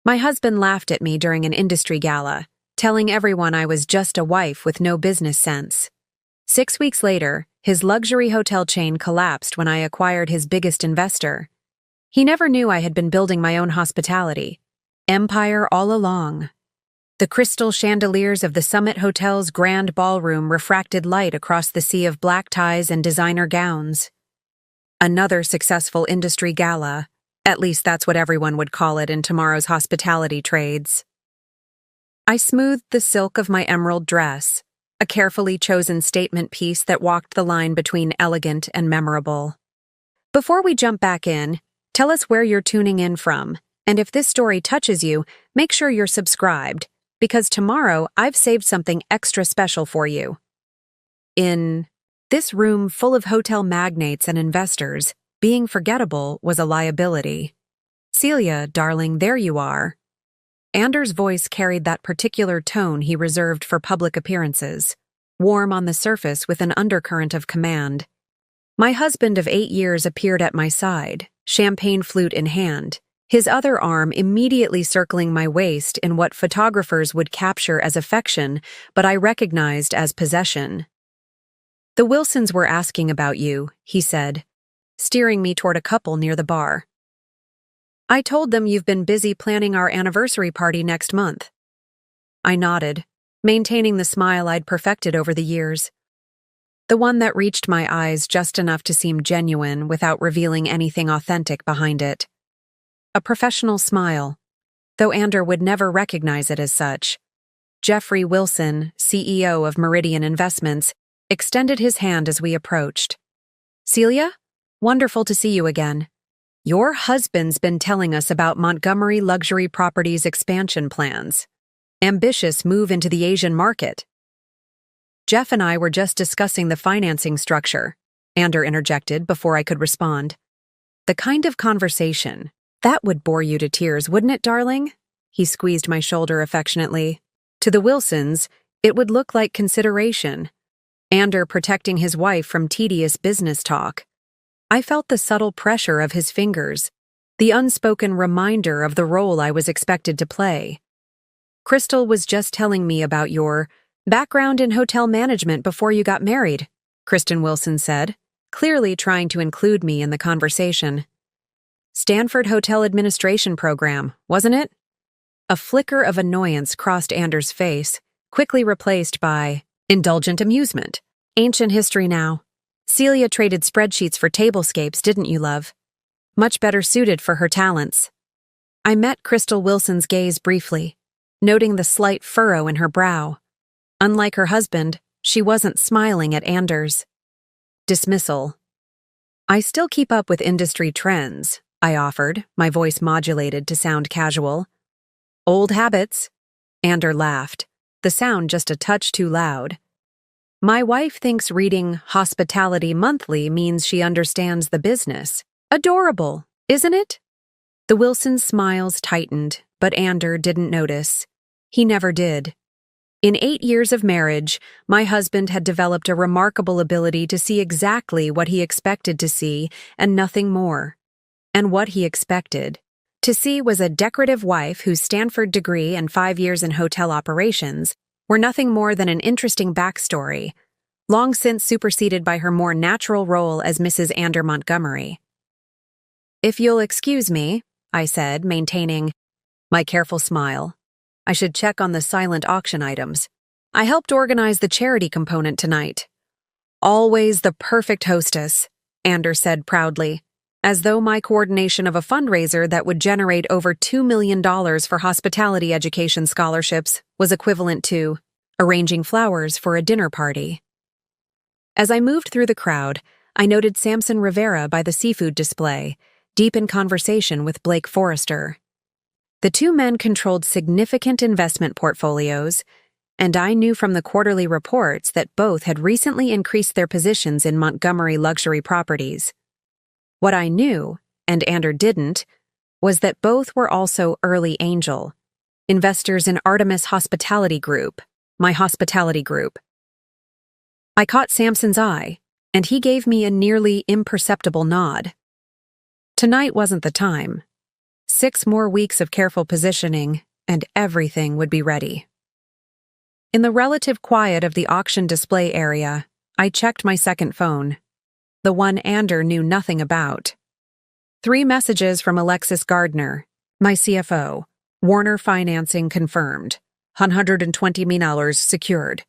My husband laughed at me during an industry gala, telling everyone I was just a wife with no business sense. 6 weeks later, his luxury hotel chain collapsed when I acquired his biggest investor. He never knew I had been building my own hospitality empire all along. The crystal chandeliers of the Summit Hotel's grand ballroom refracted light across the sea of black ties and designer gowns. Another successful industry gala. At least that's what everyone would call it in tomorrow's hospitality trades. I smoothed the silk of my emerald dress, a carefully chosen statement piece that walked the line between elegant and memorable. Before we jump back in, tell us where you're tuning in from, and if this story touches you, make sure you're subscribed, because tomorrow I've saved something extra special for you. In this room full of hotel magnates and investors, being forgettable was a liability. "Celia, darling, there you are." Anders' voice carried that particular tone he reserved for public appearances, warm on the surface with an undercurrent of command. My husband of 8 years appeared at my side, champagne flute in hand, his other arm immediately circling my waist in what photographers would capture as affection, but I recognized as possession. "The Wilsons were asking about you," he said, steering me toward a couple near the bar. "I told them you've been busy planning our anniversary party next month." I nodded, maintaining the smile I'd perfected over the years. The one that reached my eyes just enough to seem genuine without revealing anything authentic behind it. A professional smile, though Ander would never recognize it as such. Jeffrey Wilson, CEO of Meridian Investments, extended his hand as we approached. "Celia? Wonderful to see you again. Your husband's been telling us about Montgomery Luxury Properties expansion plans. Ambitious move into the Asian market." "Jeff and I were just discussing the financing structure," Ander interjected before I could respond. "The kind of conversation that would bore you to tears, wouldn't it, darling?" He squeezed my shoulder affectionately. To the Wilsons, it would look like consideration. Ander protecting his wife from tedious business talk. I felt the subtle pressure of his fingers, the unspoken reminder of the role I was expected to play. "Crystal was just telling me about your background in hotel management before you got married," Kristen Wilson said, clearly trying to include me in the conversation. "Stanford Hotel Administration program, wasn't it?" A flicker of annoyance crossed Anders' face, quickly replaced by indulgent amusement. "Ancient history now. Celia traded spreadsheets for tablescapes, didn't you, love? Much better suited for her talents." I met Crystal Wilson's gaze briefly, noting the slight furrow in her brow. Unlike her husband, she wasn't smiling at Anders. Dismissal. "I still keep up with industry trends," I offered, my voice modulated to sound casual. "Old habits." Ander laughed, the sound just a touch too loud. "My wife thinks reading Hospitality Monthly means she understands the business. Adorable, isn't it?" The Wilson smiles tightened, but Ander didn't notice. He never did. In 8 years of marriage, my husband had developed a remarkable ability to see exactly what he expected to see and nothing more. And what he expected to see was a decorative wife whose Stanford degree and 5 years in hotel operations were nothing more than an interesting backstory, long since superseded by her more natural role as Mrs. Ander Montgomery. "If you'll excuse me," I said, maintaining my careful smile. "I should check on the silent auction items. I helped organize the charity component tonight." "Always the perfect hostess," Ander said proudly, as though my coordination of a fundraiser that would generate over $2 million for hospitality education scholarships was equivalent to arranging flowers for a dinner party. As I moved through the crowd, I noted Samson Rivera by the seafood display, deep in conversation with Blake Forrester. The two men controlled significant investment portfolios, and I knew from the quarterly reports that both had recently increased their positions in Montgomery Luxury Properties. What I knew, and Ander didn't, was that both were also early angel investors in Artemis Hospitality Group, my hospitality group. I caught Samson's eye, and he gave me a nearly imperceptible nod. Tonight wasn't the time. 6 more weeks of careful positioning, and everything would be ready. In the relative quiet of the auction display area, I checked my second phone, the one Ander knew nothing about. 3 messages from Alexis Gardner, my CFO. Warner financing confirmed. $120 million secured.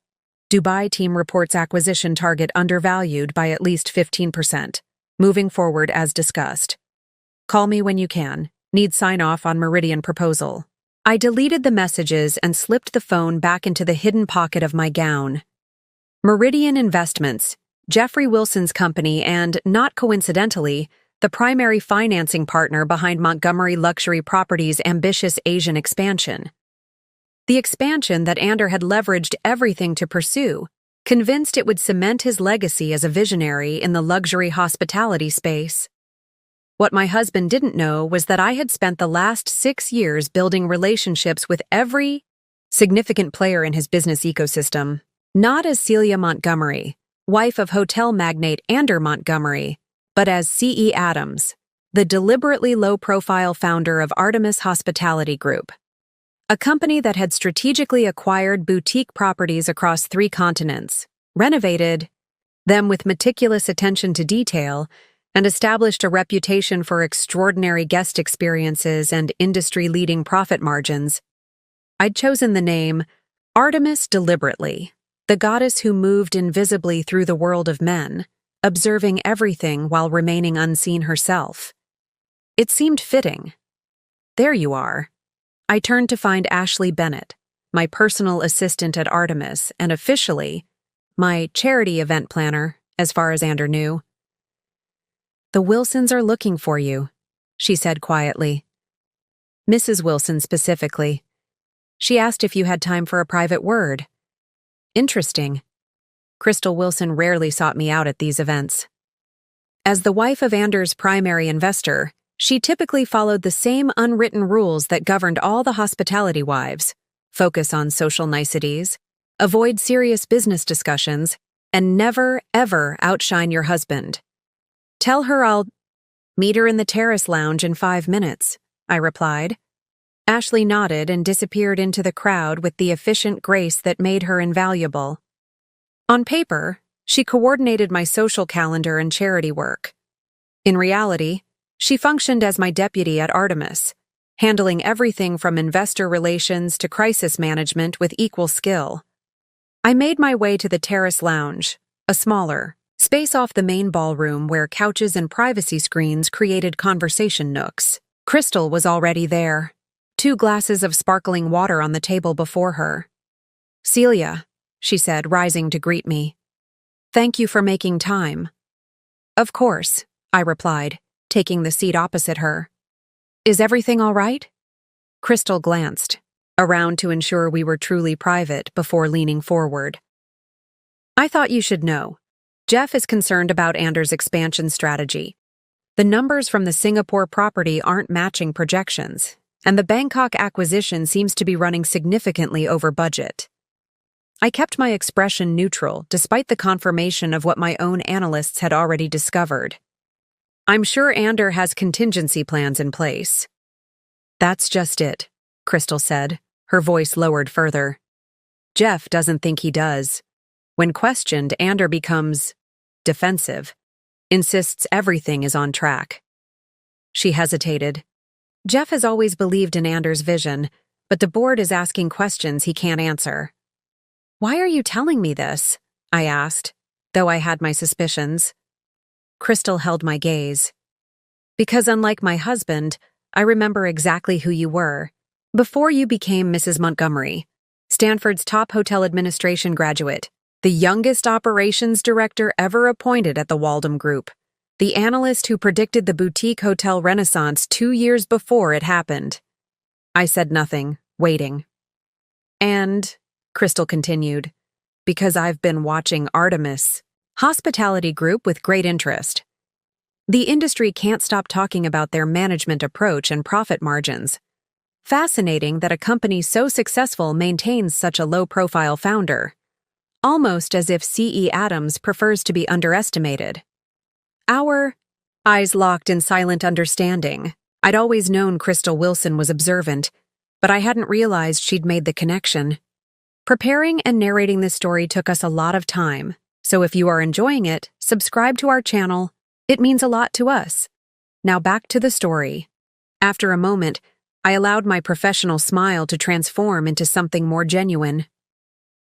Dubai team reports acquisition target undervalued by at least 15%. Moving forward as discussed. Call me when you can. Need sign-off on Meridian proposal. I deleted the messages and slipped the phone back into the hidden pocket of my gown. Meridian Investments, Jeffrey Wilson's company and, not coincidentally, the primary financing partner behind Montgomery Luxury Properties' ambitious Asian expansion. The expansion that Ander had leveraged everything to pursue, convinced it would cement his legacy as a visionary in the luxury hospitality space. What my husband didn't know was that I had spent the last 6 years building relationships with every significant player in his business ecosystem, not as Celia Montgomery, wife of hotel magnate Ander Montgomery, but as C.E. Adams, the deliberately low-profile founder of Artemis Hospitality Group, a company that had strategically acquired boutique properties across 3 continents, renovated them with meticulous attention to detail, and established a reputation for extraordinary guest experiences and industry-leading profit margins. I'd chosen the name Artemis deliberately, the goddess who moved invisibly through the world of men, observing everything while remaining unseen herself. It seemed fitting. There you are. I turned to find Ashley Bennett, my personal assistant at Artemis and officially my charity event planner, as far as Ander knew. "The Wilsons are looking for you," she said quietly. "Mrs. Wilson specifically. She asked if you had time for a private word." Interesting. Crystal Wilson rarely sought me out at these events. As the wife of Ander's primary investor, she typically followed the same unwritten rules that governed all the hospitality wives: focus on social niceties, avoid serious business discussions, and never, ever outshine your husband. "Tell her I'll meet her in the terrace lounge in 5 minutes," I replied. Ashley nodded and disappeared into the crowd with the efficient grace that made her invaluable. On paper, she coordinated my social calendar and charity work. In reality, she functioned as my deputy at Artemis, handling everything from investor relations to crisis management with equal skill. I made my way to the terrace lounge, a smaller space off the main ballroom where couches and privacy screens created conversation nooks. Crystal was already there, 2 glasses of sparkling water on the table before her. "Celia," she said, rising to greet me. "Thank you for making time." "Of course," I replied, taking the seat opposite her. "Is everything all right?" Crystal glanced around to ensure we were truly private before leaning forward. "I thought you should know. Jeff is concerned about Ander's expansion strategy. The numbers from the Singapore property aren't matching projections, and the Bangkok acquisition seems to be running significantly over budget." I kept my expression neutral despite the confirmation of what my own analysts had already discovered. "I'm sure Ander has contingency plans in place." "That's just it," Crystal said, her voice lowered further. "Jeff doesn't think he does. When questioned, Ander becomes defensive, insists everything is on track." She hesitated. "Jeff has always believed in Ander's vision, but the board is asking questions he can't answer." "Why are you telling me this?" I asked, though I had my suspicions. Crystal held my gaze. "Because unlike my husband, I remember exactly who you were, before you became Mrs. Montgomery, Stanford's top hotel administration graduate, the youngest operations director ever appointed at the Waldom Group, the analyst who predicted the boutique hotel renaissance 2 years before it happened." I said nothing, waiting. "And," Crystal continued, "because I've been watching Artemis Hospitality Group with great interest. The industry can't stop talking about their management approach and profit margins. Fascinating that a company so successful maintains such a low-profile founder. Almost as if C.E. Adams prefers to be underestimated." Our eyes locked in silent understanding. I'd always known Crystal Wilson was observant, but I hadn't realized she'd made the connection. Preparing and narrating this story took us a lot of time, so if you are enjoying it, subscribe to our channel. It means a lot to us. Now back to the story. After a moment, I allowed my professional smile to transform into something more genuine.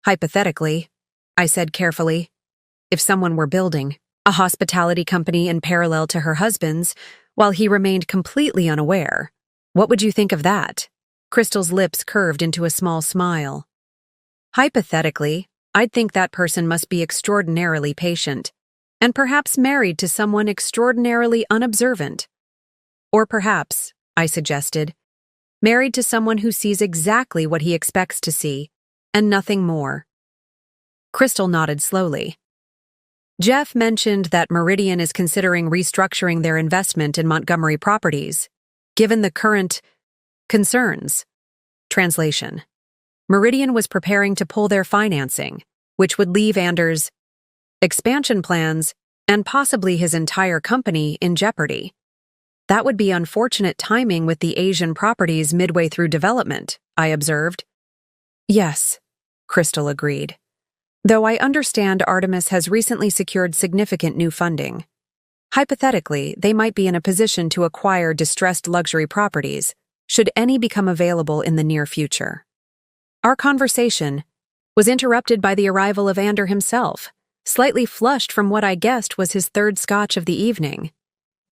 Hypothetically, I said carefully, if someone were building a hospitality company in parallel to her husband's, while he remained completely unaware, what would you think of that? Crystal's lips curved into a small smile. Hypothetically, I'd think that person must be extraordinarily patient, and perhaps married to someone extraordinarily unobservant. Or perhaps, I suggested, married to someone who sees exactly what he expects to see, and nothing more. Crystal nodded slowly. Jeff mentioned that Meridian is considering restructuring their investment in Montgomery properties, given the current concerns. Translation. Meridian was preparing to pull their financing, which would leave Anders' expansion plans and possibly his entire company in jeopardy. That would be unfortunate timing with the Asian properties midway through development, I observed. Yes, Crystal agreed. Though I understand Artemis has recently secured significant new funding. Hypothetically, they might be in a position to acquire distressed luxury properties, should any become available in the near future. Our conversation was interrupted by the arrival of Ander himself, slightly flushed from what I guessed was his third scotch of the evening.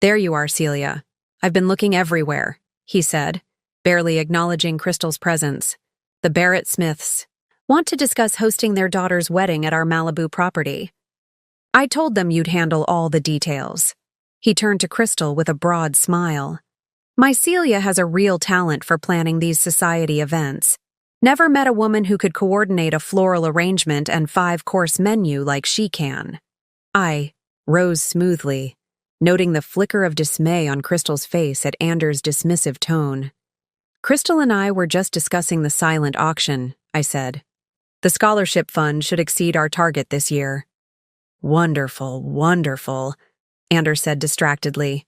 There you are, Celia. I've been looking everywhere, he said, barely acknowledging Crystal's presence. The Barrett Smiths want to discuss hosting their daughter's wedding at our Malibu property. I told them you'd handle all the details. He turned to Crystal with a broad smile. My Celia has a real talent for planning these society events. Never met a woman who could coordinate a floral arrangement and 5-course menu like she can. I rose smoothly, noting the flicker of dismay on Crystal's face at Anders' dismissive tone. Crystal and I were just discussing the silent auction, I said. The scholarship fund should exceed our target this year. Wonderful, wonderful, Anders said distractedly.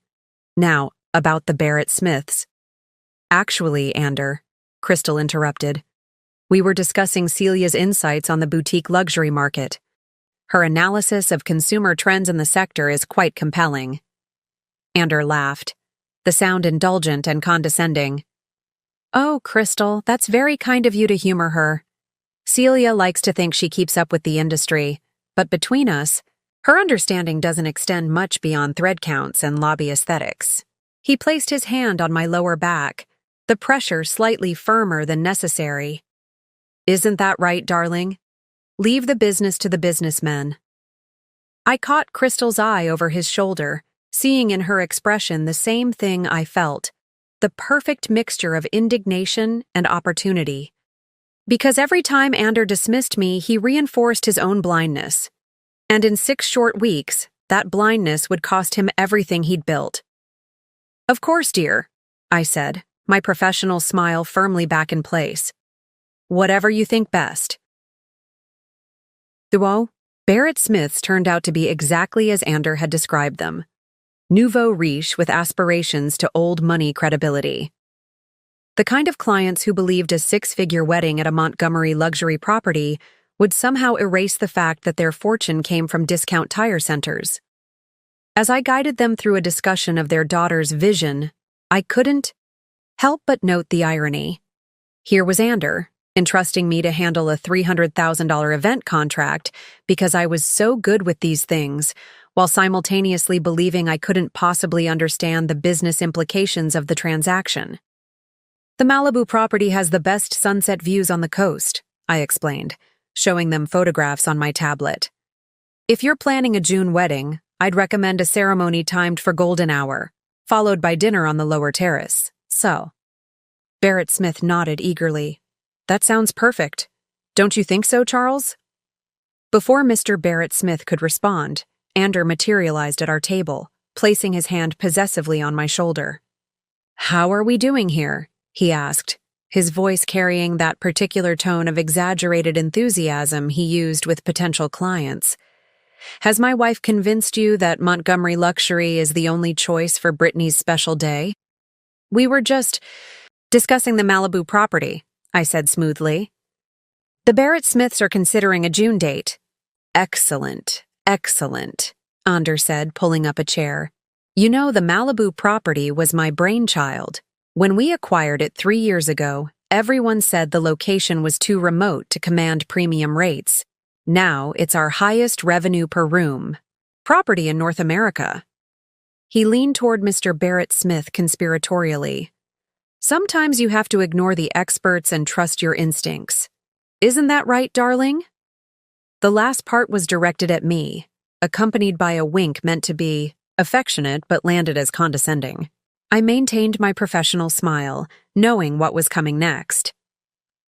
Now, about the Barrett Smiths. Actually, Ander, Crystal interrupted. We were discussing Celia's insights on the boutique luxury market. Her analysis of consumer trends in the sector is quite compelling. Ander laughed, the sound indulgent and condescending. Oh, Crystal, that's very kind of you to humor her. Celia likes to think she keeps up with the industry, but between us, her understanding doesn't extend much beyond thread counts and lobby aesthetics. He placed his hand on my lower back, the pressure slightly firmer than necessary. Isn't that right, darling? Leave the business to the businessmen. I caught Crystal's eye over his shoulder, seeing in her expression the same thing I felt, the perfect mixture of indignation and opportunity. Because every time Ander dismissed me, he reinforced his own blindness. And in 6 short weeks, that blindness would cost him everything he'd built. Of course, dear, I said, my professional smile firmly back in place. Whatever you think best. Though, Barrett Smiths turned out to be exactly as Ander had described them. Nouveau riche with aspirations to old money credibility. The kind of clients who believed a 6-figure wedding at a Montgomery luxury property would somehow erase the fact that their fortune came from discount tire centers. As I guided them through a discussion of their daughter's vision, I couldn't help but note the irony. Here was Ander, entrusting me to handle a $300,000 event contract because I was so good with these things, while simultaneously believing I couldn't possibly understand the business implications of the transaction. The Malibu property has the best sunset views on the coast, I explained, showing them photographs on my tablet. If you're planning a June wedding, I'd recommend a ceremony timed for golden hour, followed by dinner on the lower terrace. So. Barrett Smith nodded eagerly. That sounds perfect. Don't you think so, Charles? Before Mr. Barrett Smith could respond, Ander materialized at our table, placing his hand possessively on my shoulder. How are we doing here? He asked, his voice carrying that particular tone of exaggerated enthusiasm he used with potential clients. Has my wife convinced you that Montgomery Luxury is the only choice for Brittany's special day? We were just discussing the Malibu property, I said smoothly. The Barrett Smiths are considering a June date. Excellent, excellent, Anders said, pulling up a chair. You know, the Malibu property was my brainchild. When we acquired it 3 years ago, everyone said the location was too remote to command premium rates. Now it's our highest revenue per room property in North America. He leaned toward Mr. Barrett Smith conspiratorially. Sometimes you have to ignore the experts and trust your instincts. Isn't that right, darling? The last part was directed at me, accompanied by a wink meant to be affectionate but landed as condescending. I maintained my professional smile, knowing what was coming next.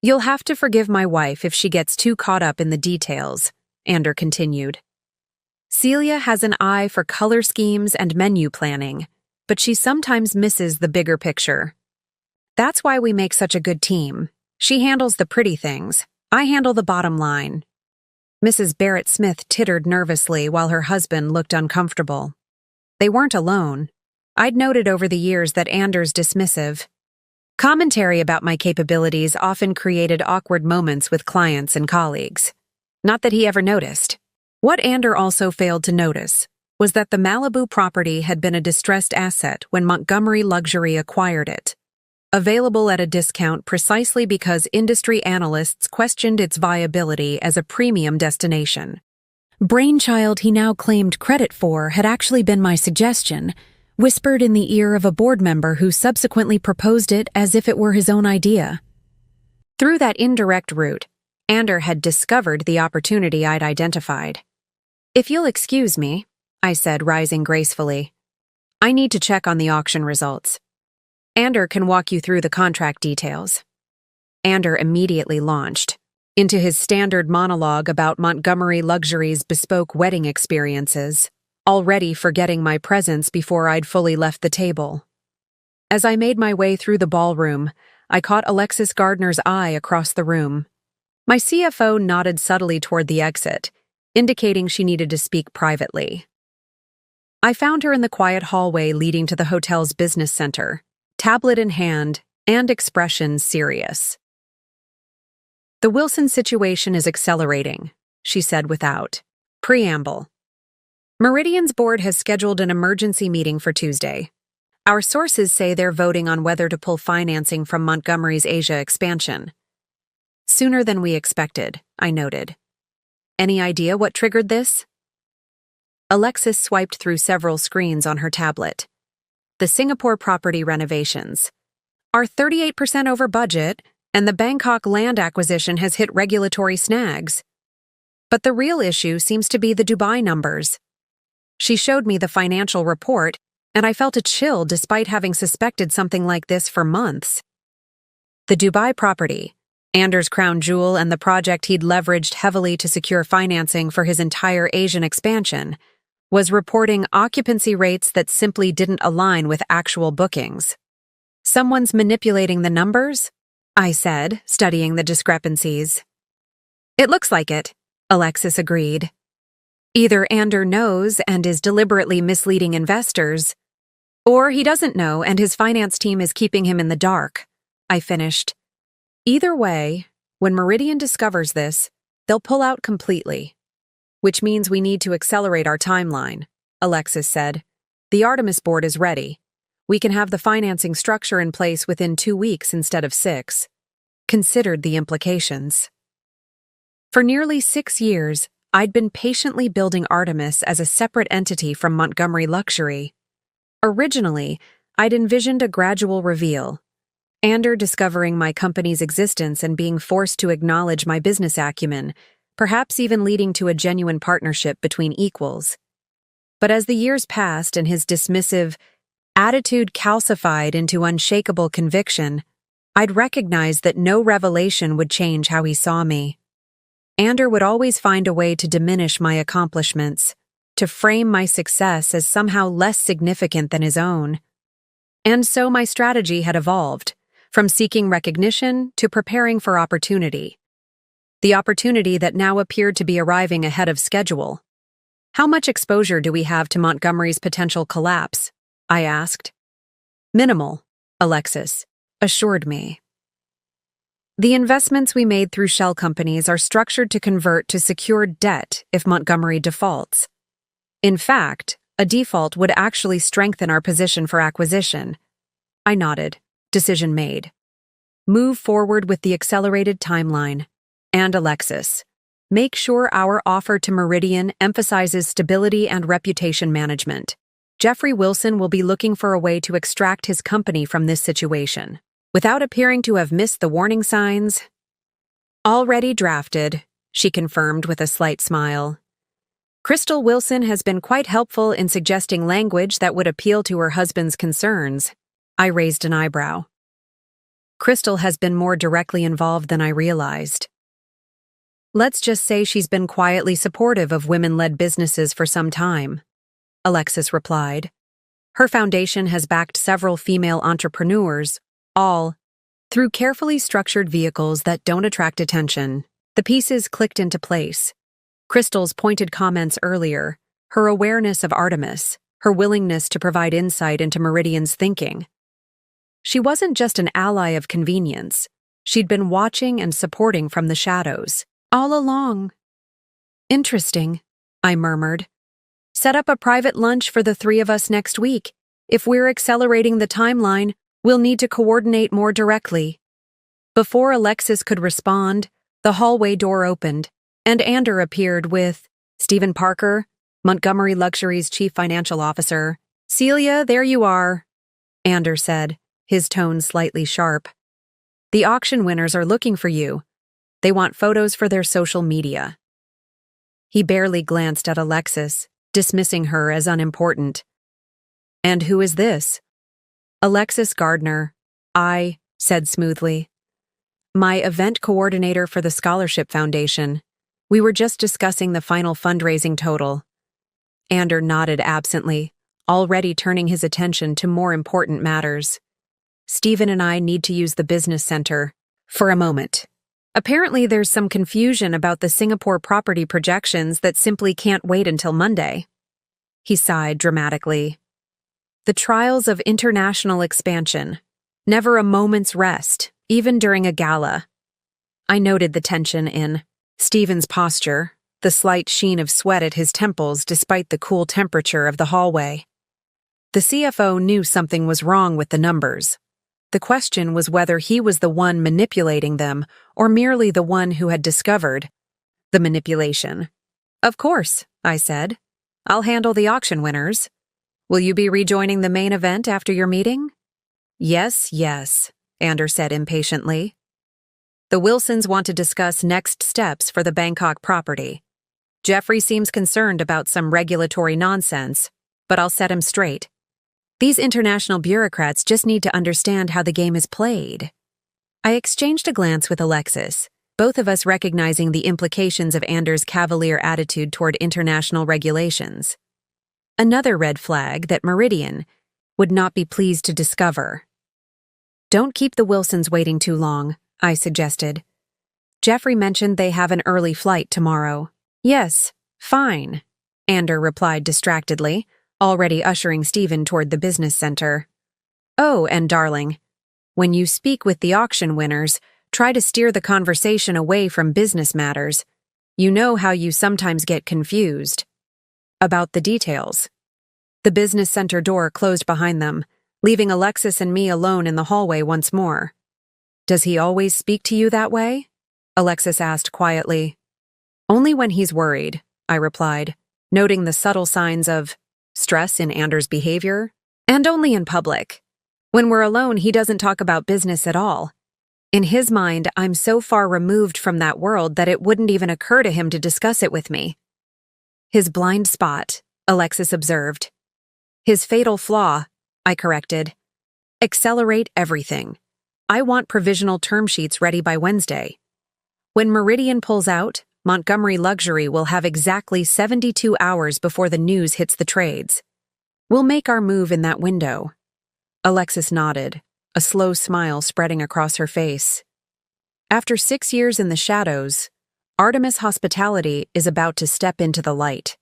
You'll have to forgive my wife if she gets too caught up in the details, Ander continued. Celia has an eye for color schemes and menu planning, but she sometimes misses the bigger picture. That's why we make such a good team. She handles the pretty things. I handle the bottom line. Mrs. Barrett Smith tittered nervously while her husband looked uncomfortable. They weren't alone. I'd noted over the years that Anders' dismissive commentary about my capabilities often created awkward moments with clients and colleagues. Not that he ever noticed. What Ander also failed to notice was that the Malibu property had been a distressed asset when Montgomery Luxury acquired it, available at a discount precisely because industry analysts questioned its viability as a premium destination. Brainchild he now claimed credit for had actually been my suggestion, whispered in the ear of a board member who subsequently proposed it as if it were his own idea. Through that indirect route, Ander had discovered the opportunity I'd identified. If you'll excuse me, I said, rising gracefully. I need to check on the auction results. Ander can walk you through the contract details. Ander immediately launched into his standard monologue about Montgomery Luxury's bespoke wedding experiences, already forgetting my presence before I'd fully left the table. As I made my way through the ballroom, I caught Alexis Gardner's eye across the room. My CFO nodded subtly toward the exit, indicating she needed to speak privately. I found her in the quiet hallway leading to the hotel's business center, tablet in hand and expression serious. The Wilson situation is accelerating, she said without preamble. Meridian's board has scheduled an emergency meeting for Tuesday. Our sources say they're voting on whether to pull financing from Montgomery's Asia expansion. Sooner than we expected, I noted. Any idea what triggered this? Alexis swiped through several screens on her tablet. The Singapore property renovations are 38% over budget, and the Bangkok land acquisition has hit regulatory snags. But the real issue seems to be the Dubai numbers. She showed me the financial report, and I felt a chill despite having suspected something like this for months. The Dubai property, Anders' crown jewel and the project he'd leveraged heavily to secure financing for his entire Asian expansion, was reporting occupancy rates that simply didn't align with actual bookings. Someone's manipulating the numbers? I said, studying the discrepancies. It looks like it, Alexis agreed. Either Ander knows and is deliberately misleading investors, or he doesn't know and his finance team is keeping him in the dark, I finished. Either way, when Meridian discovers this, they'll pull out completely. Which means we need to accelerate our timeline, Alexis said. The Artemis board is ready. We can have the financing structure in place within 2 weeks instead of 6. Considered the implications. For nearly 6 years, I'd been patiently building Artemis as a separate entity from Montgomery Luxury. Originally, I'd envisioned a gradual reveal. Ander discovering my company's existence and being forced to acknowledge my business acumen, perhaps even leading to a genuine partnership between equals. But as the years passed and his dismissive attitude calcified into unshakable conviction, I'd recognized that no revelation would change how he saw me. Ander would always find a way to diminish my accomplishments, to frame my success as somehow less significant than his own. And so my strategy had evolved, from seeking recognition to preparing for opportunity. The opportunity that now appeared to be arriving ahead of schedule. How much exposure do we have to Montgomery's potential collapse? I asked. Minimal, Alexis assured me. The investments we made through shell companies are structured to convert to secured debt if Montgomery defaults. In fact, a default would actually strengthen our position for acquisition. I nodded. Decision made. Move forward with the accelerated timeline. And Alexis, make sure our offer to Meridian emphasizes stability and reputation management. Jeffrey Wilson will be looking for a way to extract his company from this situation, without appearing to have missed the warning signs. Already drafted, she confirmed with a slight smile. Crystal Wilson has been quite helpful in suggesting language that would appeal to her husband's concerns. I raised an eyebrow. Crystal has been more directly involved than I realized. Let's just say she's been quietly supportive of women-led businesses for some time, Alexis replied. Her foundation has backed several female entrepreneurs, all through carefully structured vehicles that don't attract attention. The pieces clicked into place. Crystal's pointed comments earlier, her awareness of Artemis, her willingness to provide insight into Meridian's thinking. She wasn't just an ally of convenience. She'd been watching and supporting from the shadows, all along. Interesting, I murmured. Set up a private lunch for the three of us next week. If we're accelerating the timeline, we'll need to coordinate more directly. Before Alexis could respond, the hallway door opened, and Ander appeared with Stephen Parker, Montgomery Luxury's chief financial officer. Celia, there you are, Ander said, his tone slightly sharp. The auction winners are looking for you. They want photos for their social media. He barely glanced at Alexis, dismissing her as unimportant. And who is this? Alexis Gardner, I said smoothly. My event coordinator for the Scholarship Foundation. We were just discussing the final fundraising total. Ander nodded absently, already turning his attention to more important matters. Stephen and I need to use the business center for a moment. Apparently there's some confusion about the Singapore property projections that simply can't wait until Monday. He sighed dramatically. The trials of international expansion. Never a moment's rest, even during a gala. I noted the tension in Stephen's posture, the slight sheen of sweat at his temples despite the cool temperature of the hallway. The CFO knew something was wrong with the numbers. The question was whether he was the one manipulating them or merely the one who had discovered the manipulation. Of course, I said. I'll handle the auction winners. Will you be rejoining the main event after your meeting? Yes, Ander said impatiently. The Wilsons want to discuss next steps for the Bangkok property. Jeffrey seems concerned about some regulatory nonsense, but I'll set him straight. These international bureaucrats just need to understand how the game is played. I exchanged a glance with Alexis, both of us recognizing the implications of Ander's cavalier attitude toward international regulations. Another red flag that Meridian would not be pleased to discover. Don't keep the Wilsons waiting too long, I suggested. Jeffrey mentioned they have an early flight tomorrow. Yes, fine, Ander replied distractedly, already ushering Stephen toward the business center. Oh, and darling, when you speak with the auction winners, try to steer the conversation away from business matters. You know how you sometimes get confused. About the details. The business center door closed behind them, leaving Alexis and me alone in the hallway once more. Does he always speak to you that way? Alexis asked quietly. Only when he's worried, I replied, noting the subtle signs of stress in Ander's behavior, and only in public. When we're alone, he doesn't talk about business at all. In his mind, I'm so far removed from that world that it wouldn't even occur to him to discuss it with me. His blind spot, Alexis observed. His fatal flaw, I corrected. Accelerate everything. I want provisional term sheets ready by Wednesday. When Meridian pulls out, Montgomery Luxury will have exactly 72 hours before the news hits the trades. We'll make our move in that window. Alexis nodded, a slow smile spreading across her face. After 6 years in the shadows, Artemis Hospitality is about to step into the light.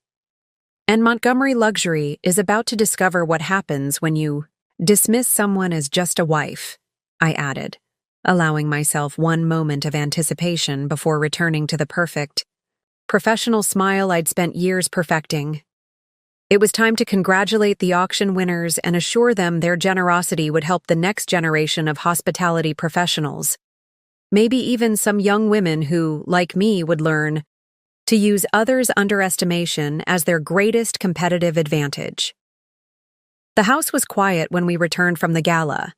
And Montgomery Luxury is about to discover what happens when you Dismiss someone as just a wife, I added, allowing myself one moment of anticipation before returning to the perfect, professional smile I'd spent years perfecting. It was time to congratulate the auction winners and assure them their generosity would help the next generation of hospitality professionals. Maybe even some young women who, like me, would learn to use others' underestimation as their greatest competitive advantage. The house was quiet when we returned from the gala.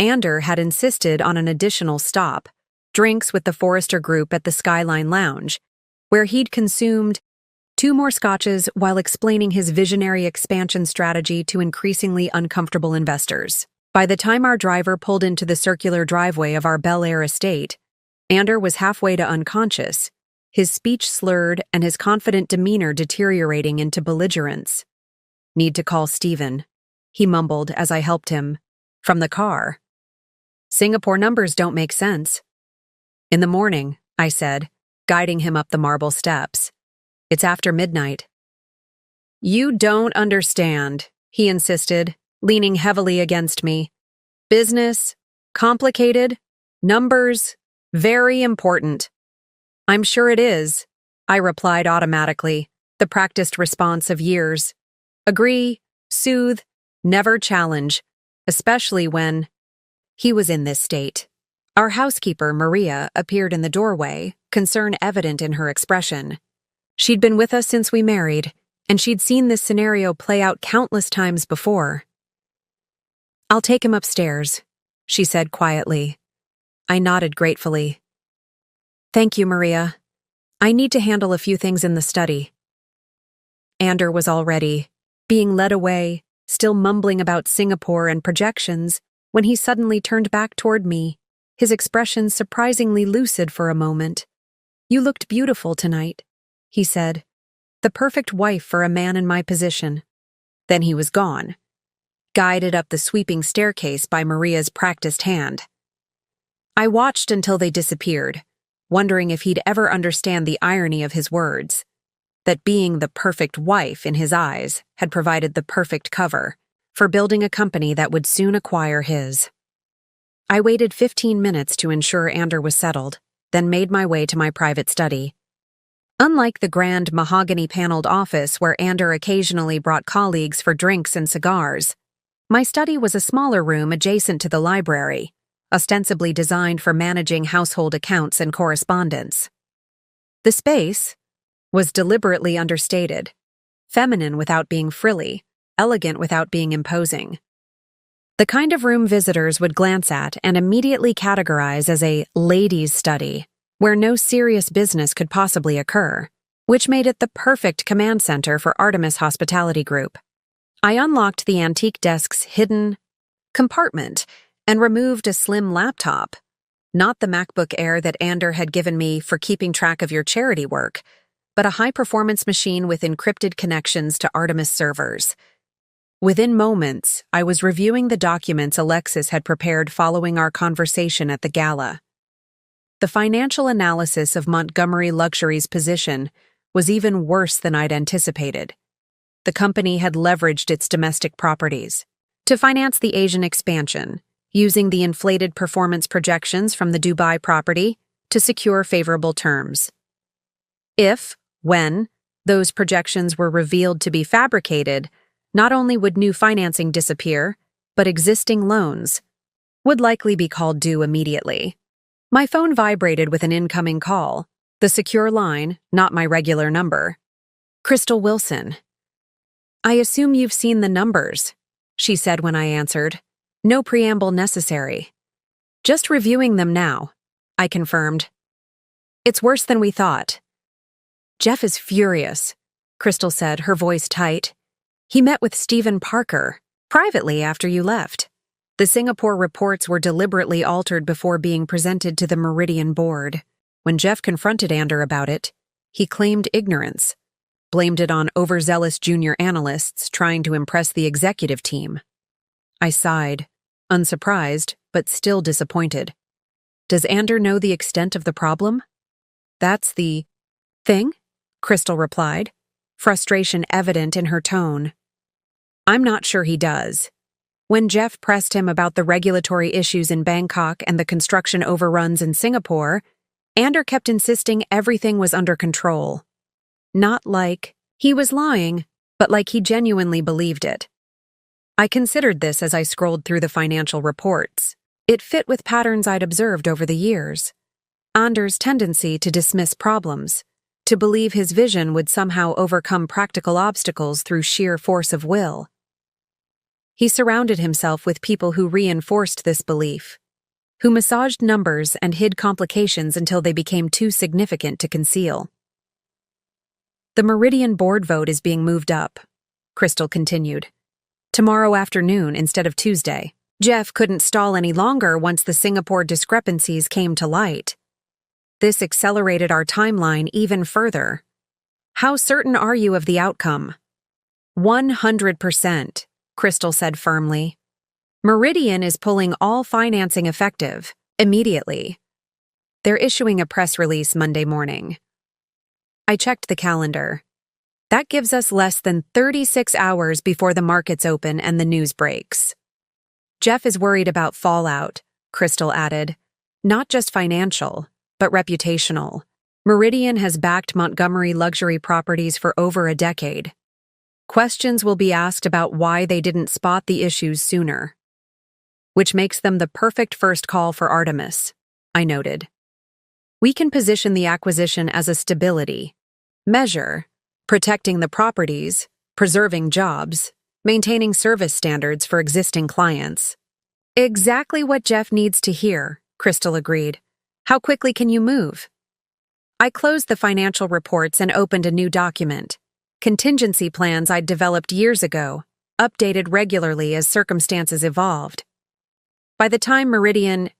Ander had insisted on an additional stop, drinks with the Forrester Group at the Skyline Lounge, where he'd consumed 2 more scotches while explaining his visionary expansion strategy to increasingly uncomfortable investors. By the time our driver pulled into the circular driveway of our Bel Air estate, Ander was halfway to unconscious, his speech slurred and his confident demeanor deteriorating into belligerence. "Need to call Stephen," he mumbled as I helped him. From the car. "Singapore numbers don't make sense." "In the morning," I said, guiding him up the marble steps. "It's after midnight." "You don't understand," he insisted, leaning heavily against me. "Business, complicated, numbers, very important." "I'm sure it is," I replied automatically, the practiced response of years. Agree, soothe, never challenge, especially when he was in this state. Our housekeeper, Maria, appeared in the doorway, concern evident in her expression. She'd been with us since we married, and she'd seen this scenario play out countless times before. "I'll take him upstairs," she said quietly. I nodded gratefully. "Thank you, Maria. I need to handle a few things in the study." Ander was already being led away, still mumbling about Singapore and projections, when he suddenly turned back toward me, his expression surprisingly lucid for a moment. "You looked beautiful tonight," he said. "The perfect wife for a man in my position." Then he was gone, guided up the sweeping staircase by Maria's practiced hand. I watched until they disappeared, wondering if he'd ever understand the irony of his words, that being the perfect wife in his eyes had provided the perfect cover for building a company that would soon acquire his. I waited 15 minutes to ensure Ander was settled, then made my way to my private study. Unlike the grand mahogany-paneled office where Ander occasionally brought colleagues for drinks and cigars, my study was a smaller room adjacent to the library, ostensibly designed for managing household accounts and correspondence. The space was deliberately understated, feminine without being frilly, elegant without being imposing. The kind of room visitors would glance at and immediately categorize as a ladies' study, where no serious business could possibly occur, which made it the perfect command center for Artemis Hospitality Group. I unlocked the antique desk's hidden compartment and removed a slim laptop, not the MacBook Air that Ander had given me for keeping track of your charity work, but a high-performance machine with encrypted connections to Artemis servers. Within moments, I was reviewing the documents Alexis had prepared following our conversation at the gala. The financial analysis of Montgomery Luxury's position was even worse than I'd anticipated. The company had leveraged its domestic properties to finance the Asian expansion, using the inflated performance projections from the Dubai property to secure favorable terms. When those projections were revealed to be fabricated, not only would new financing disappear, but existing loans would likely be called due immediately. My phone vibrated with an incoming call, the secure line, not my regular number. "Crystal Wilson." "I assume you've seen the numbers," she said when I answered. "No preamble necessary." "Just reviewing them now," I confirmed. "It's worse than we thought." "Jeff is furious," Crystal said, her voice tight. "He met with Stephen Parker, privately after you left. The Singapore reports were deliberately altered before being presented to the Meridian board. When Jeff confronted Ander about it, he claimed ignorance, blamed it on overzealous junior analysts trying to impress the executive team." I sighed, unsurprised, but still disappointed. "Does Ander know the extent of the problem?" "That's the thing," Crystal replied, frustration evident in her tone. "I'm not sure he does. When Jeff pressed him about the regulatory issues in Bangkok and the construction overruns in Singapore, Ander kept insisting everything was under control. Not like he was lying, but like he genuinely believed it. I considered this as I scrolled through the financial reports. It fit with patterns I'd observed over the years. Ander's tendency to dismiss problems, to believe his vision would somehow overcome practical obstacles through sheer force of will. He surrounded himself with people who reinforced this belief, who massaged numbers and hid complications until they became too significant to conceal. The Meridian board vote is being moved up, Crystal continued. Tomorrow afternoon instead of Tuesday. Jeff couldn't stall any longer once the Singapore discrepancies came to light. This accelerated our timeline even further. How certain are you of the outcome? 100%, Crystal said firmly. Meridian is pulling all financing effective, immediately. They're issuing a press release Monday morning. I checked the calendar. That gives us less than 36 hours before the markets open and the news breaks. Jeff is worried about fallout, Crystal added. Not just financial, but reputational. Meridian has backed Montgomery luxury properties for over a decade. Questions will be asked about why they didn't spot the issues sooner. Which makes them the perfect first call for Artemis, I noted. We can position the acquisition as a stability measure, protecting the properties, preserving jobs, maintaining service standards for existing clients. Exactly what Jeff needs to hear, Crystal agreed. How quickly can you move? I closed the financial reports and opened a new document. Contingency plans I'd developed years ago, updated regularly as circumstances evolved. By the time Meridian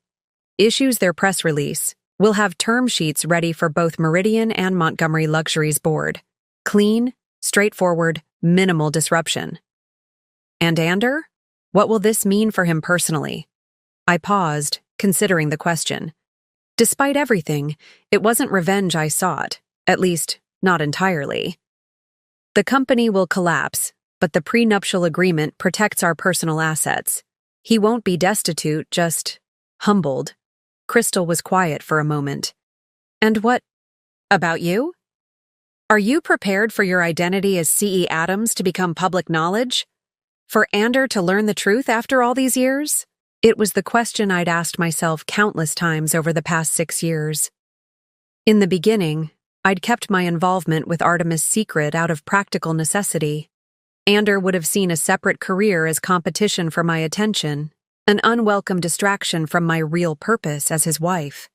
issues their press release, we'll have term sheets ready for both Meridian and Montgomery Luxury's board. Clean, straightforward, minimal disruption. And Ander? What will this mean for him personally? I paused, considering the question. Despite everything, it wasn't revenge I sought, at least, not entirely. The company will collapse, but the prenuptial agreement protects our personal assets. He won't be destitute, just humbled. Crystal was quiet for a moment. And what about you? Are you prepared for your identity as C.E. Adams to become public knowledge? For Ander to learn the truth after all these years? It was the question I'd asked myself countless times over the past 6 years. In the beginning, I'd kept my involvement with Artemis secret out of practical necessity. Ander would have seen a separate career as competition for my attention, an unwelcome distraction from my real purpose as his wife.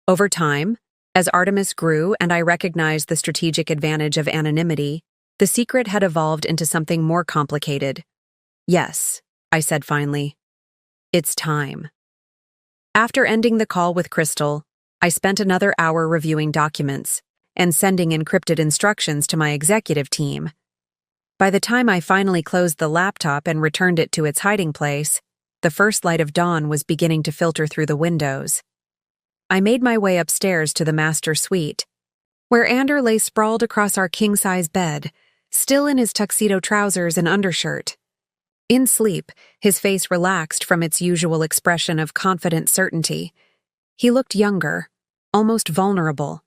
Over time, as Artemis grew and I recognized the strategic advantage of anonymity, the secret had evolved into something more complicated. Yes, I said finally. It's time. After ending the call with Crystal, I spent another hour reviewing documents and sending encrypted instructions to my executive team. By the time I finally closed the laptop and returned it to its hiding place, the first light of dawn was beginning to filter through the windows. I made my way upstairs to the master suite, where Ander lay sprawled across our king-size bed, still in his tuxedo trousers and undershirt. In sleep, his face relaxed from its usual expression of confident certainty. He looked younger, almost vulnerable.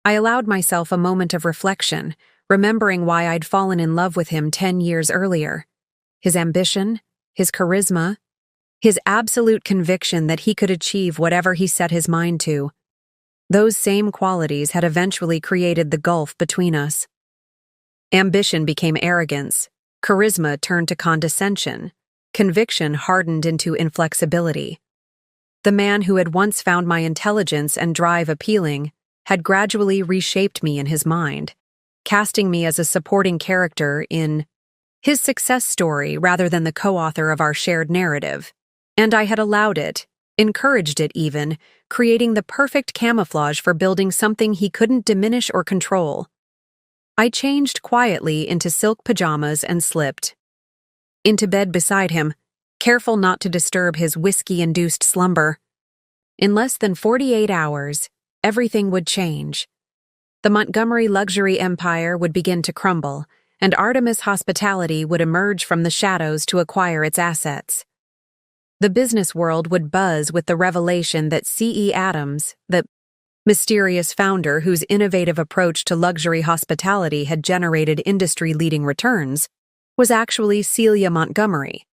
I allowed myself a moment of reflection, remembering why I'd fallen in love with him 10 years earlier. His ambition, his charisma, his absolute conviction that he could achieve whatever he set his mind to. Those same qualities had eventually created the gulf between us. Ambition became arrogance. Charisma turned to condescension. Conviction hardened into inflexibility. The man who had once found my intelligence and drive appealing had gradually reshaped me in his mind, casting me as a supporting character in his success story rather than the co-author of our shared narrative. And I had allowed it, encouraged it even, creating the perfect camouflage for building something he couldn't diminish or control. I changed quietly into silk pajamas and slipped into bed beside him, careful not to disturb his whiskey-induced slumber. In less than 48 hours, everything would change. The Montgomery luxury empire would begin to crumble, and Artemis Hospitality would emerge from the shadows to acquire its assets. The business world would buzz with the revelation that C.E. Adams, the mysterious founder whose innovative approach to luxury hospitality had generated industry-leading returns, was actually Celia Montgomery,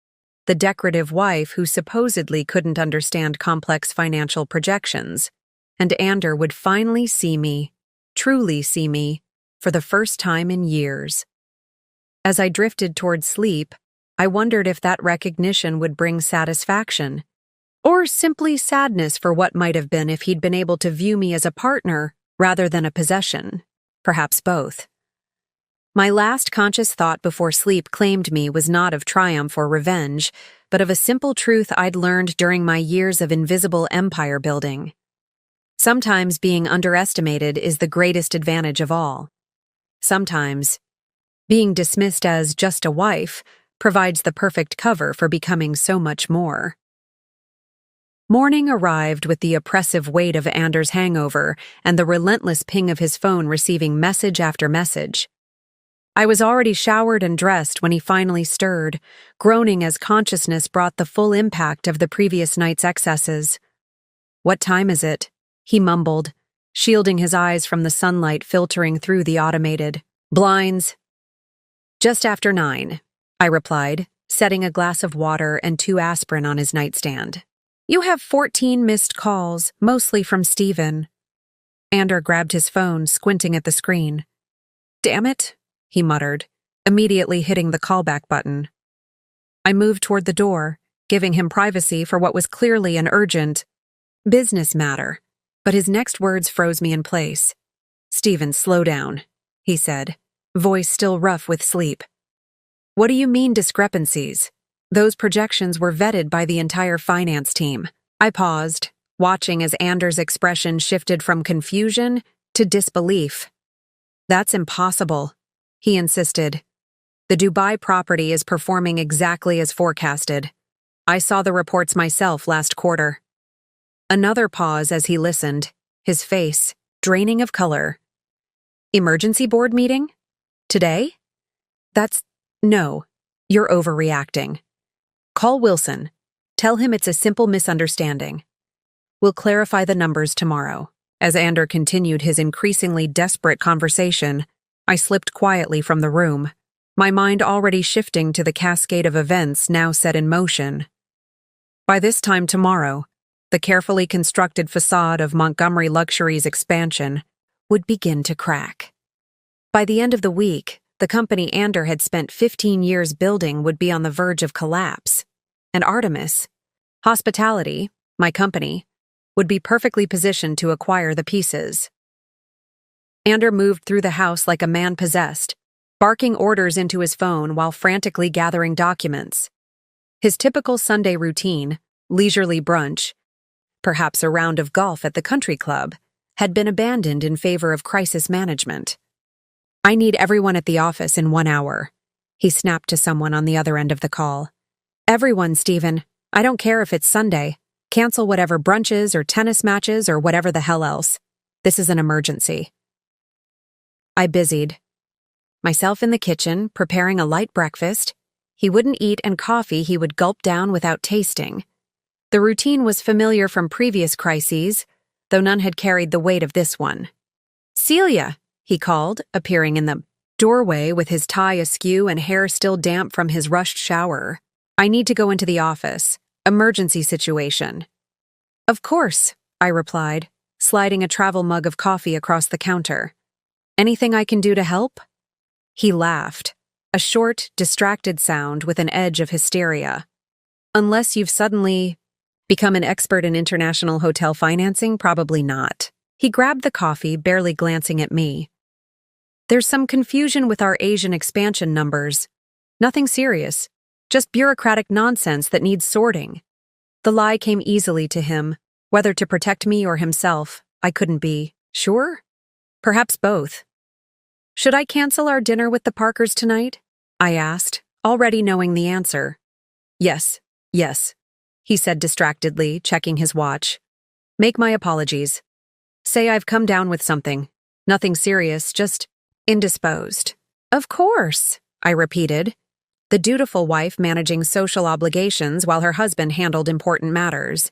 the decorative wife who supposedly couldn't understand complex financial projections, and Ander would finally see me, truly see me, for the first time in years. As I drifted toward sleep, I wondered if that recognition would bring satisfaction, or simply sadness for what might have been if he'd been able to view me as a partner rather than a possession, perhaps both. My last conscious thought before sleep claimed me was not of triumph or revenge, but of a simple truth I'd learned during my years of invisible empire building. Sometimes being underestimated is the greatest advantage of all. Sometimes being dismissed as just a wife provides the perfect cover for becoming so much more. Morning arrived with the oppressive weight of Anders' hangover and the relentless ping of his phone receiving message after message. I was already showered and dressed when he finally stirred, groaning as consciousness brought the full impact of the previous night's excesses. "What time is it?" he mumbled, shielding his eyes from the sunlight filtering through the automated blinds. "Just after 9, I replied, setting a glass of water and 2 aspirin on his nightstand. "You have 14 missed calls, mostly from Steven." Ander grabbed his phone, squinting at the screen. "Damn it," he muttered, immediately hitting the callback button. I moved toward the door, giving him privacy for what was clearly an urgent business matter, but his next words froze me in place. "Steven, slow down," he said, voice still rough with sleep. "What do you mean discrepancies? Those projections were vetted by the entire finance team." I paused, watching as Anders' expression shifted from confusion to disbelief. "That's impossible," he insisted. "The Dubai property is performing exactly as forecasted. I saw the reports myself last quarter." Another pause as he listened, his face draining of color. "Emergency board meeting? Today? No, you're overreacting. Call Wilson. Tell him it's a simple misunderstanding. We'll clarify the numbers tomorrow." As Ander continued his increasingly desperate conversation, I slipped quietly from the room, my mind already shifting to the cascade of events now set in motion. By this time tomorrow, the carefully constructed facade of Montgomery Luxury's expansion would begin to crack. By the end of the week, the company Ander had spent 15 years building would be on the verge of collapse, and Artemis Hospitality, my company, would be perfectly positioned to acquire the pieces. Ander moved through the house like a man possessed, barking orders into his phone while frantically gathering documents. His typical Sunday routine, leisurely brunch, perhaps a round of golf at the country club, had been abandoned in favor of crisis management. "I need everyone at the office in 1 hour," he snapped to someone on the other end of the call. "Everyone, Steven. I don't care if it's Sunday. Cancel whatever brunches or tennis matches or whatever the hell else. This is an emergency." I busied myself in the kitchen, preparing a light breakfast. He wouldn't eat, and coffee he would gulp down without tasting. The routine was familiar from previous crises, though none had carried the weight of this one. "Celia," he called, appearing in the doorway with his tie askew and hair still damp from his rushed shower. "I need to go into the office. Emergency situation." "Of course," I replied, sliding a travel mug of coffee across the counter. "Anything I can do to help?" He laughed, a short, distracted sound with an edge of hysteria. "Unless you've suddenly become an expert in international hotel financing, probably not." He grabbed the coffee, barely glancing at me. "There's some confusion with our Asian expansion numbers. Nothing serious, just bureaucratic nonsense that needs sorting." The lie came easily to him. Whether to protect me or himself, I couldn't be sure. Perhaps both. "Should I cancel our dinner with the Parkers tonight?" I asked, already knowing the answer. Yes, he said distractedly, checking his watch. "Make my apologies. Say I've come down with something. Nothing serious, just indisposed." Of course, I repeated, the dutiful wife managing social obligations while her husband handled important matters.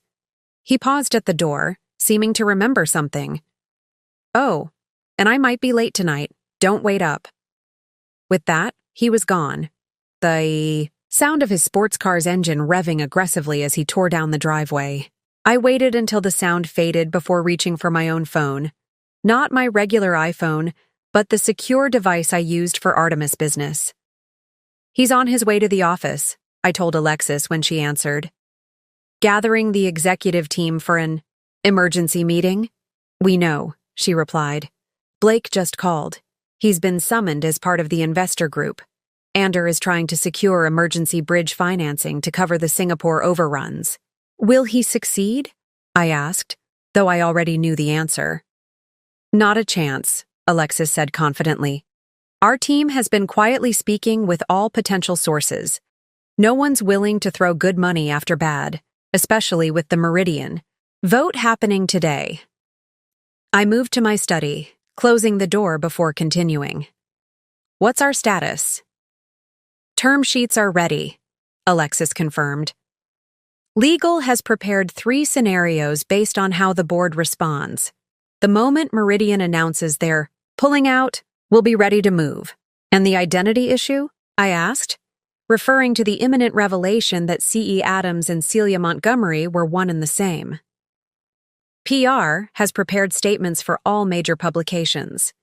He paused at the door, seeming to remember something. Oh, and I might be late tonight. Don't wait up. With that, he was gone. The sound of his sports car's engine revving aggressively as he tore down the driveway. I waited until the sound faded before reaching for my own phone. Not my regular iPhone, but the secure device I used for Artemis business. He's on his way to the office, I told Alexis when she answered. Gathering the executive team for an emergency meeting? We know, she replied. Blake just called. He's been summoned as part of the investor group. Ander is trying to secure emergency bridge financing to cover the Singapore overruns. Will he succeed? I asked, though I already knew the answer. Not a chance, Alexis said confidently. Our team has been quietly speaking with all potential sources. No one's willing to throw good money after bad, especially with the Meridian. Vote happening today. I moved to my study, closing the door before continuing. What's our status? Term sheets are ready, Alexis confirmed. Legal has prepared 3 scenarios based on how the board responds. The moment Meridian announces they're pulling out, we'll be ready to move. And the identity issue? I asked, referring to the imminent revelation that C.E. Adams and Celia Montgomery were one and the same. PR has prepared statements for all major publications.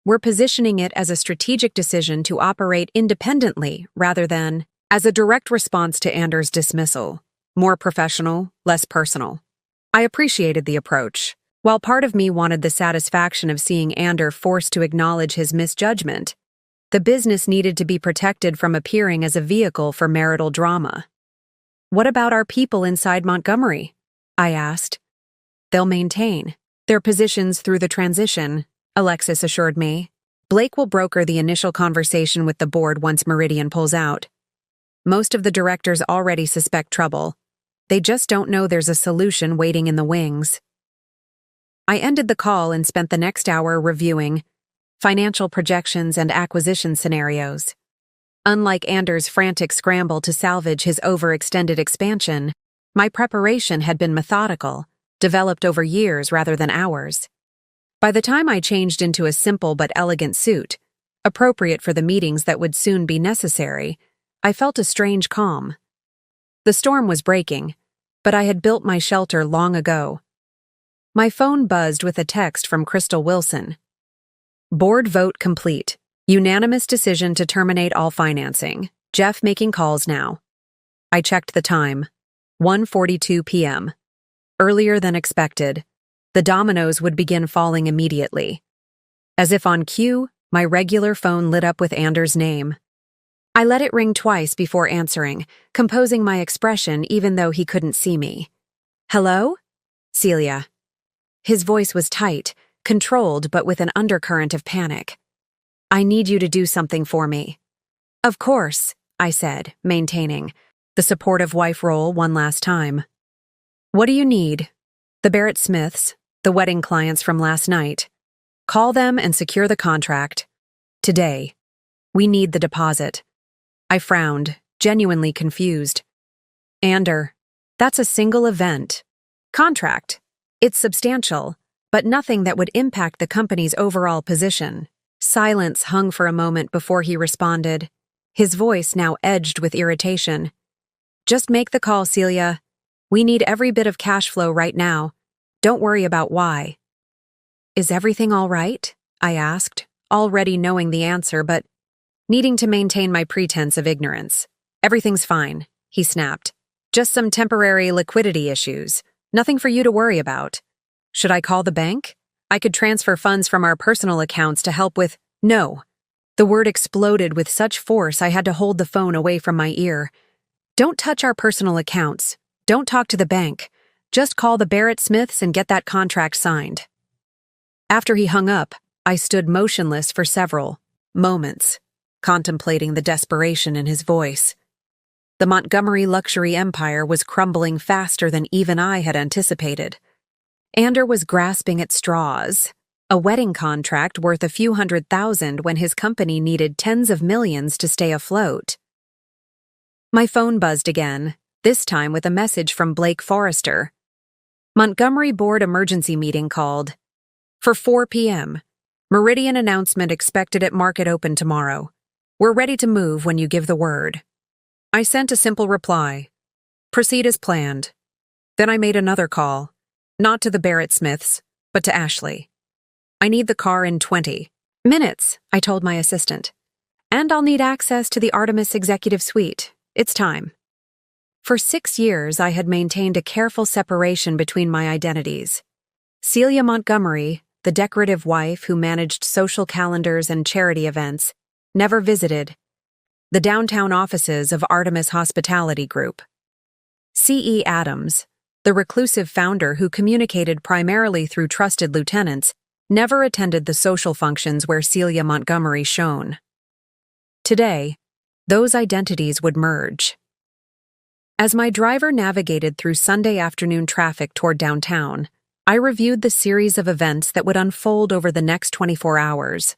We're positioning it as a strategic decision to operate independently rather than as a direct response to Anders' dismissal. More professional, less personal. I appreciated the approach. While part of me wanted the satisfaction of seeing Ander forced to acknowledge his misjudgment, the business needed to be protected from appearing as a vehicle for marital drama. What about our people inside Montgomery? I asked. They'll maintain their positions through the transition, Alexis assured me. Blake will broker the initial conversation with the board once Meridian pulls out. Most of the directors already suspect trouble. They just don't know there's a solution waiting in the wings. I ended the call and spent the next hour reviewing financial projections and acquisition scenarios. Unlike Anders' frantic scramble to salvage his overextended expansion, my preparation had been methodical, developed over years rather than hours. By the time I changed into a simple but elegant suit, appropriate for the meetings that would soon be necessary, I felt a strange calm. The storm was breaking, but I had built my shelter long ago. My phone buzzed with a text from Crystal Wilson. Board vote complete. Unanimous decision to terminate all financing. Jeff making calls now. I checked the time. 1:42 p.m. Earlier than expected. The dominoes would begin falling immediately. As if on cue, my regular phone lit up with Anders' name. I let it ring twice before answering, composing my expression even though he couldn't see me. Hello? Celia. His voice was tight, controlled but with an undercurrent of panic. I need you to do something for me. Of course, I said, maintaining the supportive wife role one last time. What do you need? The Barrett Smiths, the wedding clients from last night. Call them and secure the contract. Today. We need the deposit. I frowned, genuinely confused. Ander, that's a single event. Contract. It's substantial, but nothing that would impact the company's overall position. Silence hung for a moment before he responded, his voice now edged with irritation. Just make the call, Celia. We need every bit of cash flow right now. Don't worry about why. Is everything all right? I asked, already knowing the answer but needing to maintain my pretense of ignorance. Everything's fine, he snapped. Just some temporary liquidity issues. Nothing for you to worry about. Should I call the bank? I could transfer funds from our personal accounts to help with— No. The word exploded with such force I had to hold the phone away from my ear. Don't touch our personal accounts. Don't talk to the bank. Just call the Barrett Smiths and get that contract signed. After he hung up, I stood motionless for several moments, contemplating the desperation in his voice. The Montgomery luxury empire was crumbling faster than even I had anticipated. Ander was grasping at straws, A wedding contract worth a few $100,000 when his company needed tens of millions to stay afloat. My phone buzzed again, this time with a message from Blake Forrester. Montgomery Board emergency meeting called. For 4 p.m. Meridian announcement expected at market open tomorrow. We're ready to move when you give the word. I sent a simple reply. Proceed as planned. Then I made another call. Not to the Barrett Smiths, but to Ashley. I need the car in 20 minutes, I told my assistant. And I'll need access to the Artemis executive suite. It's time. For 6 years, I had maintained a careful separation between my identities. Celia Montgomery, the decorative wife who managed social calendars and charity events, never visited the downtown offices of Artemis Hospitality Group. C.E. Adams, the reclusive founder who communicated primarily through trusted lieutenants, never attended the social functions where Celia Montgomery shone. Today, those identities would merge. As my driver navigated through Sunday afternoon traffic toward downtown, I reviewed the series of events that would unfold over the next 24 hours.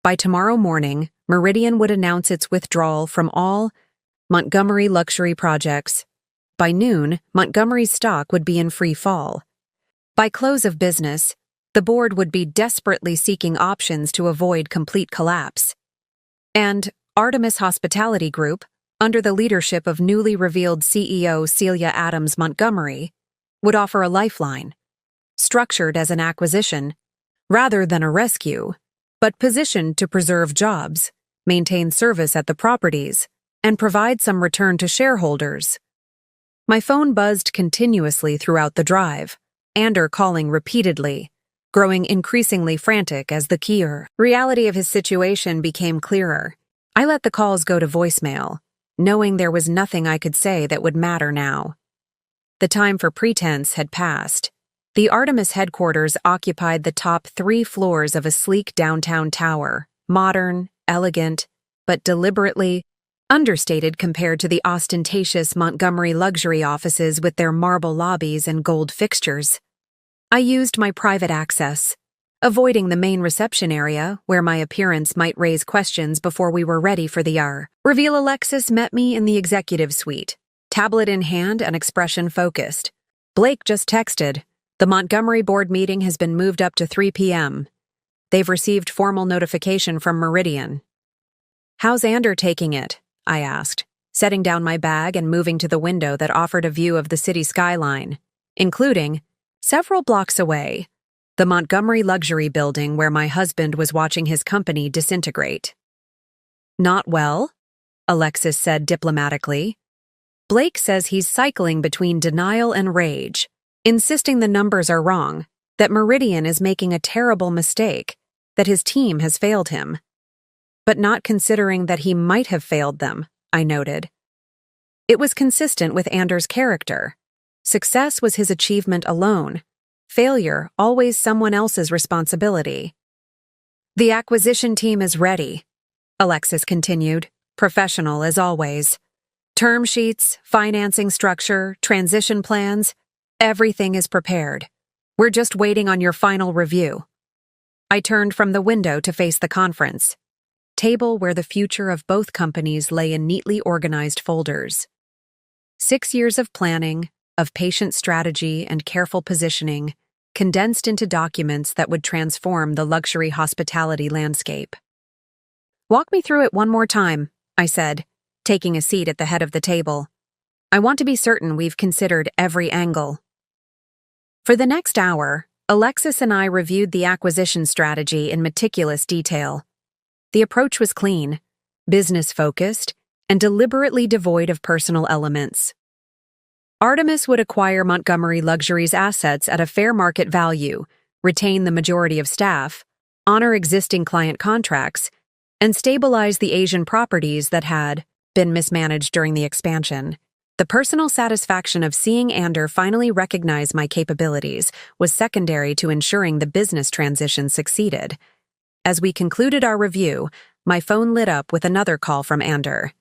By tomorrow morning, Meridian would announce its withdrawal from all Montgomery luxury projects. By noon, Montgomery's stock would be in free fall. By close of business, the board would be desperately seeking options to avoid complete collapse. And Artemis Hospitality Group, under the leadership of newly revealed CEO Celia Adams Montgomery, would offer a lifeline, structured as an acquisition, rather than a rescue, but positioned to preserve jobs, maintain service at the properties, and provide some return to shareholders. My phone buzzed continuously throughout the drive, Ander calling repeatedly, growing increasingly frantic as the reality of his situation became clearer. I let the calls go to voicemail, knowing there was nothing I could say that would matter now. The time for pretense had passed. The Artemis headquarters occupied the top 3 floors of a sleek downtown tower, modern, elegant, but deliberately understated compared to the ostentatious Montgomery luxury offices with their marble lobbies and gold fixtures. I used my private access, avoiding the main reception area where my appearance might raise questions before we were ready for the reveal. Alexis met me in the executive suite, tablet in hand and expression focused. Blake just texted. The Montgomery board meeting has been moved up to 3 p.m. They've received formal notification from Meridian. How's Ander taking it? I asked, setting down my bag and moving to the window that offered a view of the city skyline, including, several blocks away, the Montgomery luxury building where my husband was watching his company disintegrate. Not well, Alexis said diplomatically. Blake says he's cycling between denial and rage, insisting the numbers are wrong, that Meridian is making a terrible mistake, that his team has failed him. But not considering that he might have failed them, I noted. It was consistent with Ander's character. Success was his achievement alone. Failure always someone else's responsibility. The acquisition team is ready, Alexis continued, professional as always. Term sheets, financing structure, transition plans, everything is prepared. We're just waiting on your final review. I turned from the window to face the conference table where the future of both companies lay in neatly organized folders. 6 years of planning, of patient strategy and careful positioning, condensed into documents that would transform the luxury hospitality landscape. Walk me through it one more time, I said, taking a seat at the head of the table. I want to be certain we've considered every angle. For the next hour, Alexis and I reviewed the acquisition strategy in meticulous detail. The approach was clean, business-focused, and deliberately devoid of personal elements. Artemis would acquire Montgomery Luxury's assets at a fair market value, retain the majority of staff, honor existing client contracts, and stabilize the Asian properties that had been mismanaged during the expansion. The personal satisfaction of seeing Ander finally recognize my capabilities was secondary to ensuring the business transition succeeded. As we concluded our review, my phone lit up with another call from Ander.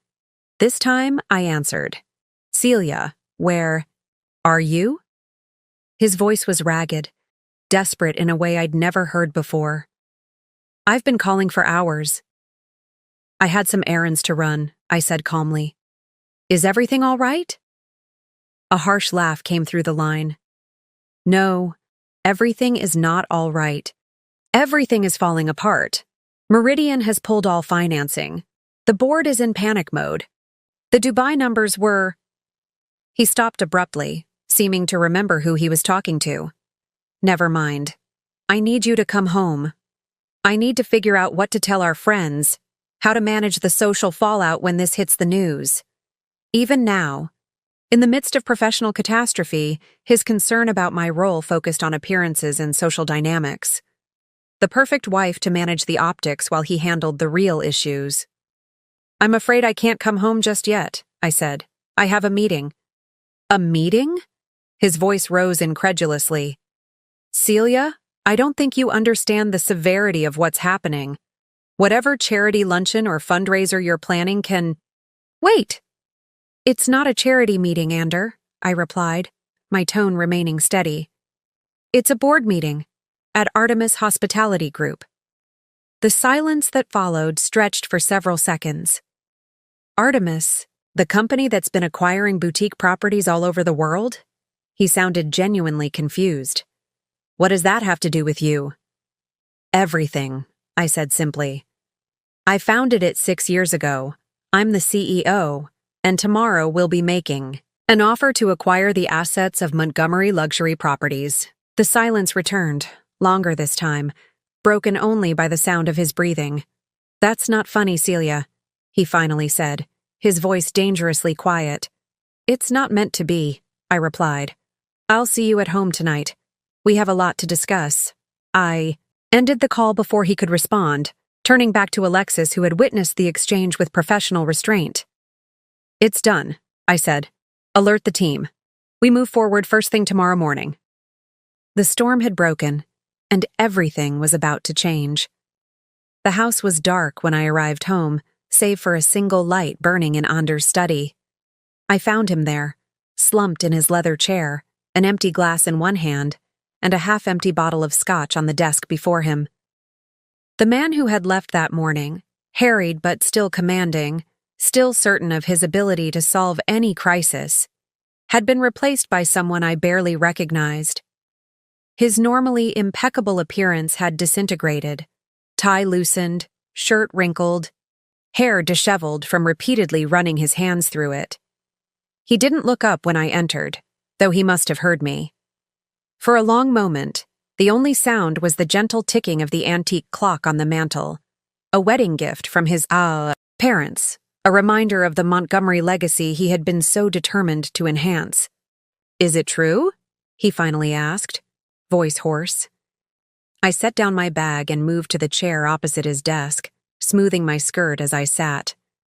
This time, I answered. Celia, where are you? His voice was ragged, desperate in a way I'd never heard before. "I've been calling for hours." "I had some errands to run," I said calmly. "Is everything all right?" A harsh laugh came through the line. "No, everything is not all right. Everything is falling apart. Meridian has pulled all financing. The board is in panic mode. The Dubai numbers were—" He stopped abruptly, seeming to remember who he was talking to. "Never mind. I need you to come home. I need to figure out what to tell our friends, how to manage the social fallout when this hits the news." Even now, in the midst of professional catastrophe, his concern about my role focused on appearances and social dynamics. The perfect wife to manage the optics while he handled the real issues. "I'm afraid I can't come home just yet," I said. "I have a meeting." "A meeting?" His voice rose incredulously. "Celia, I don't think you understand the severity of what's happening. Whatever charity luncheon or fundraiser you're planning can—" "Wait! It's not a charity meeting, Ander," I replied, my tone remaining steady. "It's a board meeting at Artemis Hospitality Group." The silence that followed stretched for several seconds. "Artemis, the company that's been acquiring boutique properties all over the world?" He sounded genuinely confused. "What does that have to do with you?" "Everything," I said simply. "I founded it 6 years ago. I'm the CEO, and tomorrow we'll be making an offer to acquire the assets of Montgomery Luxury Properties." The silence returned, longer this time, broken only by the sound of his breathing. "That's not funny, Celia," he finally said, his voice dangerously quiet. "It's not meant to be," I replied. "I'll see you at home tonight. We have a lot to discuss." I ended the call before he could respond, turning back to Alexis, who had witnessed the exchange with professional restraint. "It's done," I said. "Alert the team. We move forward first thing tomorrow morning." The storm had broken, and everything was about to change. The house was dark when I arrived home, save for a single light burning in Ander's study. I found him there, slumped in his leather chair, an empty glass in one hand, and a half-empty bottle of scotch on the desk before him. The man who had left that morning, harried but still commanding, still certain of his ability to solve any crisis, had been replaced by someone I barely recognized. His normally impeccable appearance had disintegrated, tie loosened, shirt wrinkled, hair disheveled from repeatedly running his hands through it. He didn't look up when I entered, though he must have heard me. For a long moment, the only sound was the gentle ticking of the antique clock on the mantel, a wedding gift from his parents, a reminder of the Montgomery legacy he had been so determined to enhance. "Is it true?" he finally asked, voice hoarse. I set down my bag and moved to the chair opposite his desk, smoothing my skirt as I sat,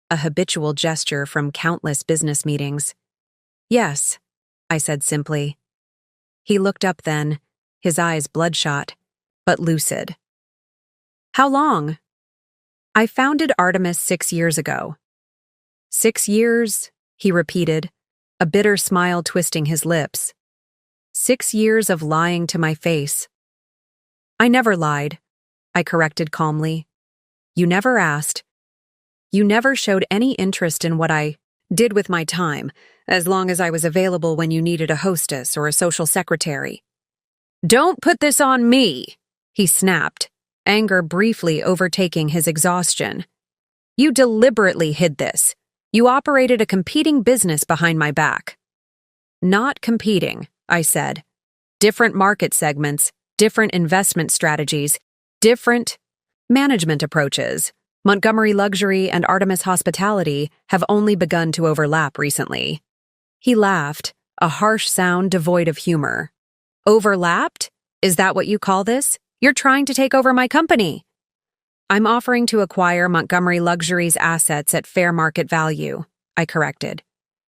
a habitual gesture from countless business meetings. "Yes," I said simply. He looked up then, his eyes bloodshot, but lucid. "How long?" "I founded Artemis 6 years ago." 6 years, he repeated, a bitter smile twisting his lips. 6 years of lying to my face. "I never lied," I corrected calmly. "You never asked. You never showed any interest in what I did with my time, as long as I was available when you needed a hostess or a social secretary." "Don't put this on me," he snapped, anger briefly overtaking his exhaustion. "You deliberately hid this. You operated a competing business behind my back." "Not competing," I said. "Different market segments, different investment strategies, different management approaches. Montgomery Luxury and Artemis Hospitality have only begun to overlap recently." He laughed, a harsh sound devoid of humor. "Overlapped? Is that what you call this? You're trying to take over my company." "I'm offering to acquire Montgomery Luxury's assets at fair market value," I corrected,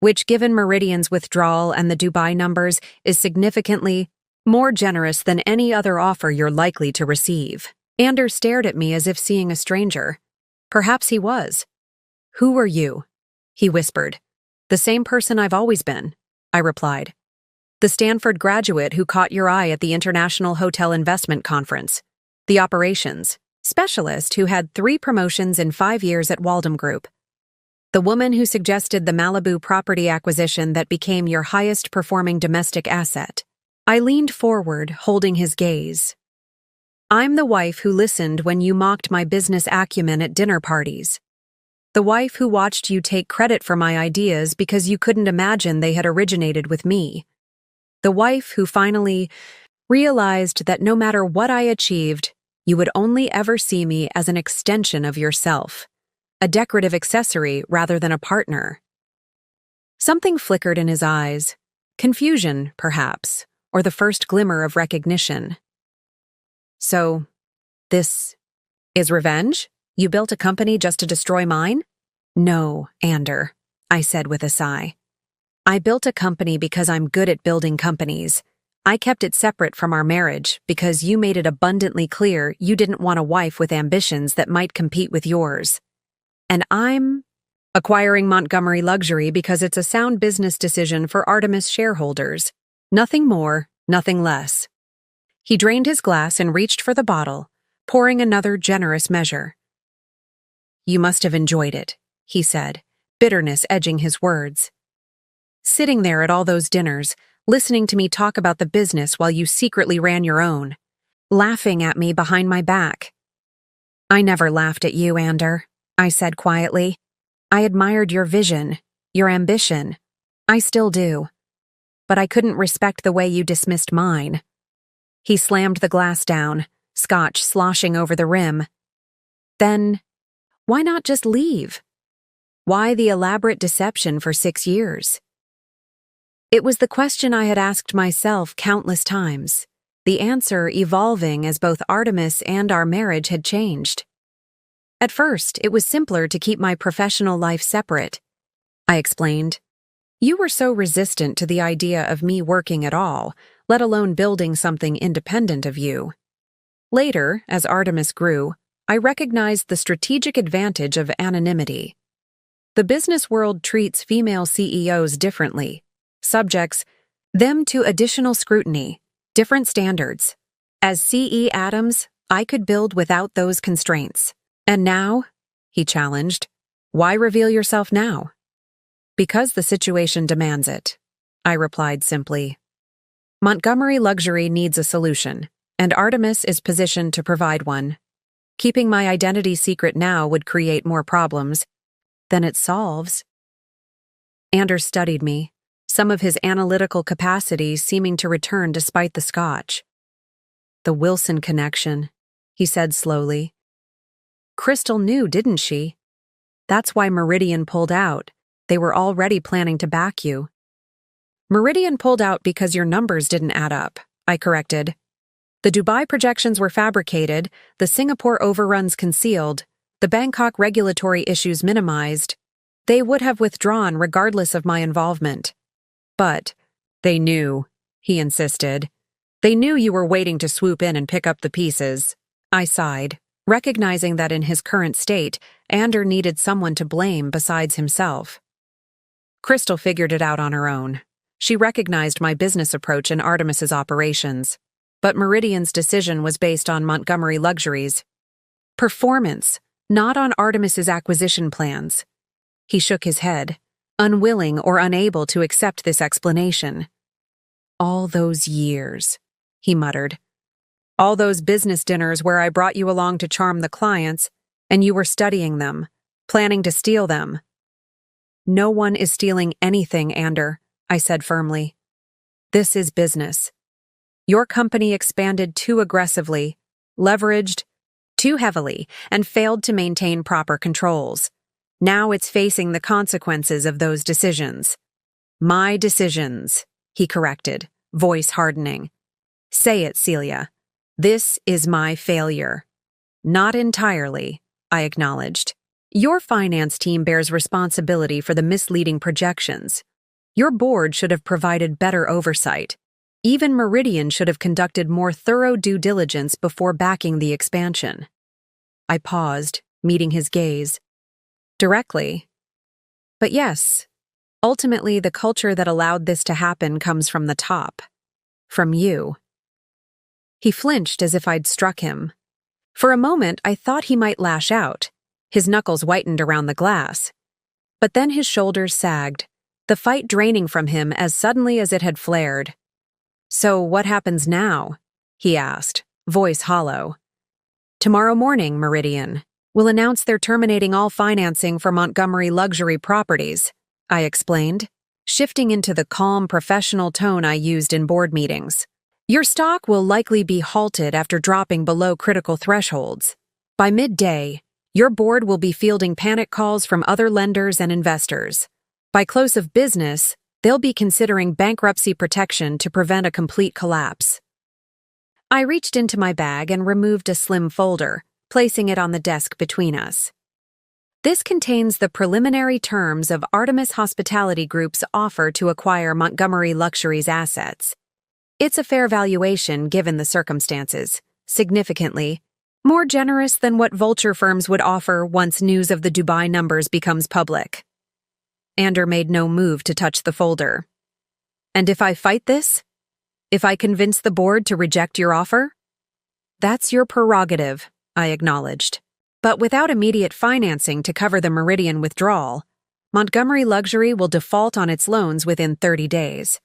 "which, given Meridian's withdrawal and the Dubai numbers, is significantly more generous than any other offer you're likely to receive." Ander stared at me as if seeing a stranger. Perhaps he was. "Who are you?" he whispered. "The same person I've always been," I replied. The Stanford graduate who caught your eye at the International Hotel Investment Conference. The operations specialist who had 3 promotions in 5 years at Waldom Group. The woman who suggested the Malibu property acquisition that became your highest performing domestic asset. I leaned forward, holding his gaze. I'm the wife who listened when you mocked my business acumen at dinner parties. The wife who watched you take credit for my ideas because you couldn't imagine they had originated with me. The wife who finally realized that no matter what I achieved, you would only ever see me as an extension of yourself, a decorative accessory rather than a partner. Something flickered in his eyes, confusion, perhaps, or the first glimmer of recognition. So, this is revenge? You built a company just to destroy mine? No, Ander, I said with a sigh. I built a company because I'm good at building companies. I kept it separate from our marriage because you made it abundantly clear you didn't want a wife with ambitions that might compete with yours. And I'm acquiring Montgomery Luxury because it's a sound business decision for Artemis shareholders. Nothing more, nothing less. He drained his glass and reached for the bottle, pouring another generous measure. You must have enjoyed it, he said, bitterness edging his words. Sitting there at all those dinners, listening to me talk about the business while you secretly ran your own, laughing at me behind my back. I never laughed at you, Ander, I said quietly. I admired your vision, your ambition. I still do. But I couldn't respect the way you dismissed mine. He slammed the glass down, scotch sloshing over the rim. Then, why not just leave? Why the elaborate deception for 6 years? It was the question I had asked myself countless times, the answer evolving as both Artemis and our marriage had changed. At first, it was simpler to keep my professional life separate. I explained. You were so resistant to the idea of me working at all, let alone building something independent of you. Later, as Artemis grew, I recognized the strategic advantage of anonymity. The business world treats female CEOs differently, subjects them to additional scrutiny, different standards. As C.E. Adams, I could build without those constraints. And now, he challenged, why reveal yourself now? Because the situation demands it, I replied simply. Montgomery Luxury needs a solution, and Artemis is positioned to provide one. Keeping my identity secret now would create more problems than it solves. Anders studied me, some of his analytical capacities seeming to return despite the scotch. The Wilson connection, he said slowly. Crystal knew, didn't she? That's why Meridian pulled out. They were already planning to back you. Meridian pulled out because your numbers didn't add up, I corrected. The Dubai projections were fabricated, the Singapore overruns concealed, the Bangkok regulatory issues minimized. They would have withdrawn regardless of my involvement. But they knew, he insisted. They knew you were waiting to swoop in and pick up the pieces. I sighed, recognizing that in his current state, Ander needed someone to blame besides himself. Crystal figured it out on her own. She recognized my business approach in Artemis's operations, but Meridian's decision was based on Montgomery Luxury's performance, not on Artemis's acquisition plans. He shook his head, unwilling or unable to accept this explanation. All those years, he muttered. All those business dinners where I brought you along to charm the clients, and you were studying them, planning to steal them. No one is stealing anything, Ander, I said firmly. This is business. Your company expanded too aggressively, leveraged too heavily, and failed to maintain proper controls. Now it's facing the consequences of those decisions. My decisions, he corrected, voice hardening. Say it, Celia. This is my failure. Not entirely, I acknowledged. Your finance team bears responsibility for the misleading projections. Your board should have provided better oversight. Even Meridian should have conducted more thorough due diligence before backing the expansion. I paused, meeting his gaze. Directly. But yes, Ultimately, the culture that allowed this to happen comes from the top. From you. He flinched as if I'd struck him. For a moment, I thought he might lash out. His knuckles whitened around the glass. But then his shoulders sagged, the fight draining from him as suddenly as it had flared. "So what happens now?" he asked, voice hollow. "Tomorrow morning, Meridian, will announce they're terminating all financing for Montgomery Luxury Properties," I explained, shifting into the calm, professional tone I used in board meetings. "Your stock will likely be halted after dropping below critical thresholds. By midday, your board will be fielding panic calls from other lenders and investors. By close of business, they'll be considering bankruptcy protection to prevent a complete collapse." I reached into my bag and removed a slim folder, placing it on the desk between us. "This contains the preliminary terms of Artemis Hospitality Group's offer to acquire Montgomery Luxury's assets. It's a fair valuation given the circumstances, significantly more generous than what vulture firms would offer once news of the Dubai numbers becomes public." Ander made no move to touch the folder. "And if I fight this? If I convince the board to reject your offer?" "That's your prerogative," I acknowledged. "But without immediate financing to cover the Meridian withdrawal, Montgomery Luxury will default on its loans within 30 days.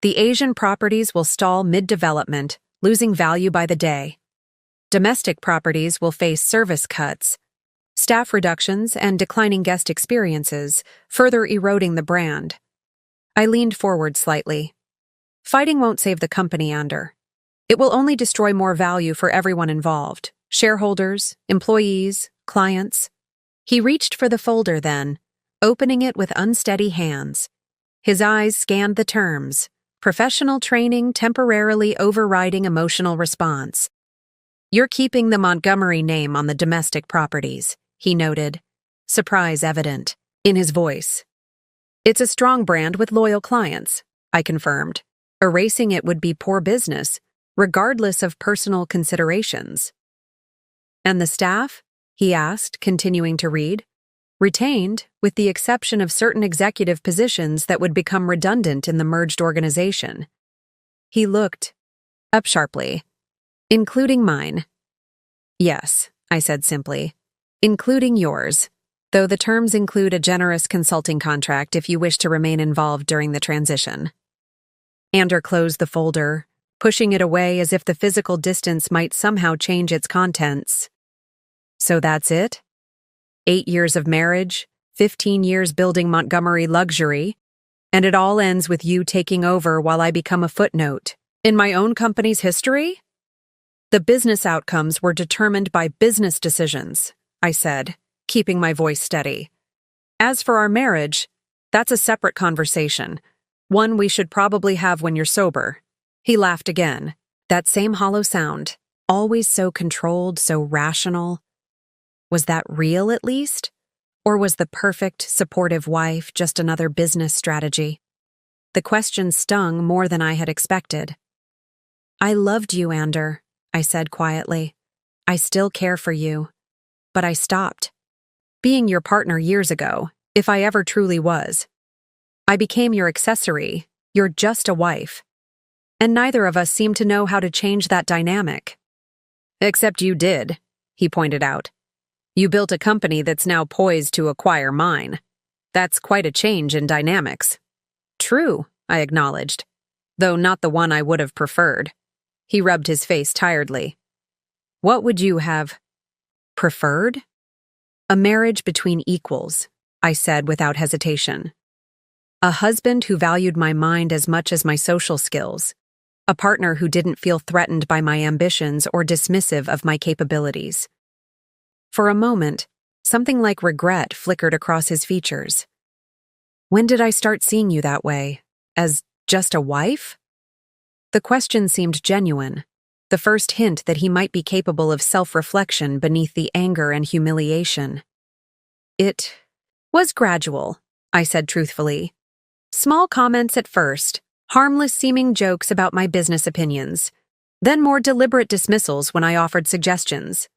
The Asian properties will stall mid-development, losing value by the day. Domestic properties will face service cuts, staff reductions, and declining guest experiences, further eroding the brand." I leaned forward slightly. "Fighting won't save the company, Ander. It will only destroy more value for everyone involved: shareholders, employees, clients." He reached for the folder then, opening it with unsteady hands. His eyes scanned the terms: professional training temporarily overriding emotional response. "You're keeping the Montgomery name on the domestic properties," he noted, surprise evident in his voice. "It's a strong brand with loyal clients," I confirmed. "Erasing it would be poor business, regardless of personal considerations." "And the staff?" he asked, continuing to read. "Retained, with the exception of certain executive positions that would become redundant in the merged organization." He looked up sharply. "Including mine?" "Yes," I said simply. "Including yours, though the terms include a generous consulting contract if you wish to remain involved during the transition." Ander closed the folder, pushing it away as if the physical distance might somehow change its contents. "So that's it? 8 years of marriage, 15 years building Montgomery Luxury, and it all ends with you taking over while I become a footnote in my own company's history?" "The business outcomes were determined by business decisions," I said, keeping my voice steady. "As for our marriage, that's a separate conversation, one we should probably have when you're sober." He laughed again, that same hollow sound, always so controlled, so rational. Was that real, at least? Or was the perfect, supportive wife just another business strategy? The question stung more than I had expected. "I loved you, Ander," I said quietly. "I still care for you. But I stopped being your partner years ago, if I ever truly was. I became your accessory, you're just a wife. And neither of us seemed to know how to change that dynamic." "Except you did," he pointed out. "You built a company that's now poised to acquire mine. That's quite a change in dynamics." "True," I acknowledged, "though not the one I would have preferred." He rubbed his face tiredly. "What would you have preferred?" "A marriage between equals," I said without hesitation. "A husband who valued my mind as much as my social skills. A partner who didn't feel threatened by my ambitions or dismissive of my capabilities." For a moment, something like regret flickered across his features. "When did I start seeing you that way? As just a wife?" The question seemed genuine, the first hint that he might be capable of self-reflection beneath the anger and humiliation. "It was gradual," I said truthfully. "Small comments at first, harmless-seeming jokes about my business opinions, then more deliberate dismissals when I offered suggestions.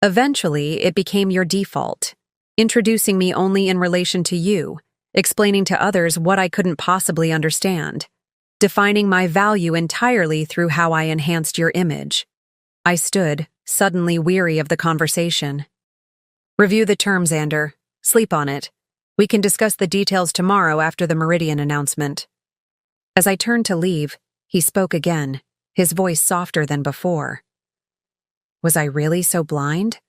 Eventually, it became your default, introducing me only in relation to you, explaining to others what I couldn't possibly understand, defining my value entirely through how I enhanced your image. I stood, suddenly weary of the conversation. Review the terms, Ander. Sleep on it. We can discuss the details tomorrow after the Meridian announcement. As I turned to leave, he spoke again, his voice softer than before. Was I really so blind?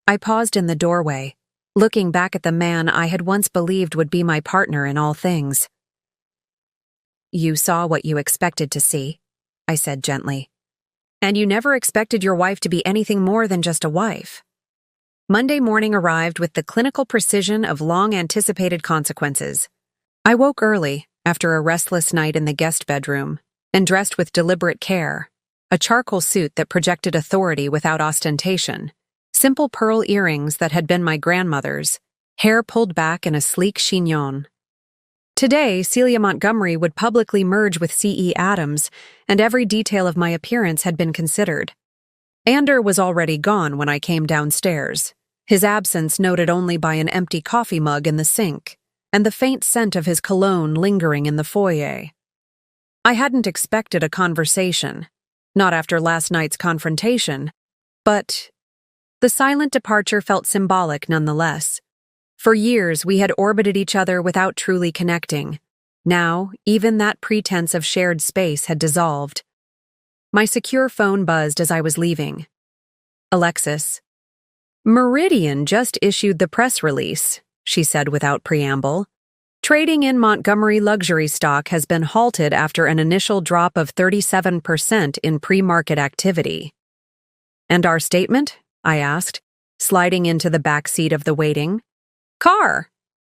I paused in the doorway, looking back at the man I had once believed would be my partner in all things. You saw what you expected to see, I said gently. And you never expected your wife to be anything more than just a wife. Monday morning arrived with the clinical precision of long-anticipated consequences. I woke early, after a restless night in the guest bedroom, and dressed with deliberate care, a charcoal suit that projected authority without ostentation, simple pearl earrings that had been my grandmother's, hair pulled back in a sleek chignon. Today, Celia Montgomery would publicly merge with C.E. Adams, and every detail of my appearance had been considered. Ander was already gone when I came downstairs, his absence noted only by an empty coffee mug in the sink, and the faint scent of his cologne lingering in the foyer. I hadn't expected a conversation, not after last night's confrontation, but the silent departure felt symbolic nonetheless. For years, we had orbited each other without truly connecting. Now, even that pretense of shared space had dissolved. My secure phone buzzed as I was leaving. Alexis. Meridian just issued the press release, she said without preamble. Trading in Montgomery luxury stock has been halted after an initial drop of 37% in pre-market activity. And our statement? I asked, sliding into the back seat of the waiting car.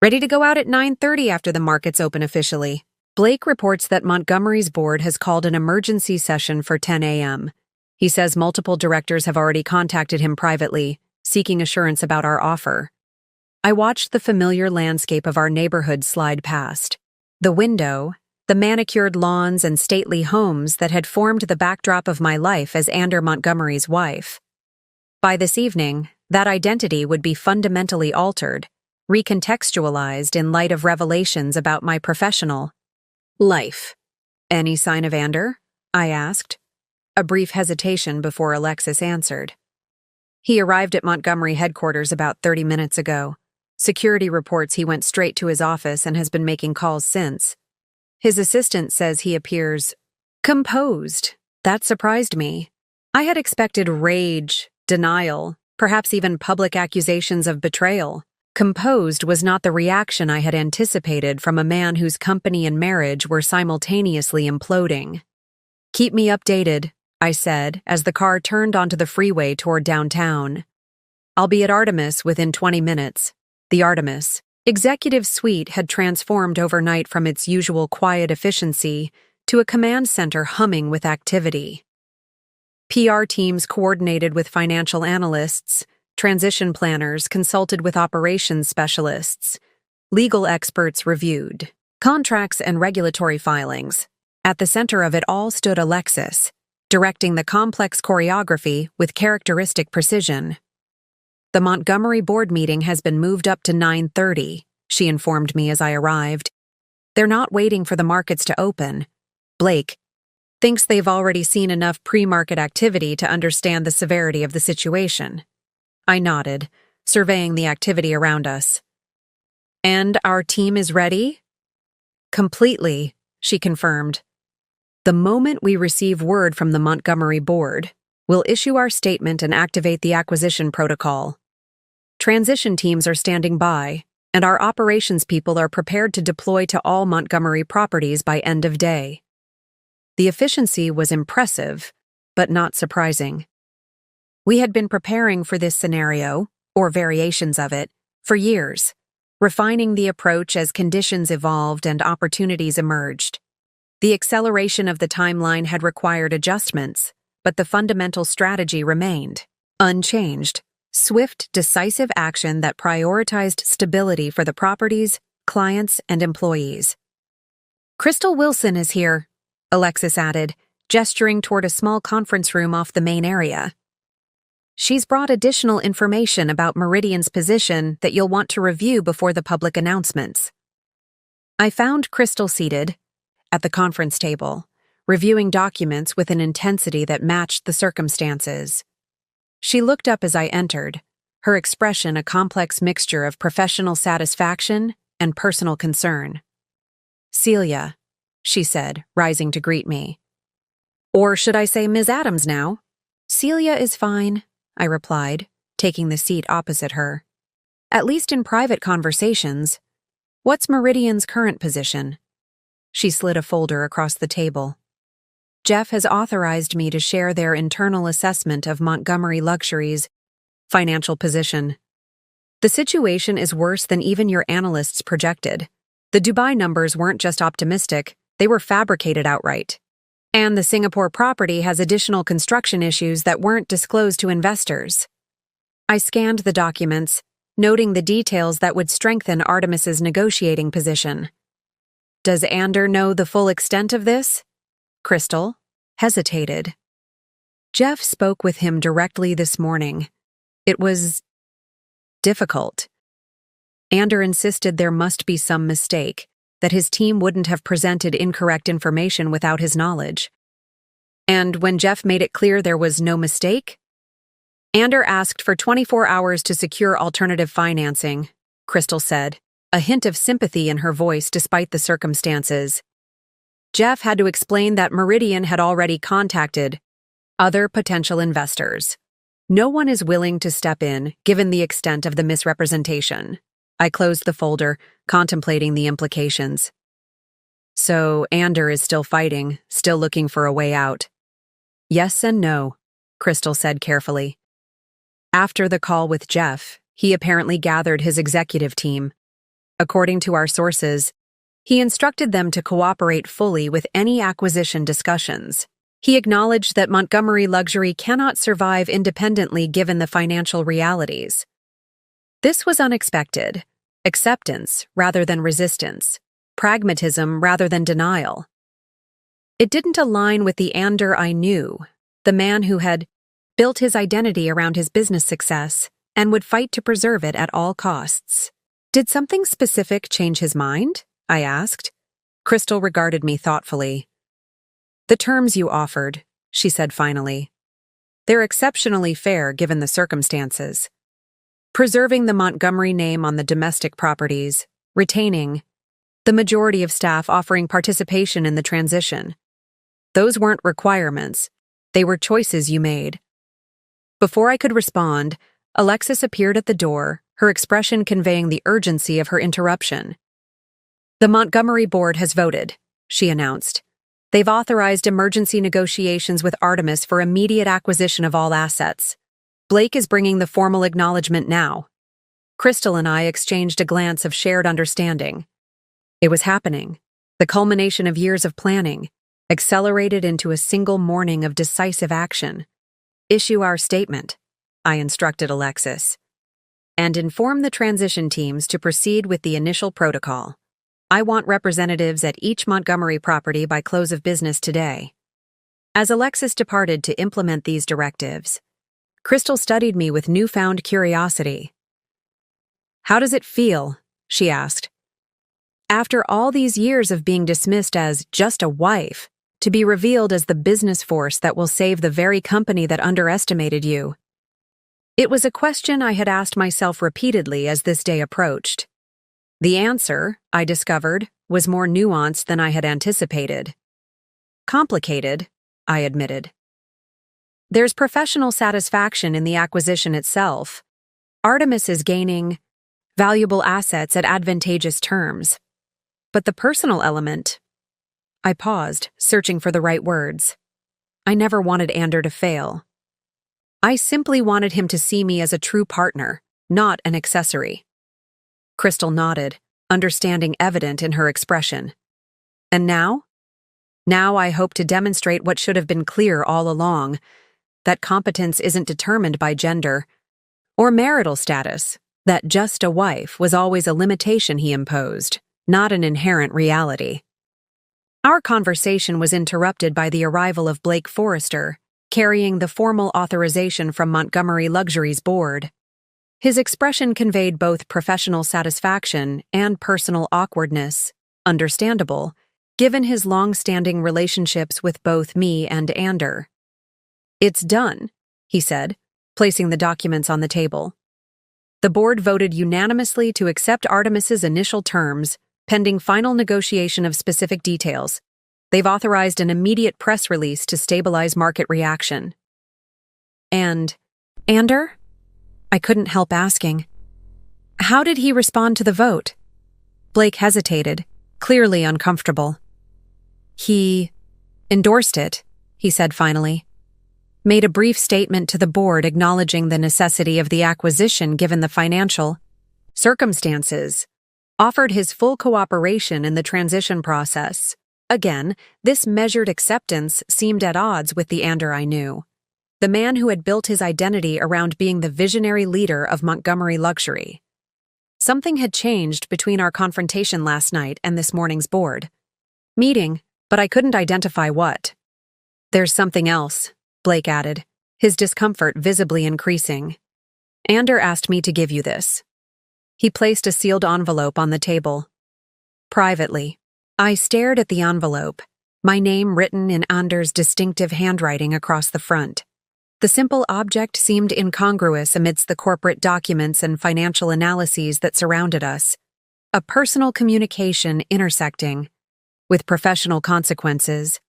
Ready to go out at 9:30 after the markets open officially. Blake reports that Montgomery's board has called an emergency session for 10 a.m. He says multiple directors have already contacted him privately, seeking assurance about our offer. I watched the familiar landscape of our neighborhood slide past. The window, the manicured lawns and stately homes that had formed the backdrop of my life as Ander Montgomery's wife. By this evening, that identity would be fundamentally altered, recontextualized in light of revelations about my professional life. Any sign of Ander? I asked. A brief hesitation before Alexis answered. He arrived at Montgomery headquarters about 30 minutes ago. Security reports he went straight to his office and has been making calls since. His assistant says he appears composed. That surprised me. I had expected rage, denial, perhaps even public accusations of betrayal. Composed was not the reaction I had anticipated from a man whose company and marriage were simultaneously imploding. Keep me updated, I said as the car turned onto the freeway toward downtown. I'll be at Artemis within 20 minutes. The Artemis executive suite had transformed overnight from its usual quiet efficiency to a command center humming with activity. PR teams coordinated with financial analysts, transition planners consulted with operations specialists, legal experts reviewed contracts and regulatory filings. At the center of it all stood Alexis, directing the complex choreography with characteristic precision. The Montgomery board meeting has been moved up to 9:30, she informed me as I arrived. They're not waiting for the markets to open. Blake thinks they've already seen enough pre-market activity to understand the severity of the situation. I nodded, surveying the activity around us. And our team is ready? Completely, she confirmed. The moment we receive word from the Montgomery board, we'll issue our statement and activate the acquisition protocol. Transition teams are standing by, and our operations people are prepared to deploy to all Montgomery properties by end of day. The efficiency was impressive, but not surprising. We had been preparing for this scenario, or variations of it, for years, refining the approach as conditions evolved and opportunities emerged. The acceleration of the timeline had required adjustments, but the fundamental strategy remained unchanged. Swift, decisive action that prioritized stability for the properties, clients, and employees. Crystal Wilson is here, Alexis added, gesturing toward a small conference room off the main area. She's brought additional information about Meridian's position that you'll want to review before the public announcements. I found Crystal seated at the conference table, reviewing documents with an intensity that matched the circumstances. She looked up as I entered, her expression a complex mixture of professional satisfaction and personal concern. "Celia," she said, rising to greet me. "Or should I say Ms. Adams now?" "Celia is fine," I replied, taking the seat opposite her. "At least in private conversations. What's Meridian's current position?" She slid a folder across the table. "Jeff has authorized me to share their internal assessment of Montgomery Luxury's financial position. The situation is worse than even your analysts projected. The Dubai numbers weren't just optimistic, they were fabricated outright. And the Singapore property has additional construction issues that weren't disclosed to investors." I scanned the documents, noting the details that would strengthen Artemis's negotiating position. "Does Ander know the full extent of this?" Crystal hesitated. "Jeff spoke with him directly this morning. It was difficult. Ander insisted there must be some mistake, that his team wouldn't have presented incorrect information without his knowledge. And when Jeff made it clear there was no mistake, Ander asked for 24 hours to secure alternative financing," Crystal said, a hint of sympathy in her voice despite the circumstances. "Jeff had to explain that Meridian had already contacted other potential investors. No one is willing to step in, given the extent of the misrepresentation." I closed the folder, contemplating the implications. "So Ander is still fighting, still looking for a way out." "Yes and no," Crystal said carefully. "After the call with Jeff, he apparently gathered his executive team. According to our sources, he instructed them to cooperate fully with any acquisition discussions. He acknowledged that Montgomery Luxury cannot survive independently given the financial realities. This was unexpected. Acceptance rather than resistance. Pragmatism rather than denial. It didn't align with the Ander I knew, the man who had built his identity around his business success and would fight to preserve it at all costs. "Did something specific change his mind?" I asked. Crystal regarded me thoughtfully. "The terms you offered," she said finally. "They're exceptionally fair given the circumstances. Preserving the Montgomery name on the domestic properties, retaining the majority of staff offering participation in the transition. Those weren't requirements, they were choices you made." Before I could respond, Alexis appeared at the door, her expression conveying the urgency of her interruption. "The Montgomery board has voted," she announced. "They've authorized emergency negotiations with Artemis for immediate acquisition of all assets. Blake is bringing the formal acknowledgement now." Crystal and I exchanged a glance of shared understanding. It was happening, the culmination of years of planning, accelerated into a single morning of decisive action. "Issue our statement," I instructed Alexis, "and inform the transition teams to proceed with the initial protocol. I want representatives at each Montgomery property by close of business today." As Alexis departed to implement these directives, Crystal studied me with newfound curiosity. "How does it feel?" she asked. "After all these years of being dismissed as just a wife, to be revealed as the business force that will save the very company that underestimated you?" It was a question I had asked myself repeatedly as this day approached. The answer, I discovered, was more nuanced than I had anticipated. "Complicated," I admitted. "There's professional satisfaction in the acquisition itself. Artemis is gaining valuable assets at advantageous terms. But the personal element—" I paused, searching for the right words. I never wanted Ander to fail. I simply wanted him to see me as a true partner, not an accessory. Crystal nodded, understanding evident in her expression. "And now?" "Now I hope to demonstrate what should have been clear all along, that competence isn't determined by gender or marital status, that just a wife was always a limitation he imposed, not an inherent reality." Our conversation was interrupted by the arrival of Blake Forrester, carrying the formal authorization from Montgomery Luxury's board. His expression conveyed both professional satisfaction and personal awkwardness, understandable, given his long-standing relationships with both me and Ander. "It's done," he said, placing the documents on the table. The board voted unanimously to accept Artemis's initial terms, pending final negotiation of specific details. They've authorized an immediate press release to stabilize market reaction. And Ander? I couldn't help asking. How did he respond to the vote? Blake hesitated, clearly uncomfortable. He endorsed it, he said finally. Made a brief statement to the board acknowledging the necessity of the acquisition given the financial circumstances. Offered his full cooperation in the transition process. Again, this measured acceptance seemed at odds with the Ander I knew. The man who had built his identity around being the visionary leader of Montgomery Luxury. Something had changed between our confrontation last night and this morning's board meeting, but I couldn't identify what. There's something else, Blake added, his discomfort visibly increasing. Ander asked me to give you this. He placed a sealed envelope on the table. Privately, I stared at the envelope, my name written in Ander's distinctive handwriting across the front. The simple object seemed incongruous amidst the corporate documents and financial analyses that surrounded us. A personal communication intersecting with professional consequences.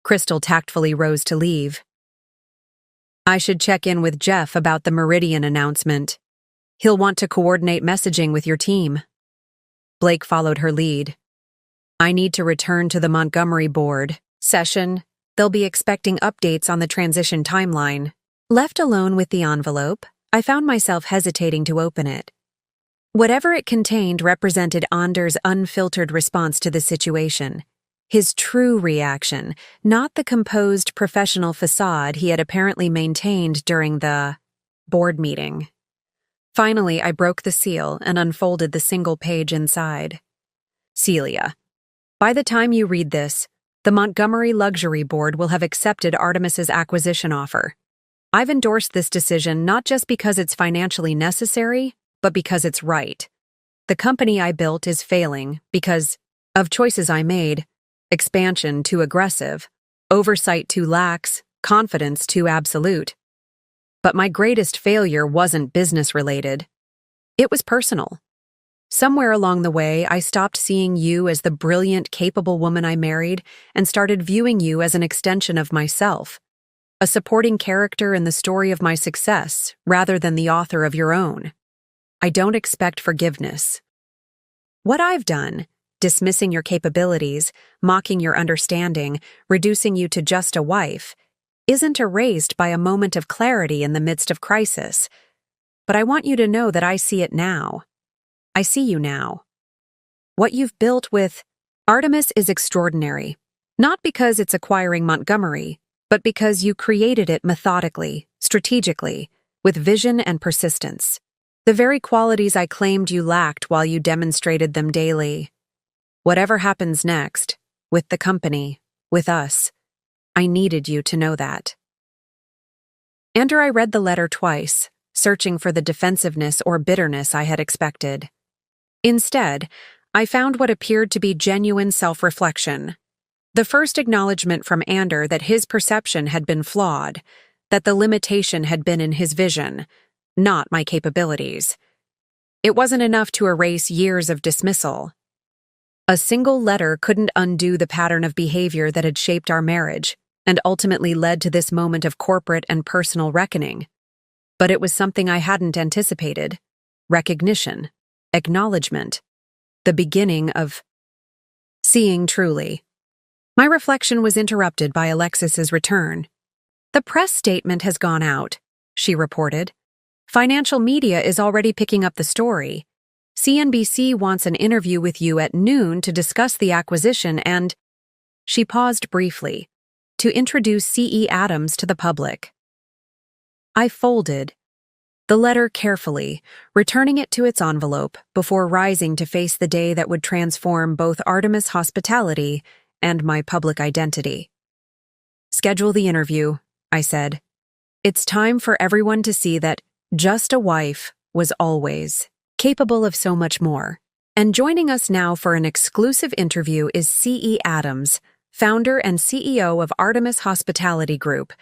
Crystal tactfully rose to leave. I should check in with Jeff about the Meridian announcement. He'll want to coordinate messaging with your team. Blake followed her lead. I need to return to the Montgomery board session. They'll be expecting updates on the transition timeline. Left alone with the envelope, I found myself hesitating to open it. Whatever it contained represented Ander's unfiltered response to the situation. His true reaction, not the composed professional facade he had apparently maintained during the board meeting. Finally, I broke the seal and unfolded the single page inside. Celia, by the time you read this, the Montgomery Luxury Board will have accepted Artemis's acquisition offer. I've endorsed this decision not just because it's financially necessary, but because it's right. The company I built is failing because of choices I made, expansion too aggressive, oversight too lax, confidence too absolute. But my greatest failure wasn't business-related. It was personal. Somewhere along the way, I stopped seeing you as the brilliant, capable woman I married and started viewing you as an extension of myself, a supporting character in the story of my success rather than the author of your own. I don't expect forgiveness. What I've done, dismissing your capabilities, mocking your understanding, reducing you to just a wife, isn't erased by a moment of clarity in the midst of crisis. But I want you to know that I see it now. I see you now. What you've built with Artemis is extraordinary, not because it's acquiring Montgomery, but because you created it methodically, strategically, with vision and persistence. The very qualities I claimed you lacked while you demonstrated them daily. Whatever happens next, with the company, with us, I needed you to know that. Ander, I read the letter twice, searching for the defensiveness or bitterness I had expected. Instead, I found what appeared to be genuine self-reflection. The first acknowledgement from Ander that his perception had been flawed, that the limitation had been in his vision, not my capabilities. It wasn't enough to erase years of dismissal. A single letter couldn't undo the pattern of behavior that had shaped our marriage and ultimately led to this moment of corporate and personal reckoning. But it was something I hadn't anticipated. Recognition, acknowledgement, the beginning of seeing truly. My reflection was interrupted by Alexis's return. The press statement has gone out, she reported. Financial media is already picking up the story. CNBC wants an interview with you at noon to discuss the acquisition and... She paused briefly, to introduce C.E. Adams to the public. I folded the letter carefully, returning it to its envelope before rising to face the day that would transform both Artemis hospitality and my public identity. Schedule the interview, I said. It's time for everyone to see that just a wife was always capable of so much more. And joining us now for an exclusive interview is C.E. Adams, founder and CEO of Artemis Hospitality Group,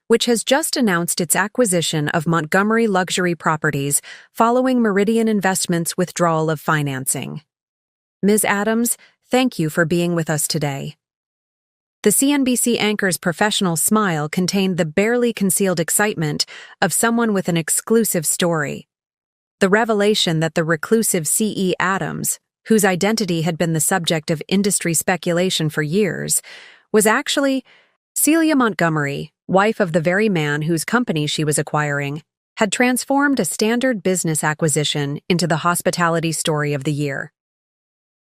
which has just announced its acquisition of Montgomery Luxury Properties following Meridian Investments' withdrawal of financing. Ms. Adams, thank you for being with us today. The CNBC anchor's professional smile contained the barely concealed excitement of someone with an exclusive story. The revelation that the reclusive C.E. Adams, whose identity had been the subject of industry speculation for years, was actually Celia Montgomery, wife of the very man whose company she was acquiring, had transformed a standard business acquisition into the hospitality story of the year.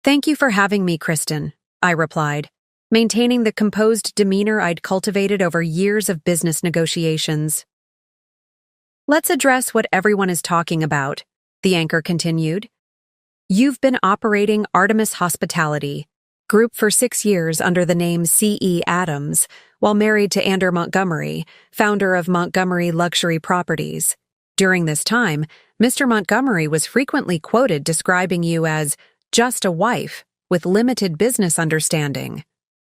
"Thank you for having me, Kristen," I replied, maintaining the composed demeanor I'd cultivated over years of business negotiations. "Let's address what everyone is talking about," the anchor continued. "You've been operating Artemis Hospitality Group for 6 years under the name C.E. Adams, while married to Andrew Montgomery, founder of Montgomery Luxury Properties. During this time, Mr. Montgomery was frequently quoted describing you as just a wife with limited business understanding.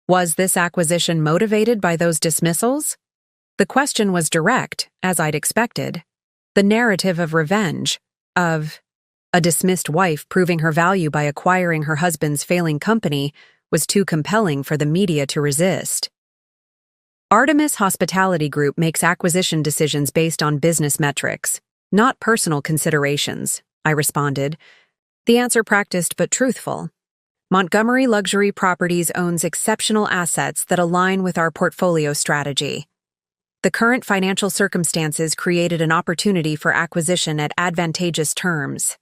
Was this acquisition motivated by those dismissals? The question was direct, as I'd expected. The narrative of revenge, of a dismissed wife proving her value by acquiring her husband's failing company, was too compelling for the media to resist. Artemis Hospitality Group makes acquisition decisions based on business metrics, not personal considerations, I responded. The answer practiced but truthful. Montgomery Luxury Properties owns exceptional assets that align with our portfolio strategy. The current financial circumstances created an opportunity for acquisition at advantageous terms.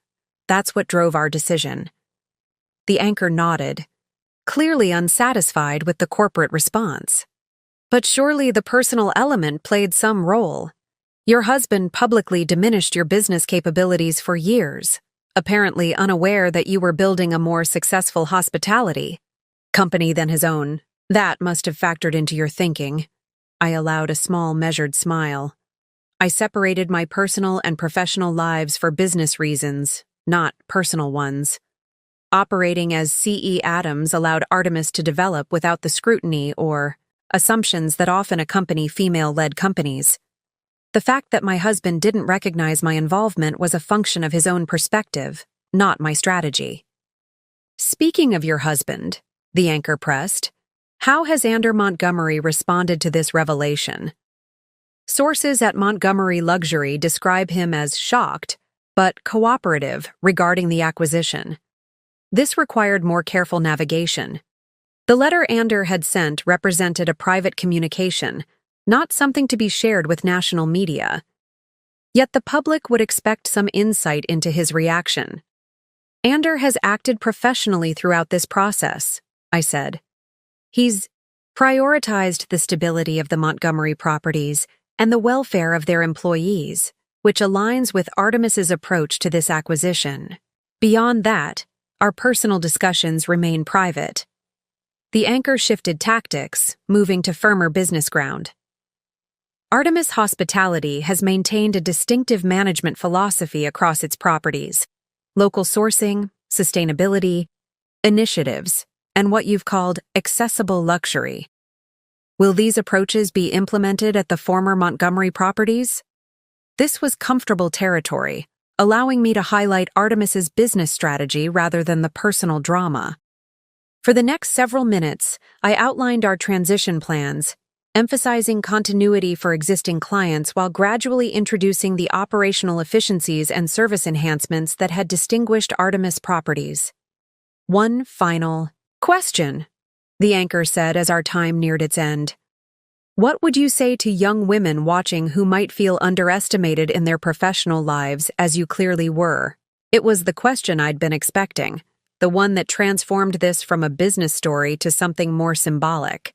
That's what drove our decision. The anchor nodded, clearly unsatisfied with the corporate response. But surely the personal element played some role. Your husband publicly diminished your business capabilities for years, apparently unaware that you were building a more successful hospitality company than his own. That must have factored into your thinking. I allowed a small, measured smile. I separated my personal and professional lives for business reasons, not personal ones. Operating as C.E. Adams allowed Artemis to develop without the scrutiny or assumptions that often accompany female-led companies. The fact that my husband didn't recognize my involvement was a function of his own perspective, not my strategy. "Speaking of your husband," the anchor pressed, "how has Andrew Montgomery responded to this revelation?" Sources at Montgomery Luxury describe him as shocked, but cooperative regarding the acquisition. This required more careful navigation. The letter Andrew had sent represented a private communication, not something to be shared with national media. Yet the public would expect some insight into his reaction. "Andrew has acted professionally throughout this process," I said. "He's prioritized the stability of the Montgomery properties and the welfare of their employees, which aligns with Artemis's approach to this acquisition. Beyond that, our personal discussions remain private." The anchor shifted tactics, moving to firmer business ground. Artemis Hospitality has maintained a distinctive management philosophy across its properties: local sourcing, sustainability, initiatives, and what you've called accessible luxury. Will these approaches be implemented at the former Montgomery properties? This was comfortable territory, allowing me to highlight Artemis's business strategy rather than the personal drama. For the next several minutes, I outlined our transition plans, emphasizing continuity for existing clients while gradually introducing the operational efficiencies and service enhancements that had distinguished Artemis properties. "One final question," the anchor said as our time neared its end. "What would you say to young women watching who might feel underestimated in their professional lives as you clearly were?" It was the question I'd been expecting, the one that transformed this from a business story to something more symbolic.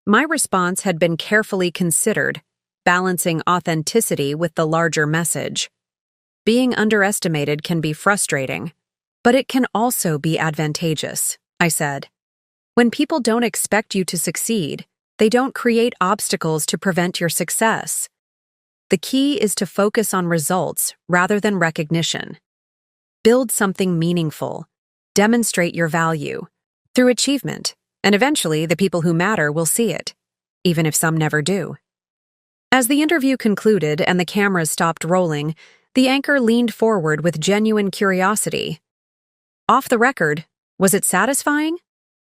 My response had been carefully considered, balancing authenticity with the larger message. Being underestimated can be frustrating, but it can also be advantageous, I said. When people don't expect you to succeed, They don't create obstacles to prevent your success. The key is to focus on results rather than recognition. Build something meaningful. Demonstrate your value through achievement, and eventually the people who matter will see it, even if some never do. As the interview concluded and the cameras stopped rolling, the anchor leaned forward with genuine curiosity. Off the record, was it satisfying?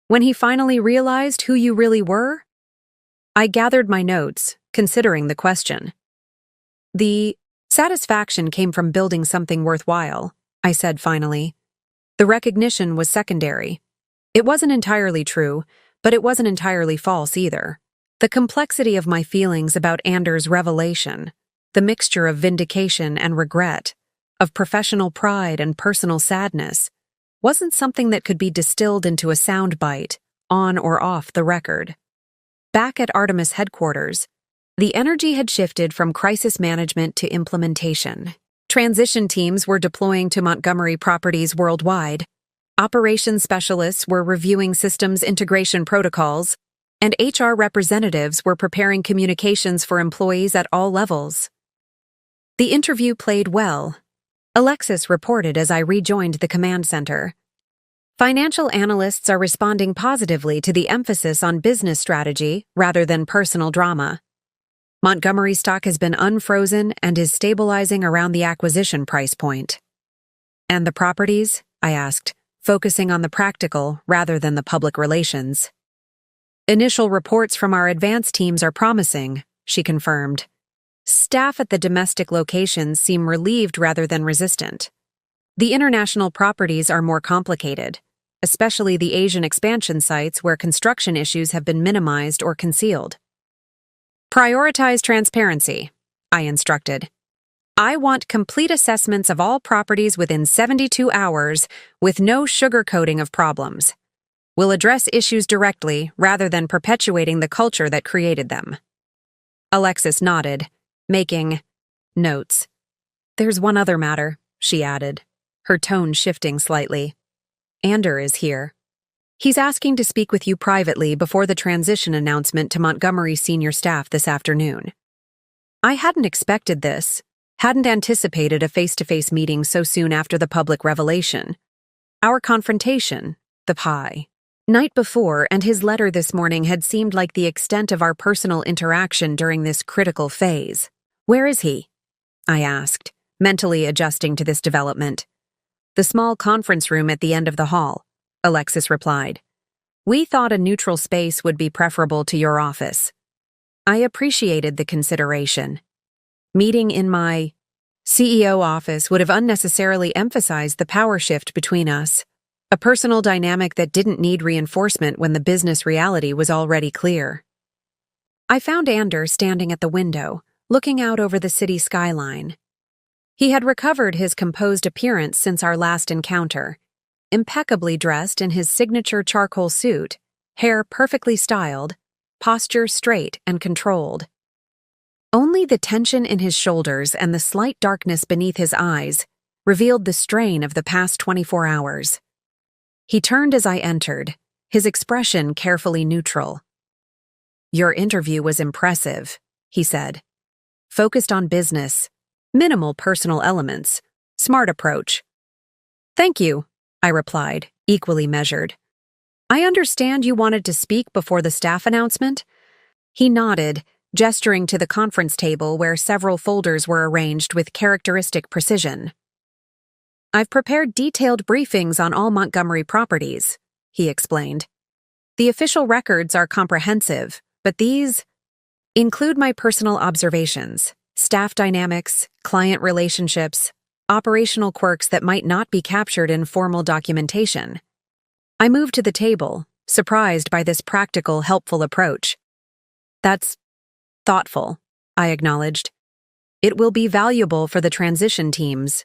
When he finally realized who you really were? I gathered my notes, considering the question. The satisfaction came from building something worthwhile, I said finally. The recognition was secondary. It wasn't entirely true, but it wasn't entirely false either. The complexity of my feelings about Anders' revelation, the mixture of vindication and regret, of professional pride and personal sadness, wasn't something that could be distilled into a soundbite, on or off the record. Back at Artemis headquarters, the energy had shifted from crisis management to implementation. Transition teams were deploying to Montgomery properties worldwide. Operations specialists were reviewing systems integration protocols, and HR representatives were preparing communications for employees at all levels. The interview played well. Alexis reported as I rejoined the command center. Financial analysts are responding positively to the emphasis on business strategy rather than personal drama. Montgomery stock has been unfrozen and is stabilizing around the acquisition price point. And the properties? I asked, focusing on the practical rather than the public relations. Initial reports from our advance teams are promising, she confirmed. Staff at the domestic locations seem relieved rather than resistant. The international properties are more complicated, especially the Asian expansion sites where construction issues have been minimized or concealed. Prioritize transparency, I instructed. I want complete assessments of all properties within 72 hours with no sugarcoating of problems. We'll address issues directly rather than perpetuating the culture that created them. Alexis nodded, making notes. There's one other matter, she added, her tone shifting slightly. Ander is here. He's asking to speak with you privately before the transition announcement to Montgomery senior staff this afternoon. I hadn't expected this, hadn't anticipated a face-to-face meeting so soon after the public revelation. Our confrontation, the pie, night before and his letter this morning had seemed like the extent of our personal interaction during this critical phase. Where is he? I asked, mentally adjusting to this development. The small conference room at the end of the hall, Alexis replied. We thought a neutral space would be preferable to your office. I appreciated the consideration. Meeting in my CEO office would have unnecessarily emphasized the power shift between us, a personal dynamic that didn't need reinforcement when the business reality was already clear. I found Ander standing at the window, looking out over the city skyline. He had recovered his composed appearance since our last encounter, impeccably dressed in his signature charcoal suit, hair perfectly styled, posture straight and controlled. Only the tension in his shoulders and the slight darkness beneath his eyes revealed the strain of the past 24 hours. He turned as I entered, his expression carefully neutral. Your interview was impressive, he said. Focused on business, minimal personal elements, smart approach. Thank you, I replied, equally measured. I understand you wanted to speak before the staff announcement? He nodded, gesturing to the conference table where several folders were arranged with characteristic precision. I've prepared detailed briefings on all Montgomery properties, he explained. The official records are comprehensive, but these include my personal observations, staff dynamics, client relationships, operational quirks that might not be captured in formal documentation. I moved to the table, surprised by this practical, helpful approach. That's thoughtful, I acknowledged. It will be valuable for the transition teams.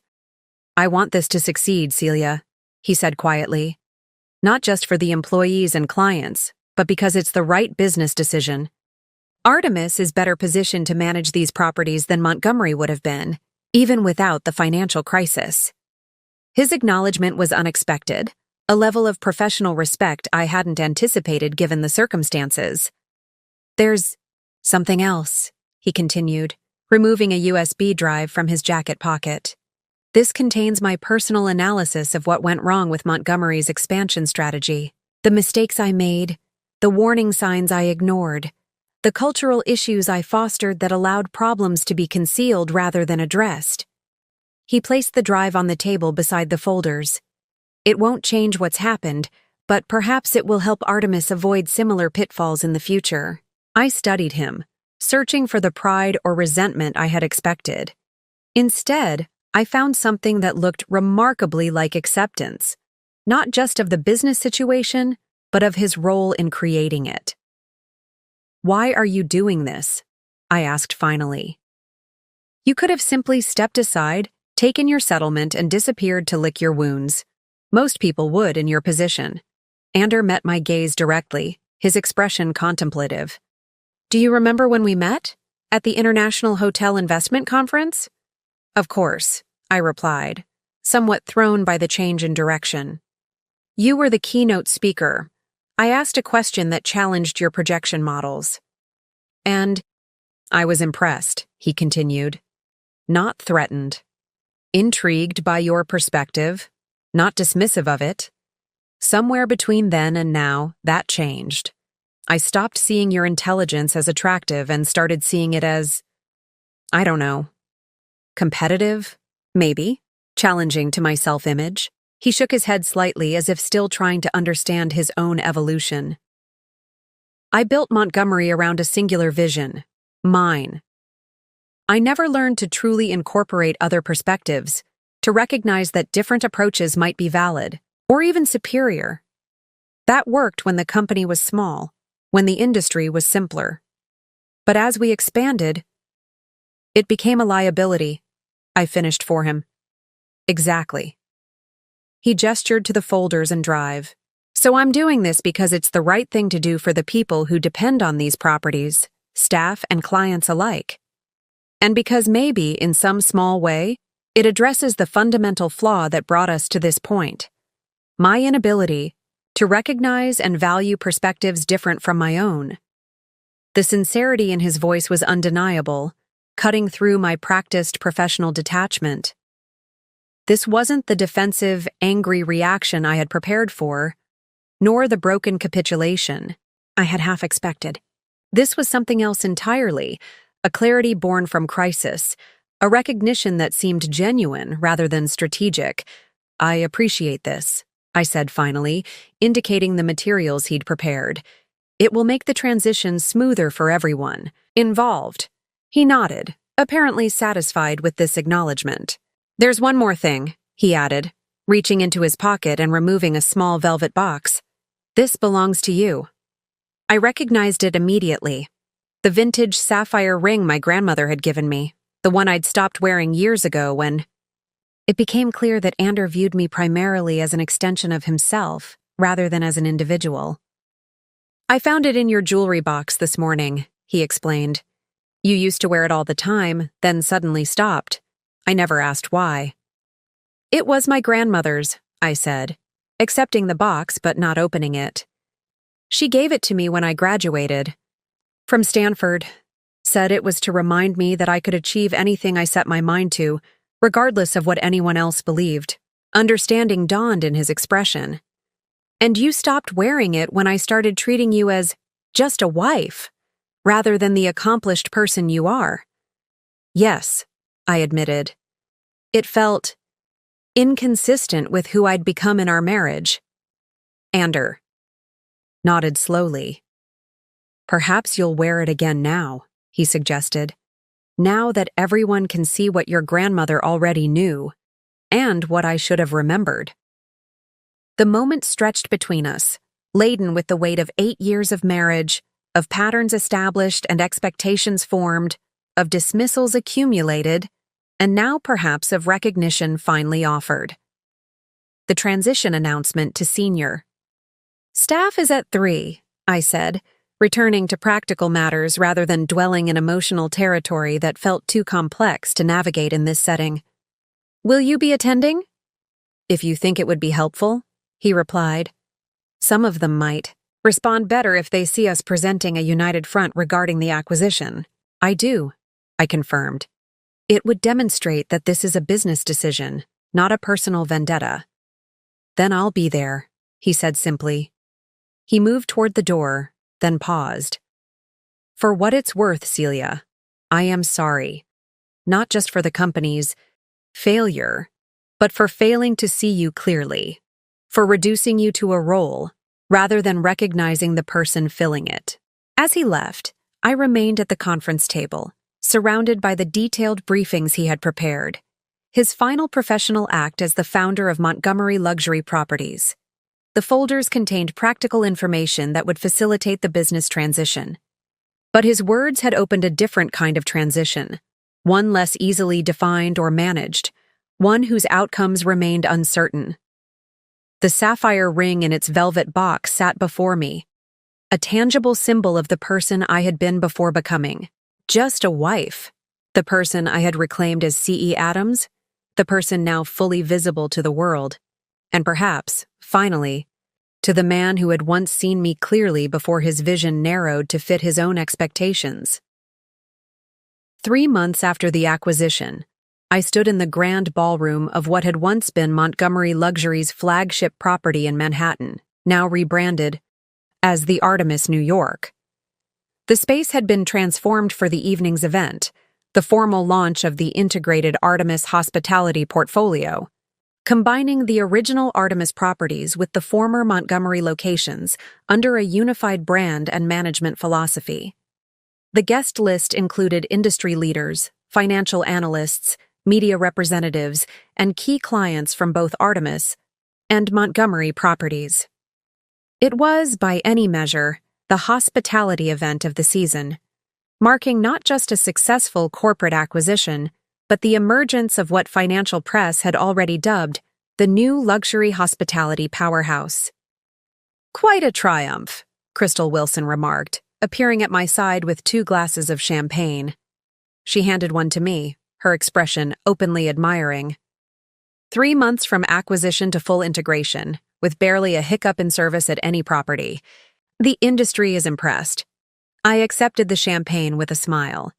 I want this to succeed, Celia, he said quietly. Not just for the employees and clients, but because it's the right business decision. Artemis is better positioned to manage these properties than Montgomery would have been, even without the financial crisis. His acknowledgement was unexpected, a level of professional respect I hadn't anticipated given the circumstances. There's something else, he continued, removing a USB drive from his jacket pocket. This contains my personal analysis of what went wrong with Montgomery's expansion strategy, the mistakes I made, the warning signs I ignored, the cultural issues I fostered that allowed problems to be concealed rather than addressed. He placed the drive on the table beside the folders. It won't change what's happened, but perhaps it will help Artemis avoid similar pitfalls in the future. I studied him, searching for the pride or resentment I had expected. Instead, I found something that looked remarkably like acceptance, not just of the business situation, but of his role in creating it. "Why are you doing this?" I asked finally. "You could have simply stepped aside, taken your settlement, and disappeared to lick your wounds. Most people would in your position." Ander met my gaze directly, his expression contemplative. "Do you remember when we met? At the International Hotel Investment Conference?" "Of course," I replied, somewhat thrown by the change in direction. "You were the keynote speaker. I asked a question that challenged your projection models." "And I was impressed," he continued. "Not threatened. Intrigued by your perspective, not dismissive of it. Somewhere between then and now, that changed. I stopped seeing your intelligence as attractive and started seeing it as, I don't know, competitive, maybe, challenging to my self-image." He shook his head slightly as if still trying to understand his own evolution. "I built Montgomery around a singular vision, mine. I never learned to truly incorporate other perspectives, to recognize that different approaches might be valid, or even superior. That worked when the company was small, when the industry was simpler. But as we expanded, it became a liability," I finished for him. "Exactly." He gestured to the folders and drive. "So I'm doing this because it's the right thing to do for the people who depend on these properties, staff and clients alike. And because maybe, in some small way, it addresses the fundamental flaw that brought us to this point. My inability to recognize and value perspectives different from my own." The sincerity in his voice was undeniable, cutting through my practiced professional detachment. This wasn't the defensive, angry reaction I had prepared for, nor the broken capitulation I had half expected. This was something else entirely, a clarity born from crisis, a recognition that seemed genuine rather than strategic. "I appreciate this," I said finally, indicating the materials he'd prepared. "It will make the transition smoother for everyone involved." He nodded, apparently satisfied with this acknowledgement. "There's one more thing," he added, reaching into his pocket and removing a small velvet box. "This belongs to you." I recognized it immediately. The vintage sapphire ring my grandmother had given me, the one I'd stopped wearing years ago when it became clear that Ander viewed me primarily as an extension of himself, rather than as an individual. "I found it in your jewelry box this morning," he explained. "You used to wear it all the time, then suddenly stopped. I never asked why." "It was my grandmother's," I said, accepting the box but not opening it. "She gave it to me when I graduated from Stanford, said it was to remind me that I could achieve anything I set my mind to, regardless of what anyone else believed." Understanding dawned in his expression. "And you stopped wearing it when I started treating you as just a wife, rather than the accomplished person you are." "Yes," I admitted. "It felt inconsistent with who I'd become in our marriage." Ander nodded slowly. "Perhaps you'll wear it again now," he suggested. "Now that everyone can see what your grandmother already knew, and what I should have remembered." The moment stretched between us, laden with the weight of 8 years of marriage, of patterns established and expectations formed, of dismissals accumulated, and now perhaps of recognition finally offered. The transition announcement to senior. "Staff is at 3, I said, returning to practical matters rather than dwelling in emotional territory that felt too complex to navigate in this setting. "Will you be attending?" "If you think it would be helpful," he replied. "Some of them might. Respond better if they see us presenting a united front regarding the acquisition. I do, I confirmed. It would demonstrate that this is a business decision, not a personal vendetta. Then I'll be there, he said simply. He moved toward the door, then paused. For what it's worth, Celia, I am sorry. Not just for the company's failure, but for failing to see you clearly. For reducing you to a role, rather than recognizing the person filling it. As he left, I remained at the conference table, surrounded by the detailed briefings he had prepared. His final professional act as the founder of Montgomery Luxury Properties. The folders contained practical information that would facilitate the business transition. But his words had opened a different kind of transition, one less easily defined or managed, one whose outcomes remained uncertain. The sapphire ring in its velvet box sat before me, a tangible symbol of the person I had been before becoming. Just a wife. The person I had reclaimed as C.E. Adams, the person now fully visible to the world, and perhaps, finally, to the man who had once seen me clearly before his vision narrowed to fit his own expectations. 3 months after the acquisition, I stood in the grand ballroom of what had once been Montgomery Luxury's flagship property in Manhattan, now rebranded as the Artemis, New York. The space had been transformed for the evening's event, the formal launch of the integrated Artemis hospitality portfolio, combining the original Artemis properties with the former Montgomery locations under a unified brand and management philosophy. The guest list included industry leaders, financial analysts, media representatives, and key clients from both Artemis and Montgomery properties. It was, by any measure, the hospitality event of the season, marking not just a successful corporate acquisition, but the emergence of what financial press had already dubbed the new luxury hospitality powerhouse. Quite a triumph, Crystal Wilson remarked, appearing at my side with 2 glasses of champagne. She handed one to me, her expression openly admiring. 3 months from acquisition to full integration, with barely a hiccup in service at any property. The industry is impressed. I accepted the champagne with a smile.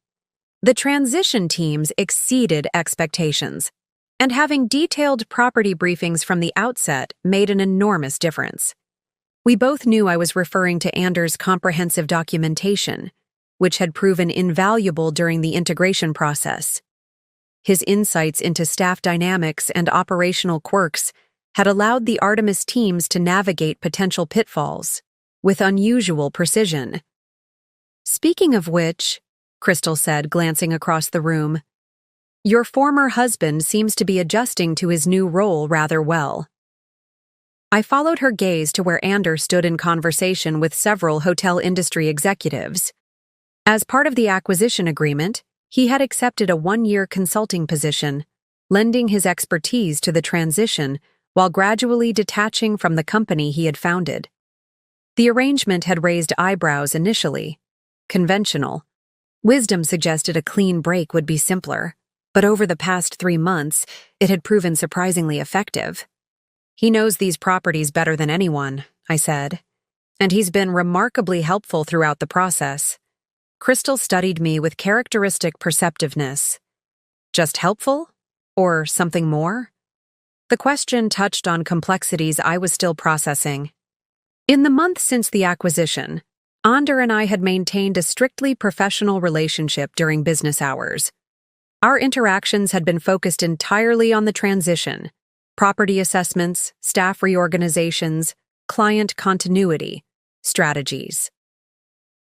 The transition teams exceeded expectations, and having detailed property briefings from the outset made an enormous difference. We both knew I was referring to Anders' comprehensive documentation, which had proven invaluable during the integration process. His insights into staff dynamics and operational quirks had allowed the Artemis teams to navigate potential pitfalls with unusual precision. Speaking of which, Crystal said, glancing across the room, your former husband seems to be adjusting to his new role rather well. I followed her gaze to where Anders stood in conversation with several hotel industry executives. As part of the acquisition agreement, he had accepted a 1-year consulting position, lending his expertise to the transition while gradually detaching from the company he had founded. The arrangement had raised eyebrows initially. Conventional. Wisdom suggested a clean break would be simpler, but over the past 3 months, it had proven surprisingly effective. He knows these properties better than anyone, I said, and he's been remarkably helpful throughout the process. Crystal studied me with characteristic perceptiveness. Just helpful? Or something more? The question touched on complexities I was still processing. In the month since the acquisition, Ander and I had maintained a strictly professional relationship during business hours. Our interactions had been focused entirely on the transition, property assessments, staff reorganizations, client continuity, strategies.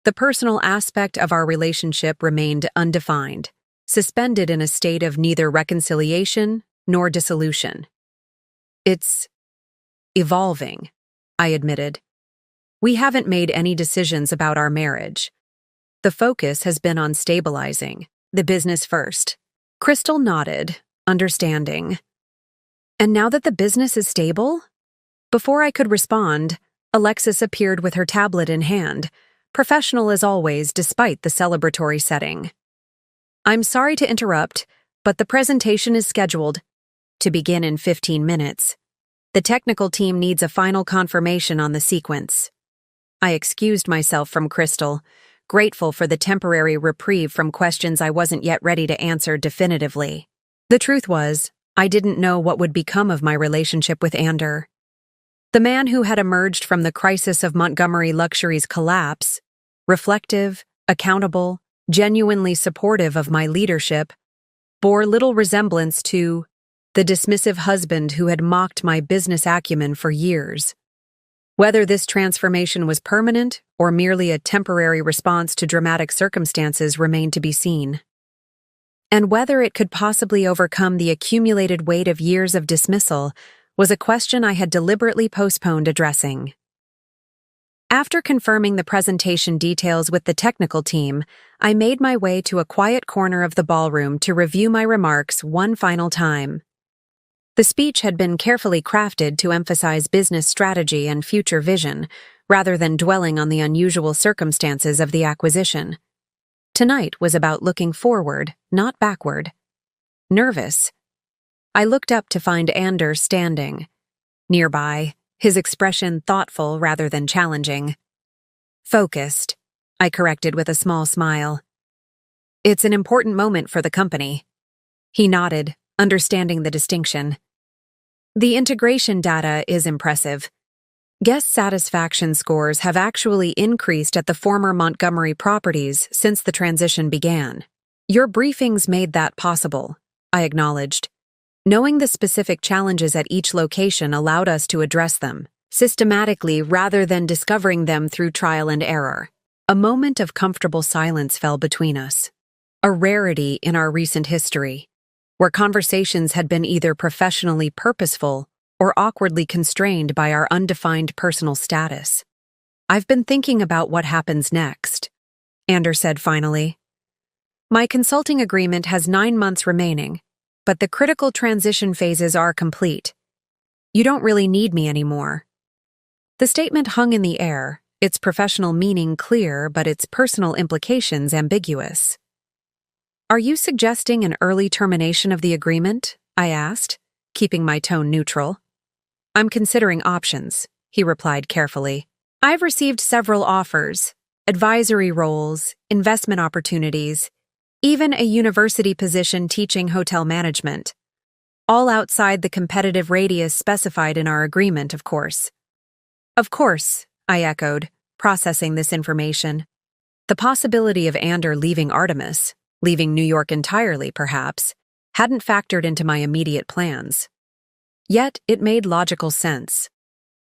The personal aspect of our relationship remained undefined, suspended in a state of neither reconciliation nor dissolution. It's evolving, I admitted. We haven't made any decisions about our marriage. The focus has been on stabilizing, the business first. Crystal nodded, understanding. And now that the business is stable? Before I could respond, Alexis appeared with her tablet in hand, professional as always despite the celebratory setting. I'm sorry to interrupt, but the presentation is scheduled to begin in 15 minutes. The technical team needs a final confirmation on the sequence. I excused myself from Crystal, grateful for the temporary reprieve from questions I wasn't yet ready to answer definitively. The truth was, I didn't know what would become of my relationship with Ander. The man who had emerged from the crisis of Montgomery Luxury's collapse, reflective, accountable, genuinely supportive of my leadership, bore little resemblance to the dismissive husband who had mocked my business acumen for years. Whether this transformation was permanent or merely a temporary response to dramatic circumstances remained to be seen. And whether it could possibly overcome the accumulated weight of years of dismissal was a question I had deliberately postponed addressing. After confirming the presentation details with the technical team, I made my way to a quiet corner of the ballroom to review my remarks one final time. The speech had been carefully crafted to emphasize business strategy and future vision, rather than dwelling on the unusual circumstances of the acquisition. Tonight was about looking forward, not backward. Nervous, I looked up to find Ander standing. Nearby, his expression thoughtful rather than challenging. Focused, I corrected with a small smile. It's an important moment for the company. He nodded, understanding the distinction. The integration data is impressive. Guest satisfaction scores have actually increased at the former Montgomery properties since the transition began. Your briefings made that possible, I acknowledged. Knowing the specific challenges at each location allowed us to address them, systematically rather than discovering them through trial and error. A moment of comfortable silence fell between us, a rarity in our recent history, where conversations had been either professionally purposeful or awkwardly constrained by our undefined personal status. I've been thinking about what happens next, Ander said finally. My consulting agreement has 9 months remaining, but the critical transition phases are complete. You don't really need me anymore. The statement hung in the air, its professional meaning clear but its personal implications ambiguous. Are you suggesting an early termination of the agreement? I asked, keeping my tone neutral. I'm considering options, he replied carefully. I've received several offers, advisory roles, investment opportunities, even a university position teaching hotel management. All outside the competitive radius specified in our agreement, of course. Of course, I echoed, processing this information. The possibility of Ander leaving Artemis, leaving New York entirely perhaps, hadn't factored into my immediate plans. Yet it made logical sense.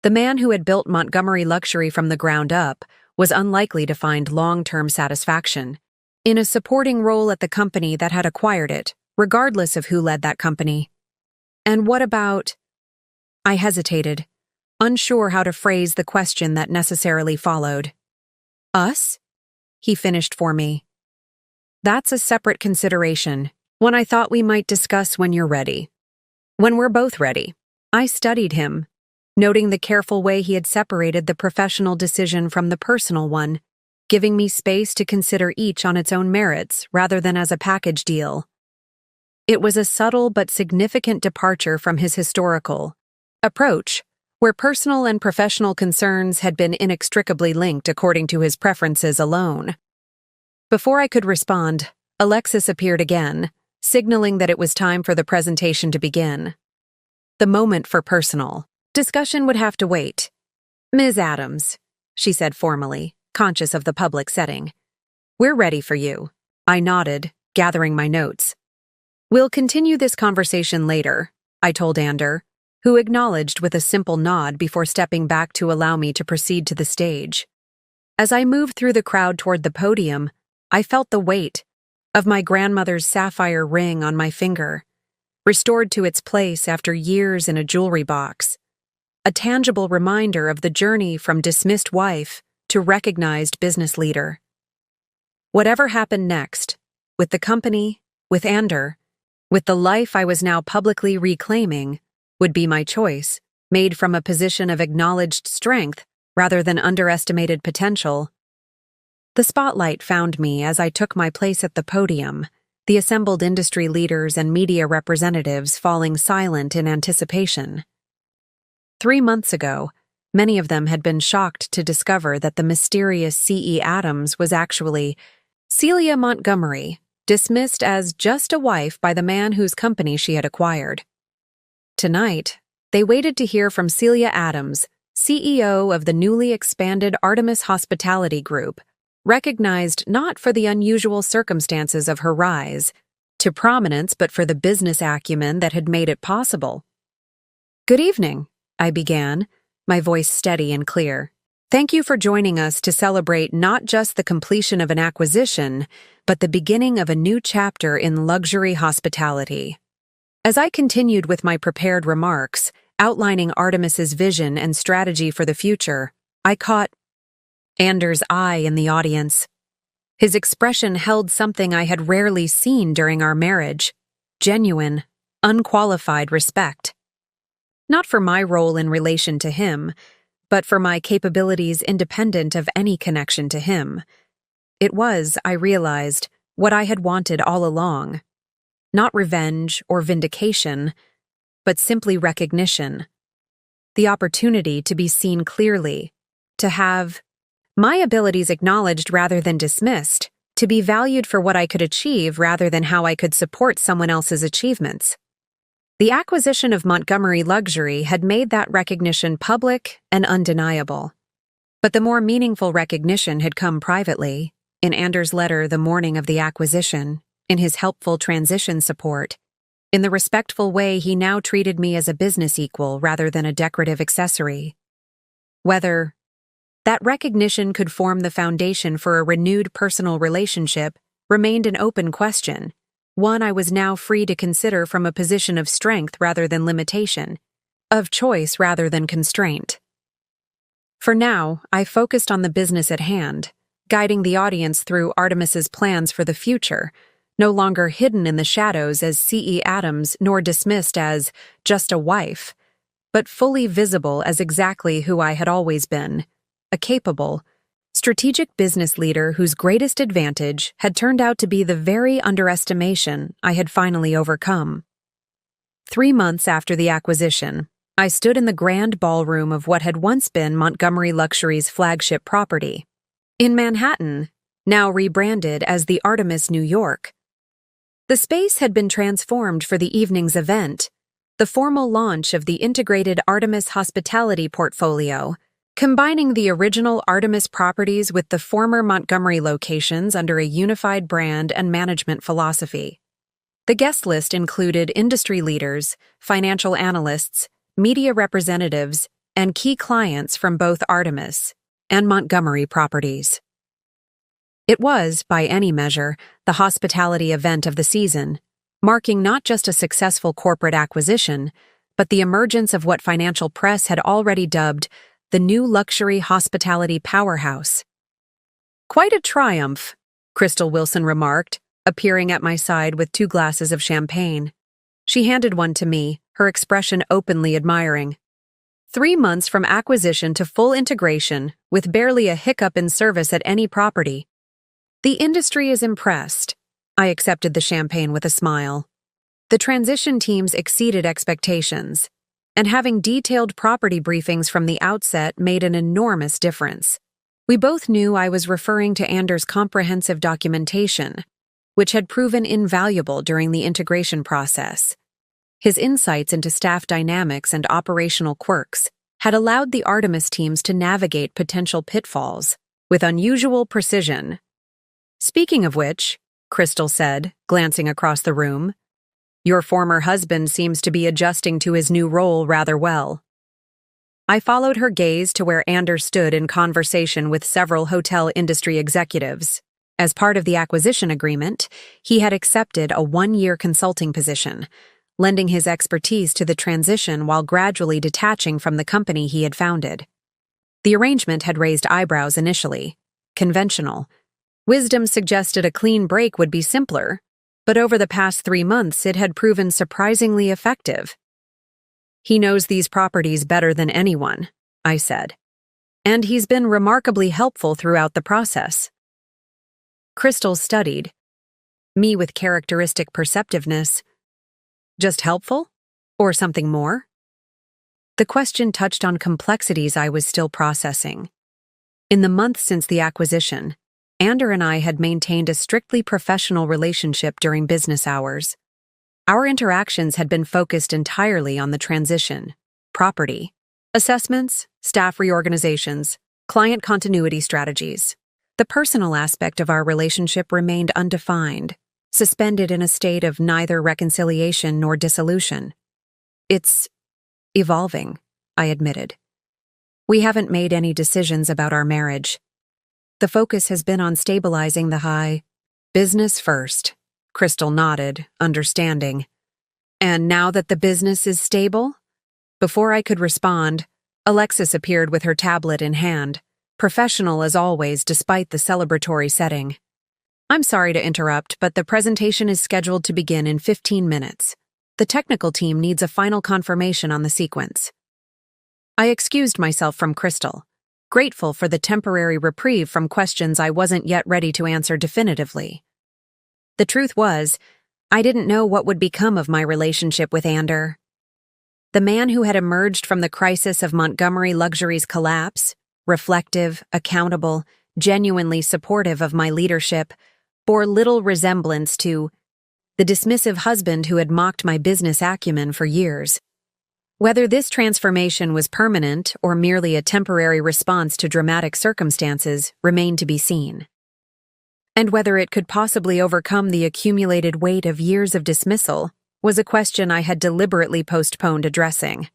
The man who had built Montgomery Luxury from the ground up was unlikely to find long-term satisfaction in a supporting role at the company that had acquired it, regardless of who led that company. And what about... I hesitated, unsure how to phrase the question that necessarily followed. Us? He finished for me. That's a separate consideration, one I thought we might discuss when you're ready. When we're both ready. I studied him, noting the careful way he had separated the professional decision from the personal one, giving me space to consider each on its own merits rather than as a package deal. It was a subtle but significant departure from his historical approach, where personal and professional concerns had been inextricably linked according to his preferences alone. Before I could respond, Alexis appeared again, signaling that it was time for the presentation to begin. The moment for personal discussion would have to wait. Ms. Adams, she said formally, conscious of the public setting. We're ready for you. I nodded, gathering my notes. We'll continue this conversation later, I told Ander, who acknowledged with a simple nod before stepping back to allow me to proceed to the stage. As I moved through the crowd toward the podium, I felt the weight of my grandmother's sapphire ring on my finger, restored to its place after years in a jewelry box, a tangible reminder of the journey from dismissed wife to recognized business leader. Whatever happened next, with the company, with Ander, with the life I was now publicly reclaiming, would be my choice, made from a position of acknowledged strength rather than underestimated potential. The spotlight found me as I took my place at the podium, the assembled industry leaders and media representatives falling silent in anticipation. 3 months ago, Many of them had been shocked to discover that the mysterious C.E. Adams was actually Celia Montgomery, dismissed as just a wife by the man whose company she had acquired. Tonight, they waited to hear from Celia Adams, CEO of the newly expanded Artemis Hospitality Group, recognized not for the unusual circumstances of her rise to prominence but for the business acumen that had made it possible. "Good evening," I began, my voice steady and clear. "Thank you for joining us to celebrate not just the completion of an acquisition, but the beginning of a new chapter in luxury hospitality." As I continued with my prepared remarks, outlining Artemis's vision and strategy for the future, I caught Anders' eye in the audience. His expression held something I had rarely seen during our marriage: genuine, unqualified respect. Not for my role in relation to him, but for my capabilities independent of any connection to him. It was, I realized, what I had wanted all along. Not revenge or vindication, but simply recognition. The opportunity to be seen clearly, to have my abilities acknowledged rather than dismissed, to be valued for what I could achieve rather than how I could support someone else's achievements. The acquisition of Montgomery Luxury had made that recognition public and undeniable. But the more meaningful recognition had come privately, in Anders' letter the morning of the acquisition, in his helpful transition support, in the respectful way he now treated me as a business equal rather than a decorative accessory. Whether that recognition could form the foundation for a renewed personal relationship remained an open question, one I was now free to consider from a position of strength rather than limitation, of choice rather than constraint. For now, I focused on the business at hand, guiding the audience through Artemis's plans for the future, no longer hidden in the shadows as C.E. Adams nor dismissed as just a wife, but fully visible as exactly who I had always been: a capable, strategic business leader whose greatest advantage had turned out to be the very underestimation I had finally overcome. 3 months after the acquisition, I stood in the grand ballroom of what had once been Montgomery Luxury's flagship property, in Manhattan, now rebranded as the Artemis New York. The space had been transformed for the evening's event, the formal launch of the integrated Artemis hospitality portfolio, combining the original Artemis properties with the former Montgomery locations under a unified brand and management philosophy. The guest list included industry leaders, financial analysts, media representatives, and key clients from both Artemis and Montgomery properties. It was, by any measure, the hospitality event of the season, marking not just a successful corporate acquisition, but the emergence of what financial press had already dubbed the new luxury hospitality powerhouse. "Quite a triumph," Crystal Wilson remarked, appearing at my side with 2 glasses of champagne. She handed one to me, her expression openly admiring. 3 months from acquisition to full integration, with barely a hiccup in service at any property. The industry is impressed. I accepted the champagne with a smile. The transition teams exceeded expectations, and having detailed property briefings from the outset made an enormous difference. We both knew I was referring to Anders' comprehensive documentation, which had proven invaluable during the integration process. His insights into staff dynamics and operational quirks had allowed the Artemis teams to navigate potential pitfalls with unusual precision. "Speaking of which," Crystal said, glancing across the room, "your former husband seems to be adjusting to his new role rather well." I followed her gaze to where Anders stood in conversation with several hotel industry executives. As part of the acquisition agreement, he had accepted a 1-year consulting position, lending his expertise to the transition while gradually detaching from the company he had founded. The arrangement had raised eyebrows initially. Conventional. Wisdom suggested a clean break would be simpler, but over the past 3 months it had proven surprisingly effective. "He knows these properties better than anyone," I said, "and he's been remarkably helpful throughout the process." Crystal studied me with characteristic perceptiveness. "Just helpful? Or something more?" The question touched on complexities I was still processing. In the months since the acquisition, Ander and I had maintained a strictly professional relationship during business hours. Our interactions had been focused entirely on the transition, property, assessments, staff reorganizations, client continuity strategies. The personal aspect of our relationship remained undefined, suspended in a state of neither reconciliation nor dissolution. It's evolving, I admitted. We haven't made any decisions about our marriage. The focus has been on stabilizing the high. Business first, Crystal nodded, understanding. And now that the business is stable? Before I could respond, Alexis appeared with her tablet in hand, professional as always despite the celebratory setting. I'm sorry to interrupt, but the presentation is scheduled to begin in 15 minutes. The technical team needs a final confirmation on the sequence. I excused myself from Crystal, grateful for the temporary reprieve from questions I wasn't yet ready to answer definitively. The truth was, I didn't know what would become of my relationship with Ander. The man who had emerged from the crisis of Montgomery Luxury's collapse, reflective, accountable, genuinely supportive of my leadership, bore little resemblance to the dismissive husband who had mocked my business acumen for years. Whether this transformation was permanent or merely a temporary response to dramatic circumstances remained to be seen. And whether it could possibly overcome the accumulated weight of years of dismissal was a question I had deliberately postponed addressing.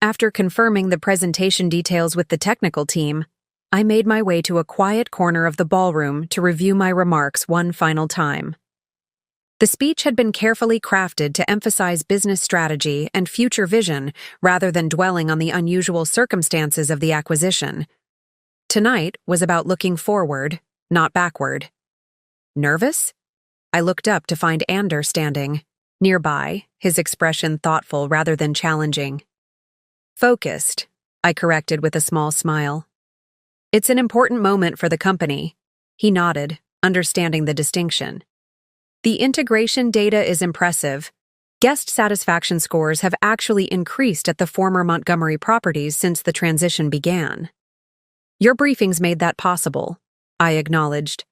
After confirming the presentation details with the technical team, I made my way to a quiet corner of the ballroom to review my remarks one final time. The speech had been carefully crafted to emphasize business strategy and future vision rather than dwelling on the unusual circumstances of the acquisition. Tonight was about looking forward, not backward. Nervous? I looked up to find Ander standing nearby, his expression thoughtful rather than challenging. Focused, I corrected with a small smile. It's an important moment for the company. He nodded, understanding the distinction. The integration data is impressive. Guest satisfaction scores have actually increased at the former Montgomery properties since the transition began. Your briefings made that possible, I acknowledged.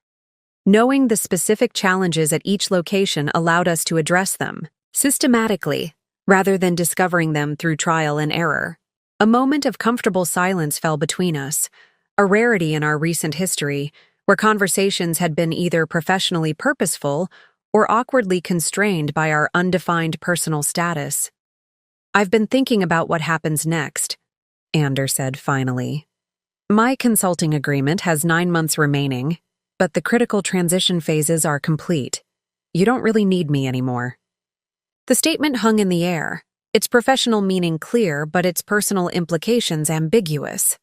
Knowing the specific challenges at each location allowed us to address them systematically, rather than discovering them through trial and error. A moment of comfortable silence fell between us, a rarity in our recent history, where conversations had been either professionally purposeful or awkwardly constrained by our undefined personal status. I've been thinking about what happens next, Ander said finally. My consulting agreement has 9 months remaining, but the critical transition phases are complete. You don't really need me anymore. The statement hung in the air, its professional meaning clear but its personal implications ambiguous.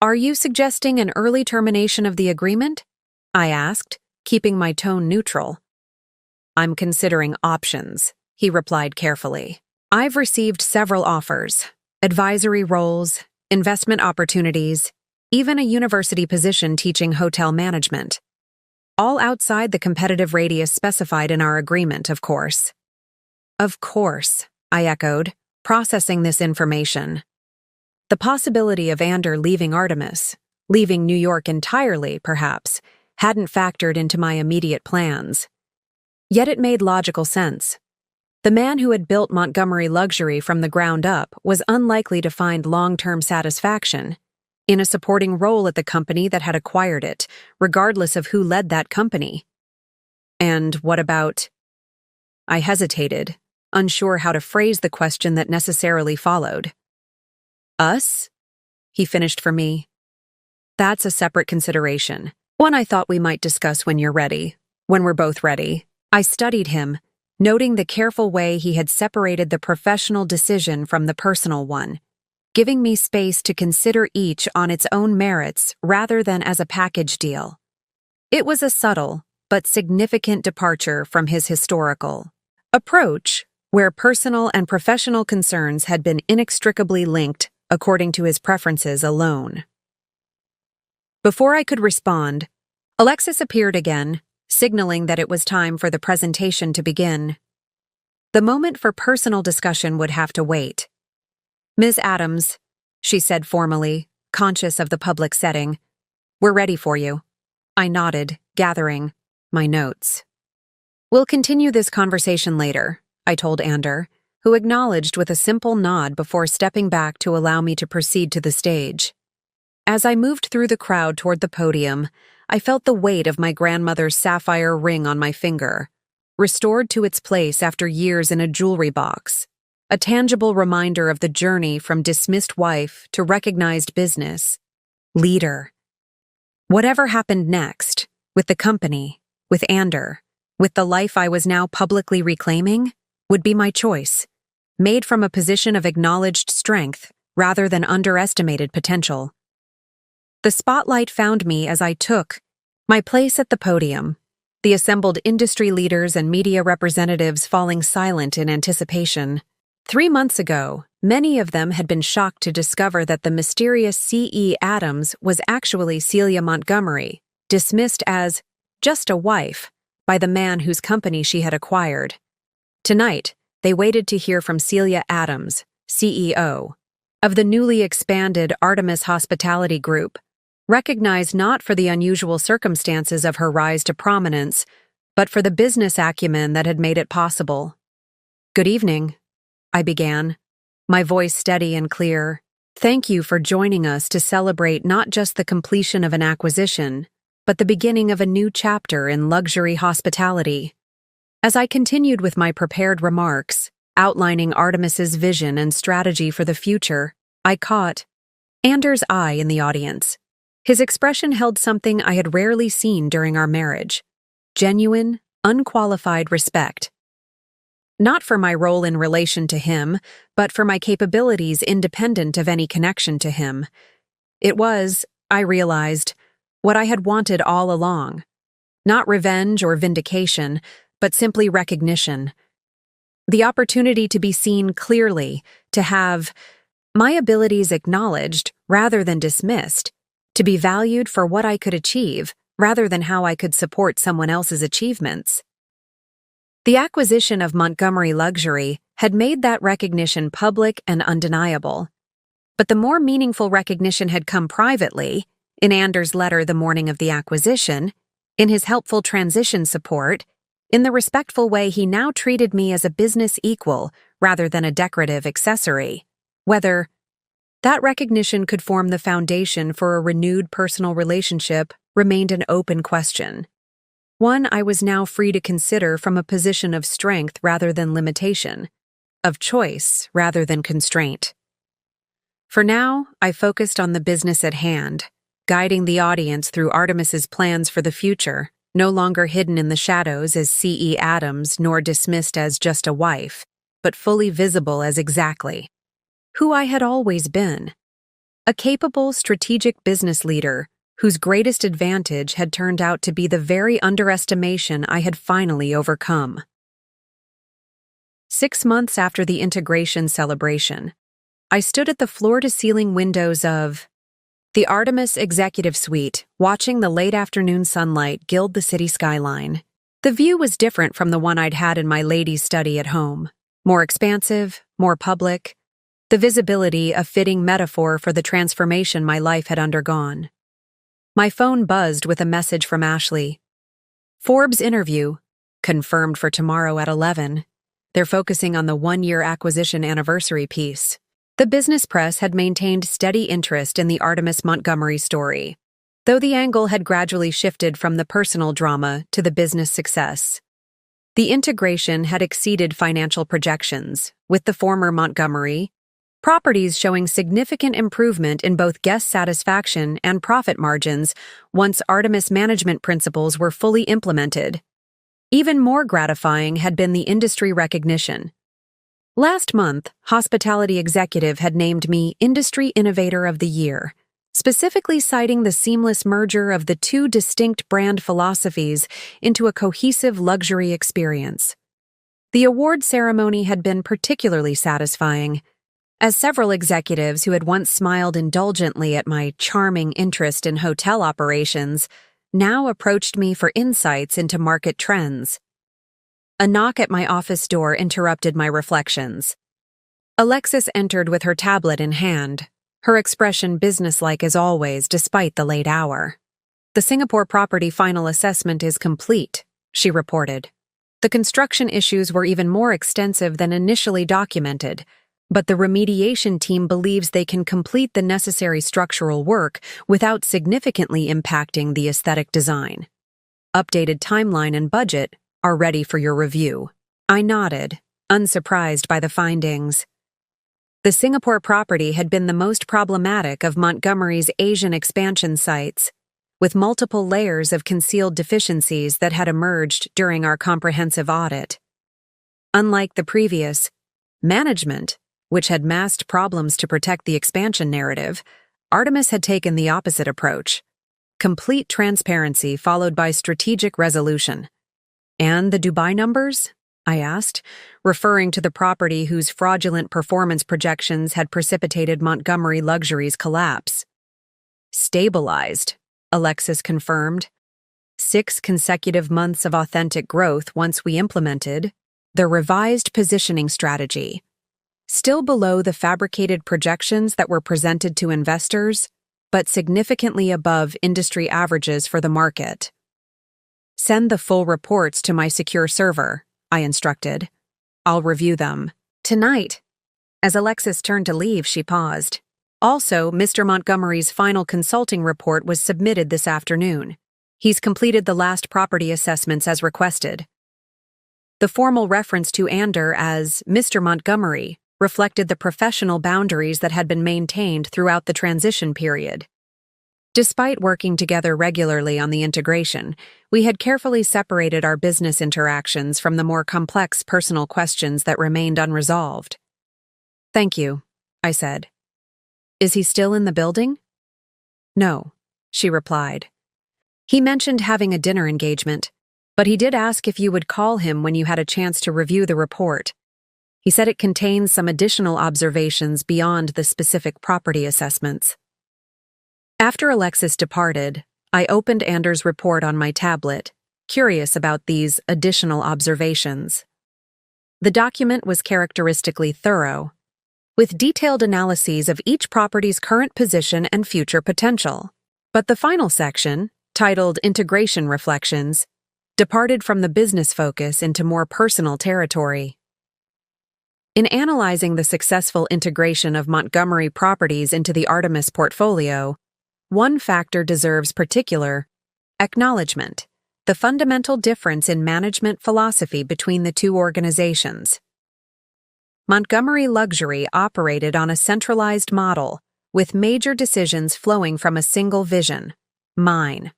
Are you suggesting an early termination of the agreement? I asked, keeping my tone neutral. I'm considering options, he replied carefully. I've received several offers, advisory roles, investment opportunities, even a university position teaching hotel management. All outside the competitive radius specified in our agreement, of course. Of course, I echoed, processing this information. The possibility of Ander leaving Artemis, leaving New York entirely, perhaps, hadn't factored into my immediate plans. Yet it made logical sense. The man who had built Montgomery Luxury from the ground up was unlikely to find long-term satisfaction in a supporting role at the company that had acquired it, regardless of who led that company. And what about? I hesitated, unsure how to phrase the question that necessarily followed. Us? He finished for me. That's a separate consideration, one I thought we might discuss when you're ready, when we're both ready. I studied him, noting the careful way he had separated the professional decision from the personal one, giving me space to consider each on its own merits rather than as a package deal. It was a subtle but significant departure from his historical approach, where personal and professional concerns had been inextricably linked according to his preferences alone. Before I could respond, Alexis appeared again, signaling that it was time for the presentation to begin. The moment for personal discussion would have to wait. "Ms. Adams," she said formally, conscious of the public setting, "we're ready for you." I nodded, gathering my notes. "We'll continue this conversation later," I told Ander, who acknowledged with a simple nod before stepping back to allow me to proceed to the stage. As I moved through the crowd toward the podium, I felt the weight of my grandmother's sapphire ring on my finger, restored to its place after years in a jewelry box, a tangible reminder of the journey from dismissed wife to recognized business leader. Whatever happened next, with the company, with Ander, with the life I was now publicly reclaiming, would be my choice, made from a position of acknowledged strength rather than underestimated potential. The spotlight found me as I took my place at the podium, the assembled industry leaders and media representatives falling silent in anticipation. 3 months ago, many of them had been shocked to discover that the mysterious C.E. Adams was actually Celia Montgomery, dismissed as just a wife by the man whose company she had acquired. Tonight, they waited to hear from Celia Adams, CEO, of the newly expanded Artemis Hospitality Group, recognized not for the unusual circumstances of her rise to prominence, but for the business acumen that had made it possible. "Good evening," I began, my voice steady and clear. "Thank you for joining us to celebrate not just the completion of an acquisition, but the beginning of a new chapter in luxury hospitality." As I continued with my prepared remarks, outlining Artemis's vision and strategy for the future, I caught Ander's eye in the audience. His expression held something I had rarely seen during our marriage: genuine, unqualified respect. Not for my role in relation to him, but for my capabilities independent of any connection to him. It was, I realized, what I had wanted all along. Not revenge or vindication, but simply recognition. The opportunity to be seen clearly, to have my abilities acknowledged rather than dismissed, to be valued for what I could achieve rather than how I could support someone else's achievements. The acquisition of Montgomery Luxury had made that recognition public and undeniable. But the more meaningful recognition had come privately, in Ander's letter the morning of the acquisition, in his helpful transition support, in the respectful way he now treated me as a business equal rather than a decorative accessory. Whether that recognition could form the foundation for a renewed personal relationship remained an open question. One I was now free to consider from a position of strength rather than limitation, of choice rather than constraint. For now, I focused on the business at hand, guiding the audience through Artemis's plans for the future, no longer hidden in the shadows as C.E. Adams nor dismissed as just a wife, but fully visible as exactly who I had always been: a capable, strategic business leader whose greatest advantage had turned out to be the very underestimation I had finally overcome. 6 months after the integration celebration, I stood at the floor-to-ceiling windows of the Artemis Executive Suite, watching the late afternoon sunlight gild the city skyline. The view was different from the one I'd had in my lady's study at home. More expansive, more public, the visibility a fitting metaphor for the transformation my life had undergone. My phone buzzed with a message from Ashley. "Forbes interview, confirmed for tomorrow at 11. They're focusing on the 1-year acquisition anniversary piece." The business press had maintained steady interest in the Artemis Montgomery story, though the angle had gradually shifted from the personal drama to the business success. The integration had exceeded financial projections, with the former Montgomery properties showing significant improvement in both guest satisfaction and profit margins once Artemis management principles were fully implemented. Even more gratifying had been the industry recognition. Last month, Hospitality Executive had named me Industry Innovator of the Year, specifically citing the seamless merger of the two distinct brand philosophies into a cohesive luxury experience. The award ceremony had been particularly satisfying, as several executives who had once smiled indulgently at my charming interest in hotel operations now approached me for insights into market trends. A knock at my office door interrupted my reflections. Alexis entered with her tablet in hand, her expression businesslike as always despite the late hour. "The Singapore property final assessment is complete," she reported. "The construction issues were even more extensive than initially documented, but the remediation team believes they can complete the necessary structural work without significantly impacting the aesthetic design. Updated timeline and budget are ready for your review." I nodded, unsurprised by the findings. The Singapore property had been the most problematic of Montgomery's Asian expansion sites, with multiple layers of concealed deficiencies that had emerged during our comprehensive audit. Unlike the previous management, which had masked problems to protect the expansion narrative, Artemis had taken the opposite approach: complete transparency followed by strategic resolution. "And the Dubai numbers?" I asked, referring to the property whose fraudulent performance projections had precipitated Montgomery Luxury's collapse. "Stabilized," Alexis confirmed. 6 consecutive months of authentic growth once we implemented the revised positioning strategy. Still below the fabricated projections that were presented to investors, but significantly above industry averages for the market. "Send the full reports to my secure server," I instructed. "I'll review them tonight." As Alexis turned to leave, she paused. "Also, Mr. Montgomery's final consulting report was submitted this afternoon. He's completed the last property assessments as requested." The formal reference to Ander as Mr. Montgomery reflected the professional boundaries that had been maintained throughout the transition period. Despite working together regularly on the integration, we had carefully separated our business interactions from the more complex personal questions that remained unresolved. "Thank you," I said. "Is he still in the building?" "No," she replied. "He mentioned having a dinner engagement, but he did ask if you would call him when you had a chance to review the report. He said it contains some additional observations beyond the specific property assessments." After Alexis departed, I opened Ander's report on my tablet, curious about these additional observations. The document was characteristically thorough, with detailed analyses of each property's current position and future potential. But the final section, titled Integration Reflections, departed from the business focus into more personal territory. In analyzing the successful integration of Montgomery properties into the Artemis portfolio, one factor deserves particular acknowledgement: the fundamental difference in management philosophy between the two organizations. Montgomery Luxury operated on a centralized model, with major decisions flowing from a single vision: mine.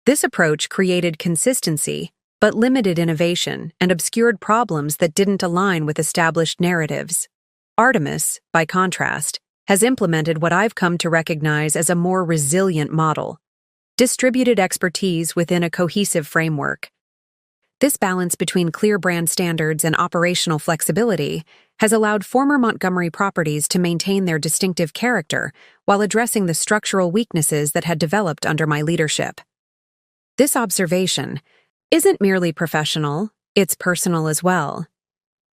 This approach created consistency, but limited innovation and obscured problems that didn't align with established narratives. Artemis, by contrast, has implemented what I've come to recognize as a more resilient model: distributed expertise within a cohesive framework. This balance between clear brand standards and operational flexibility has allowed former Montgomery properties to maintain their distinctive character while addressing the structural weaknesses that had developed under my leadership. This observation isn't merely professional, it's personal as well.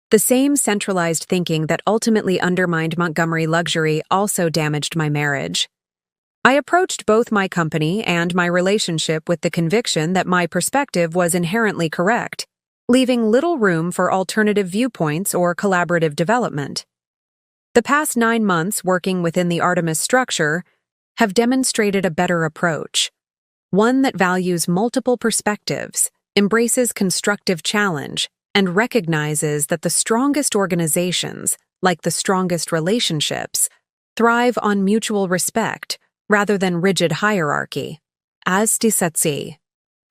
The same centralized thinking that ultimately undermined Montgomery Luxury also damaged my marriage. I approached both my company and my relationship with the conviction that my perspective was inherently correct, leaving little room for alternative viewpoints or collaborative development. The past 9 months working within the Artemis structure have demonstrated a better approach, one that values multiple perspectives, embraces constructive challenge, and recognizes that the strongest organizations, like the strongest relationships, thrive on mutual respect rather than rigid hierarchy. As disatsi.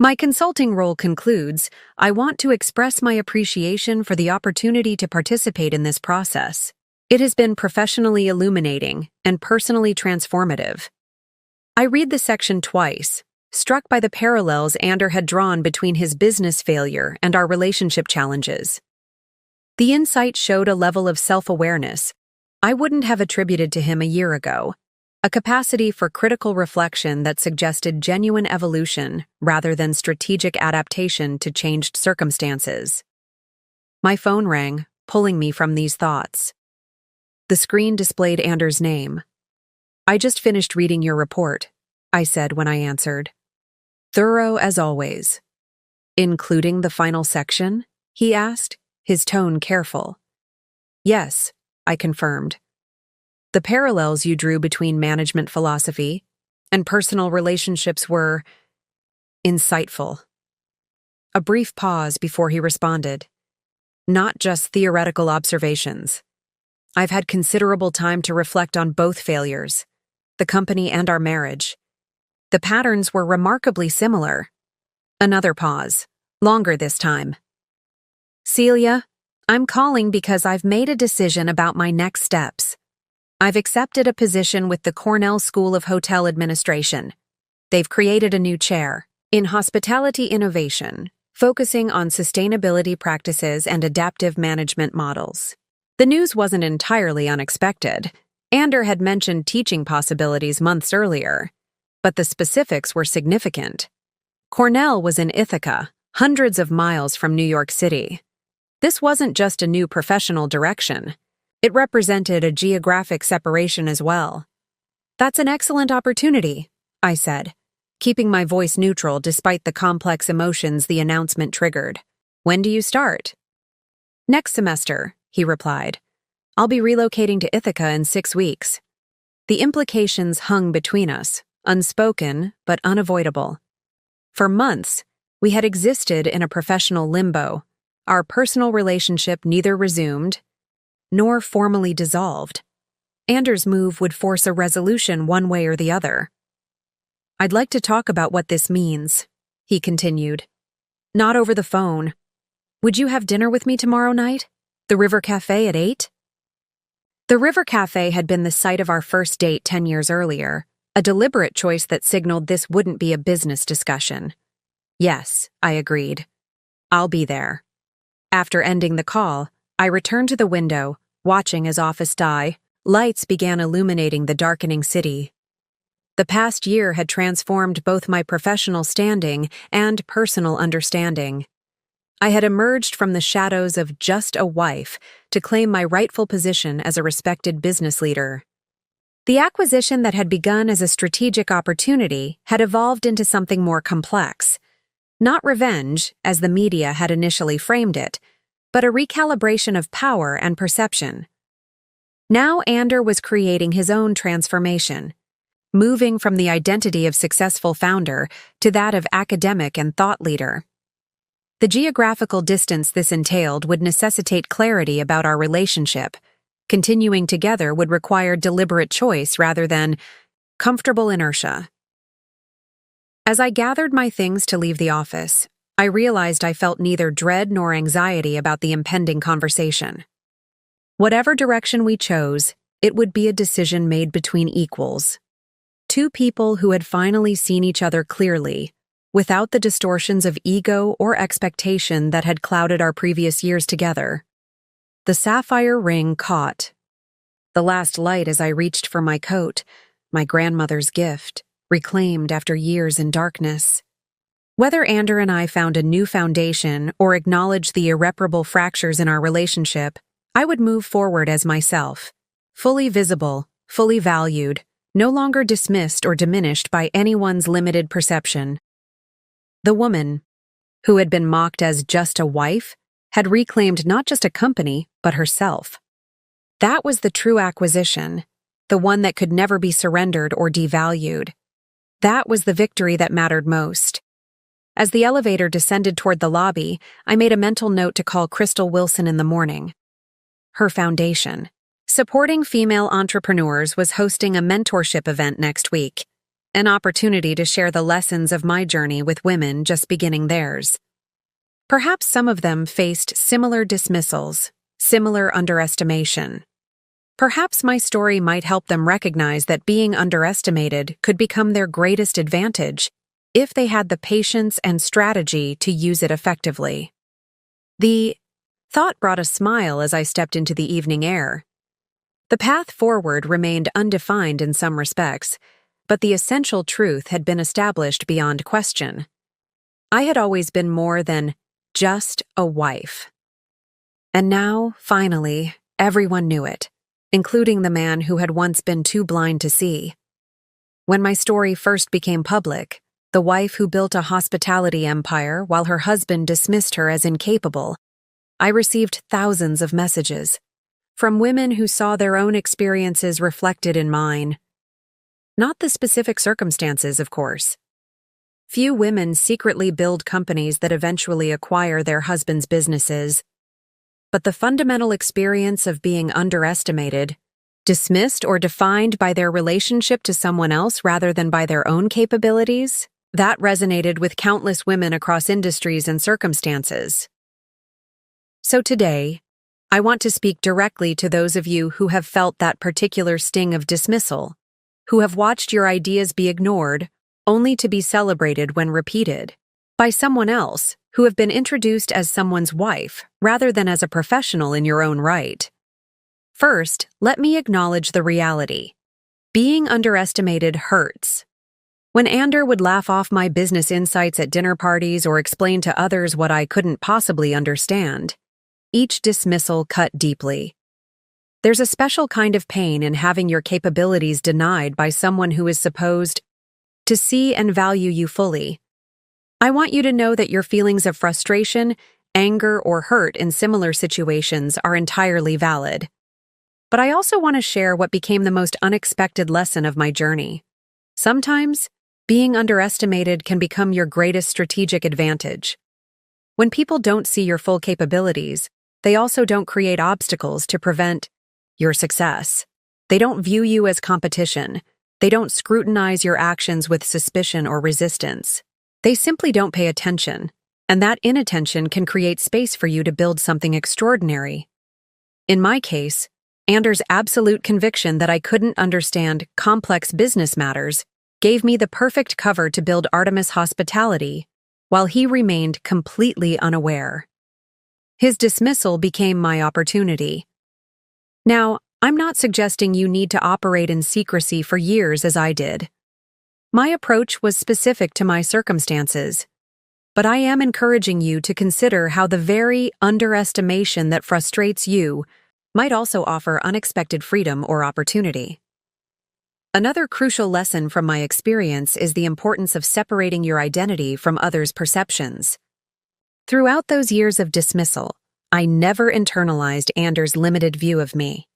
My consulting role concludes, I want to express my appreciation for the opportunity to participate in this process. It has been professionally illuminating and personally transformative. I read the section twice, struck by the parallels Ander had drawn between his business failure and our relationship challenges. The insight showed a level of self-awareness I wouldn't have attributed to him a year ago, a capacity for critical reflection that suggested genuine evolution rather than strategic adaptation to changed circumstances. My phone rang, pulling me from these thoughts. The screen displayed Anders' name. "I just finished reading your report," I said when I answered. "Thorough as always." "Including the final section?" he asked, his tone careful. "Yes," I confirmed. "The parallels you drew between management philosophy and personal relationships were insightful." A brief pause before he responded. "Not just theoretical observations. I've had considerable time to reflect on both failures, the company and our marriage. The patterns were remarkably similar." Another pause, longer this time. "Celia, I'm calling because I've made a decision about my next steps. I've accepted a position with the Cornell School of Hotel Administration. They've created a new chair in hospitality innovation, focusing on sustainability practices and adaptive management models." The news wasn't entirely unexpected. Ander had mentioned teaching possibilities months earlier, but the specifics were significant. Cornell was in Ithaca, hundreds of miles from New York City. This wasn't just a new professional direction. It represented a geographic separation as well. "That's an excellent opportunity," I said, keeping my voice neutral despite the complex emotions the announcement triggered. "When do you start?" "Next semester," he replied. "I'll be relocating to Ithaca in 6 weeks." The implications hung between us, unspoken but unavoidable. For months, we had existed in a professional limbo. Our personal relationship neither resumed nor formally dissolved. Anders' move would force a resolution one way or the other. "I'd like to talk about what this means," he continued. "Not over the phone. Would you have dinner with me tomorrow night? The River Cafe at 8? The River Cafe had been the site of our first date 10 years earlier, a deliberate choice that signaled this wouldn't be a business discussion. "Yes," I agreed. "I'll be there." After ending the call, I returned to the window, watching as office lights began illuminating the darkening city. The past year had transformed both my professional standing and personal understanding. I had emerged from the shadows of just a wife to claim my rightful position as a respected business leader. The acquisition that had begun as a strategic opportunity had evolved into something more complex. Not revenge, as the media had initially framed it, but a recalibration of power and perception. Now Ander was creating his own transformation, moving from the identity of successful founder to that of academic and thought leader. The geographical distance this entailed would necessitate clarity about our relationship. Continuing together would require deliberate choice rather than comfortable inertia. As I gathered my things to leave the office, I realized I felt neither dread nor anxiety about the impending conversation. Whatever direction we chose, it would be a decision made between equals. Two people who had finally seen each other clearly, without the distortions of ego or expectation that had clouded our previous years together. The sapphire ring caught. The last light as I reached for my coat, my grandmother's gift, reclaimed after years in darkness. Whether Ander and I found a new foundation or acknowledged the irreparable fractures in our relationship, I would move forward as myself, fully visible, fully valued, no longer dismissed or diminished by anyone's limited perception. The woman, who had been mocked as just a wife, had reclaimed not just a company, but herself. That was the true acquisition, the one that could never be surrendered or devalued. That was the victory that mattered most. As the elevator descended toward the lobby, I made a mental note to call Crystal Wilson in the morning. Her foundation, Supporting Female Entrepreneurs, was hosting a mentorship event next week, an opportunity to share the lessons of my journey with women just beginning theirs. Perhaps some of them faced similar dismissals, similar underestimation. Perhaps my story might help them recognize that being underestimated could become their greatest advantage if they had the patience and strategy to use it effectively. The thought brought a smile as I stepped into the evening air. The path forward remained undefined in some respects, but the essential truth had been established beyond question. I had always been more than just a wife. And now, finally, everyone knew it. including the man who had once been too blind to see. When my story first became public, the wife who built a hospitality empire while her husband dismissed her as incapable, I received thousands of messages from women who saw their own experiences reflected in mine. Not the specific circumstances, of course. Few women secretly build companies that eventually acquire their husbands' businesses, but the fundamental experience of being underestimated, dismissed or defined by their relationship to someone else rather than by their own capabilities, that resonated with countless women across industries and circumstances. So today, I want to speak directly to those of you who have felt that particular sting of dismissal, who have watched your ideas be ignored only to be celebrated when repeated, by someone else who have been introduced as someone's wife rather than as a professional in your own right. First, let me acknowledge the reality. Being underestimated hurts. When Ander would laugh off my business insights at dinner parties or explain to others what I couldn't possibly understand, each dismissal cut deeply. There's a special kind of pain in having your capabilities denied by someone who is supposed to see and value you fully. I want you to know that your feelings of frustration, anger, or hurt in similar situations are entirely valid. But I also want to share what became the most unexpected lesson of my journey. Sometimes, being underestimated can become your greatest strategic advantage. When people don't see your full capabilities, they also don't create obstacles to prevent your success. They don't view you as competition. They don't scrutinize your actions with suspicion or resistance. They simply don't pay attention, and that inattention can create space for you to build something extraordinary. In my case, Ander's absolute conviction that I couldn't understand complex business matters gave me the perfect cover to build Artemis Hospitality, while he remained completely unaware. His dismissal became my opportunity. Now, I'm not suggesting you need to operate in secrecy for years as I did. My approach was specific to my circumstances, but I am encouraging you to consider how the very underestimation that frustrates you might also offer unexpected freedom or opportunity. Another crucial lesson from my experience is the importance of separating your identity from others' perceptions. Throughout those years of dismissal, I never internalized Ander's limited view of me.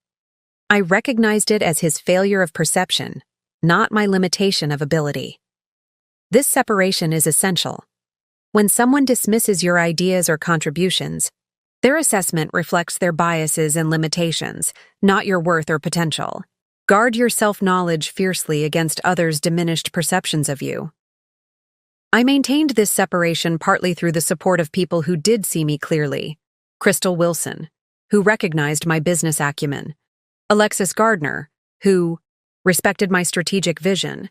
I recognized it as his failure of perception, not my limitation of ability. This separation is essential. When someone dismisses your ideas or contributions, their assessment reflects their biases and limitations, not your worth or potential. Guard your self-knowledge fiercely against others' diminished perceptions of you. I maintained this separation partly through the support of people who did see me clearly. Crystal Wilson, who recognized my business acumen. Alexis Gardner, who respected my strategic vision.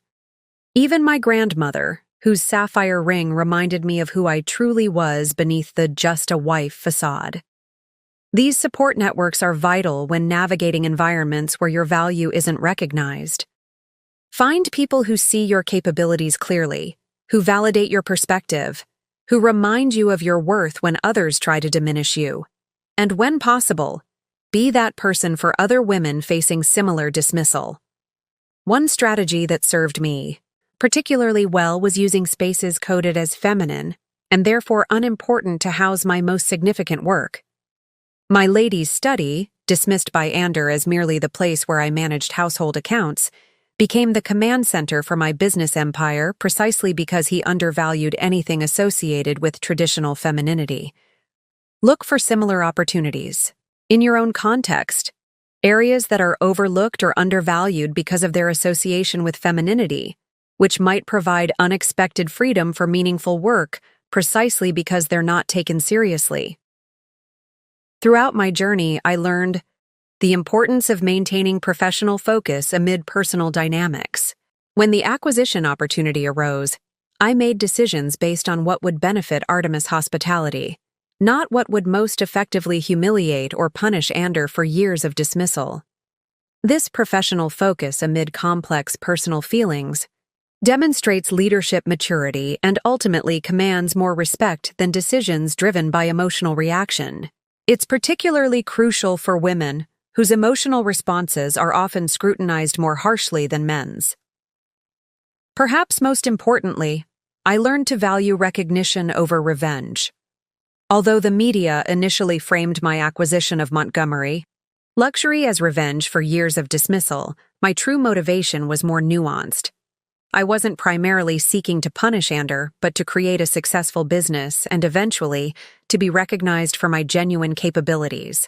Even my grandmother, whose sapphire ring reminded me of who I truly was beneath the just a wife facade. These support networks are vital when navigating environments where your value isn't recognized. Find people who see your capabilities clearly, who validate your perspective, who remind you of your worth when others try to diminish you. And when possible, be that person for other women facing similar dismissal. One strategy that served me particularly well was using spaces coded as feminine and therefore unimportant to house my most significant work. My ladies' study, dismissed by Ander as merely the place where I managed household accounts, became the command center for my business empire precisely because he undervalued anything associated with traditional femininity. Look for similar opportunities. In your own context, areas that are overlooked or undervalued because of their association with femininity, which might provide unexpected freedom for meaningful work precisely because they're not taken seriously. Throughout my journey, I learned the importance of maintaining professional focus amid personal dynamics. When the acquisition opportunity arose, I made decisions based on what would benefit Artemis Hospitality, not what would most effectively humiliate or punish Ander for years of dismissal. This professional focus amid complex personal feelings demonstrates leadership maturity and ultimately commands more respect than decisions driven by emotional reaction. It's particularly crucial for women whose emotional responses are often scrutinized more harshly than men's. Perhaps most importantly, I learned to value recognition over revenge. Although the media initially framed my acquisition of Montgomery luxury as revenge for years of dismissal, my true motivation was more nuanced. I wasn't primarily seeking to punish Ander, but to create a successful business and eventually to be recognized for my genuine capabilities.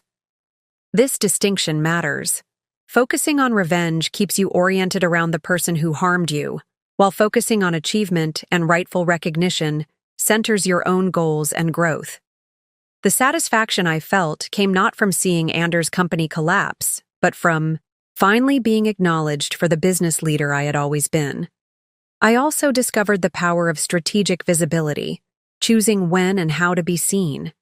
This distinction matters. Focusing on revenge keeps you oriented around the person who harmed you, while focusing on achievement and rightful recognition centers your own goals and growth. The satisfaction I felt came not from seeing Ander's company collapse, but from finally being acknowledged for the business leader I had always been. I also discovered the power of strategic visibility, choosing when and how to be seen.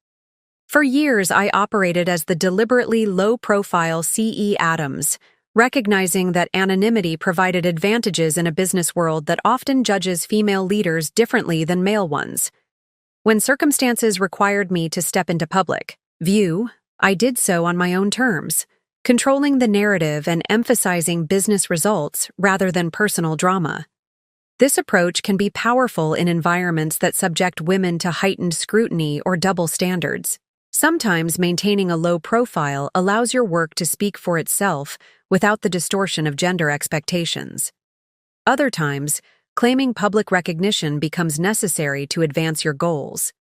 For years, I operated as the deliberately low-profile C.E. Adams, recognizing that anonymity provided advantages in a business world that often judges female leaders differently than male ones. When circumstances required me to step into public view, I did so on my own terms, controlling the narrative and emphasizing business results rather than personal drama. This approach can be powerful in environments that subject women to heightened scrutiny or double standards. Sometimes maintaining a low profile allows your work to speak for itself without the distortion of gender expectations. Other times, claiming public recognition becomes necessary to advance your goals.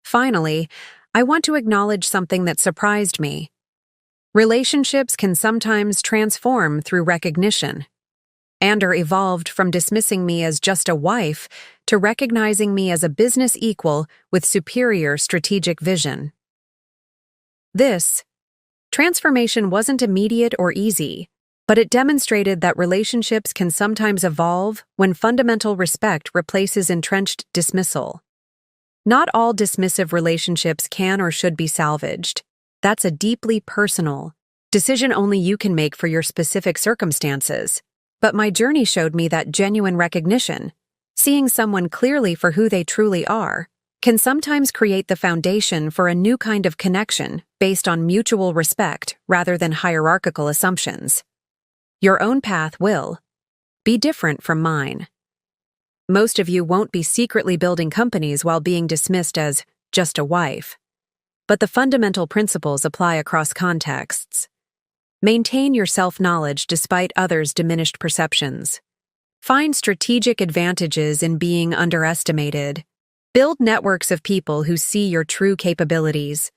Finally, I want to acknowledge something that surprised me. Relationships can sometimes transform through recognition. Ander evolved from dismissing me as just a wife to recognizing me as a business equal with superior strategic vision. This transformation wasn't immediate or easy, but it demonstrated that relationships can sometimes evolve when fundamental respect replaces entrenched dismissal. Not all dismissive relationships can or should be salvaged. That's a deeply personal decision only you can make for your specific circumstances. But my journey showed me that genuine recognition, seeing someone clearly for who they truly are, can sometimes create the foundation for a new kind of connection based on mutual respect rather than hierarchical assumptions. Your own path will be different from mine. Most of you won't be secretly building companies while being dismissed as just a wife. But the fundamental principles apply across contexts. Maintain your self-knowledge despite others' diminished perceptions. Find strategic advantages in being underestimated. Build networks of people who see your true capabilities.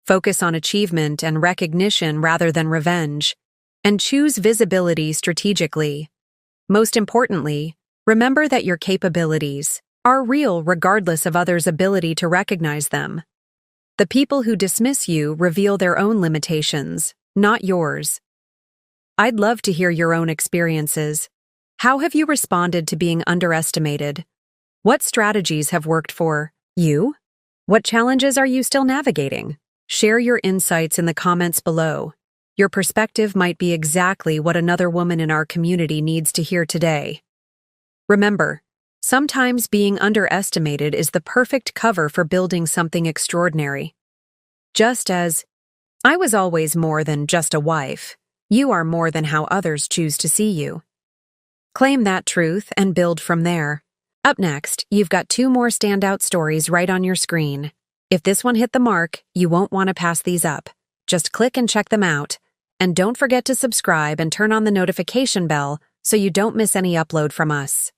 Focus on achievement and recognition rather than revenge. And choose visibility strategically. Most importantly, remember that your capabilities are real regardless of others' ability to recognize them. The people who dismiss you reveal their own limitations, not yours. I'd love to hear your own experiences. How have you responded to being underestimated? What strategies have worked for you? What challenges are you still navigating? Share your insights in the comments below. Your perspective might be exactly what another woman in our community needs to hear today. Remember, sometimes being underestimated is the perfect cover for building something extraordinary. Just as I was always more than just a wife, you are more than how others choose to see you. Claim that truth and build from there. Up next, you've got 2 more standout stories right on your screen. If this one hit the mark, you won't want to pass these up. Just click and check them out. And don't forget to subscribe and turn on the notification bell so you don't miss any upload from us.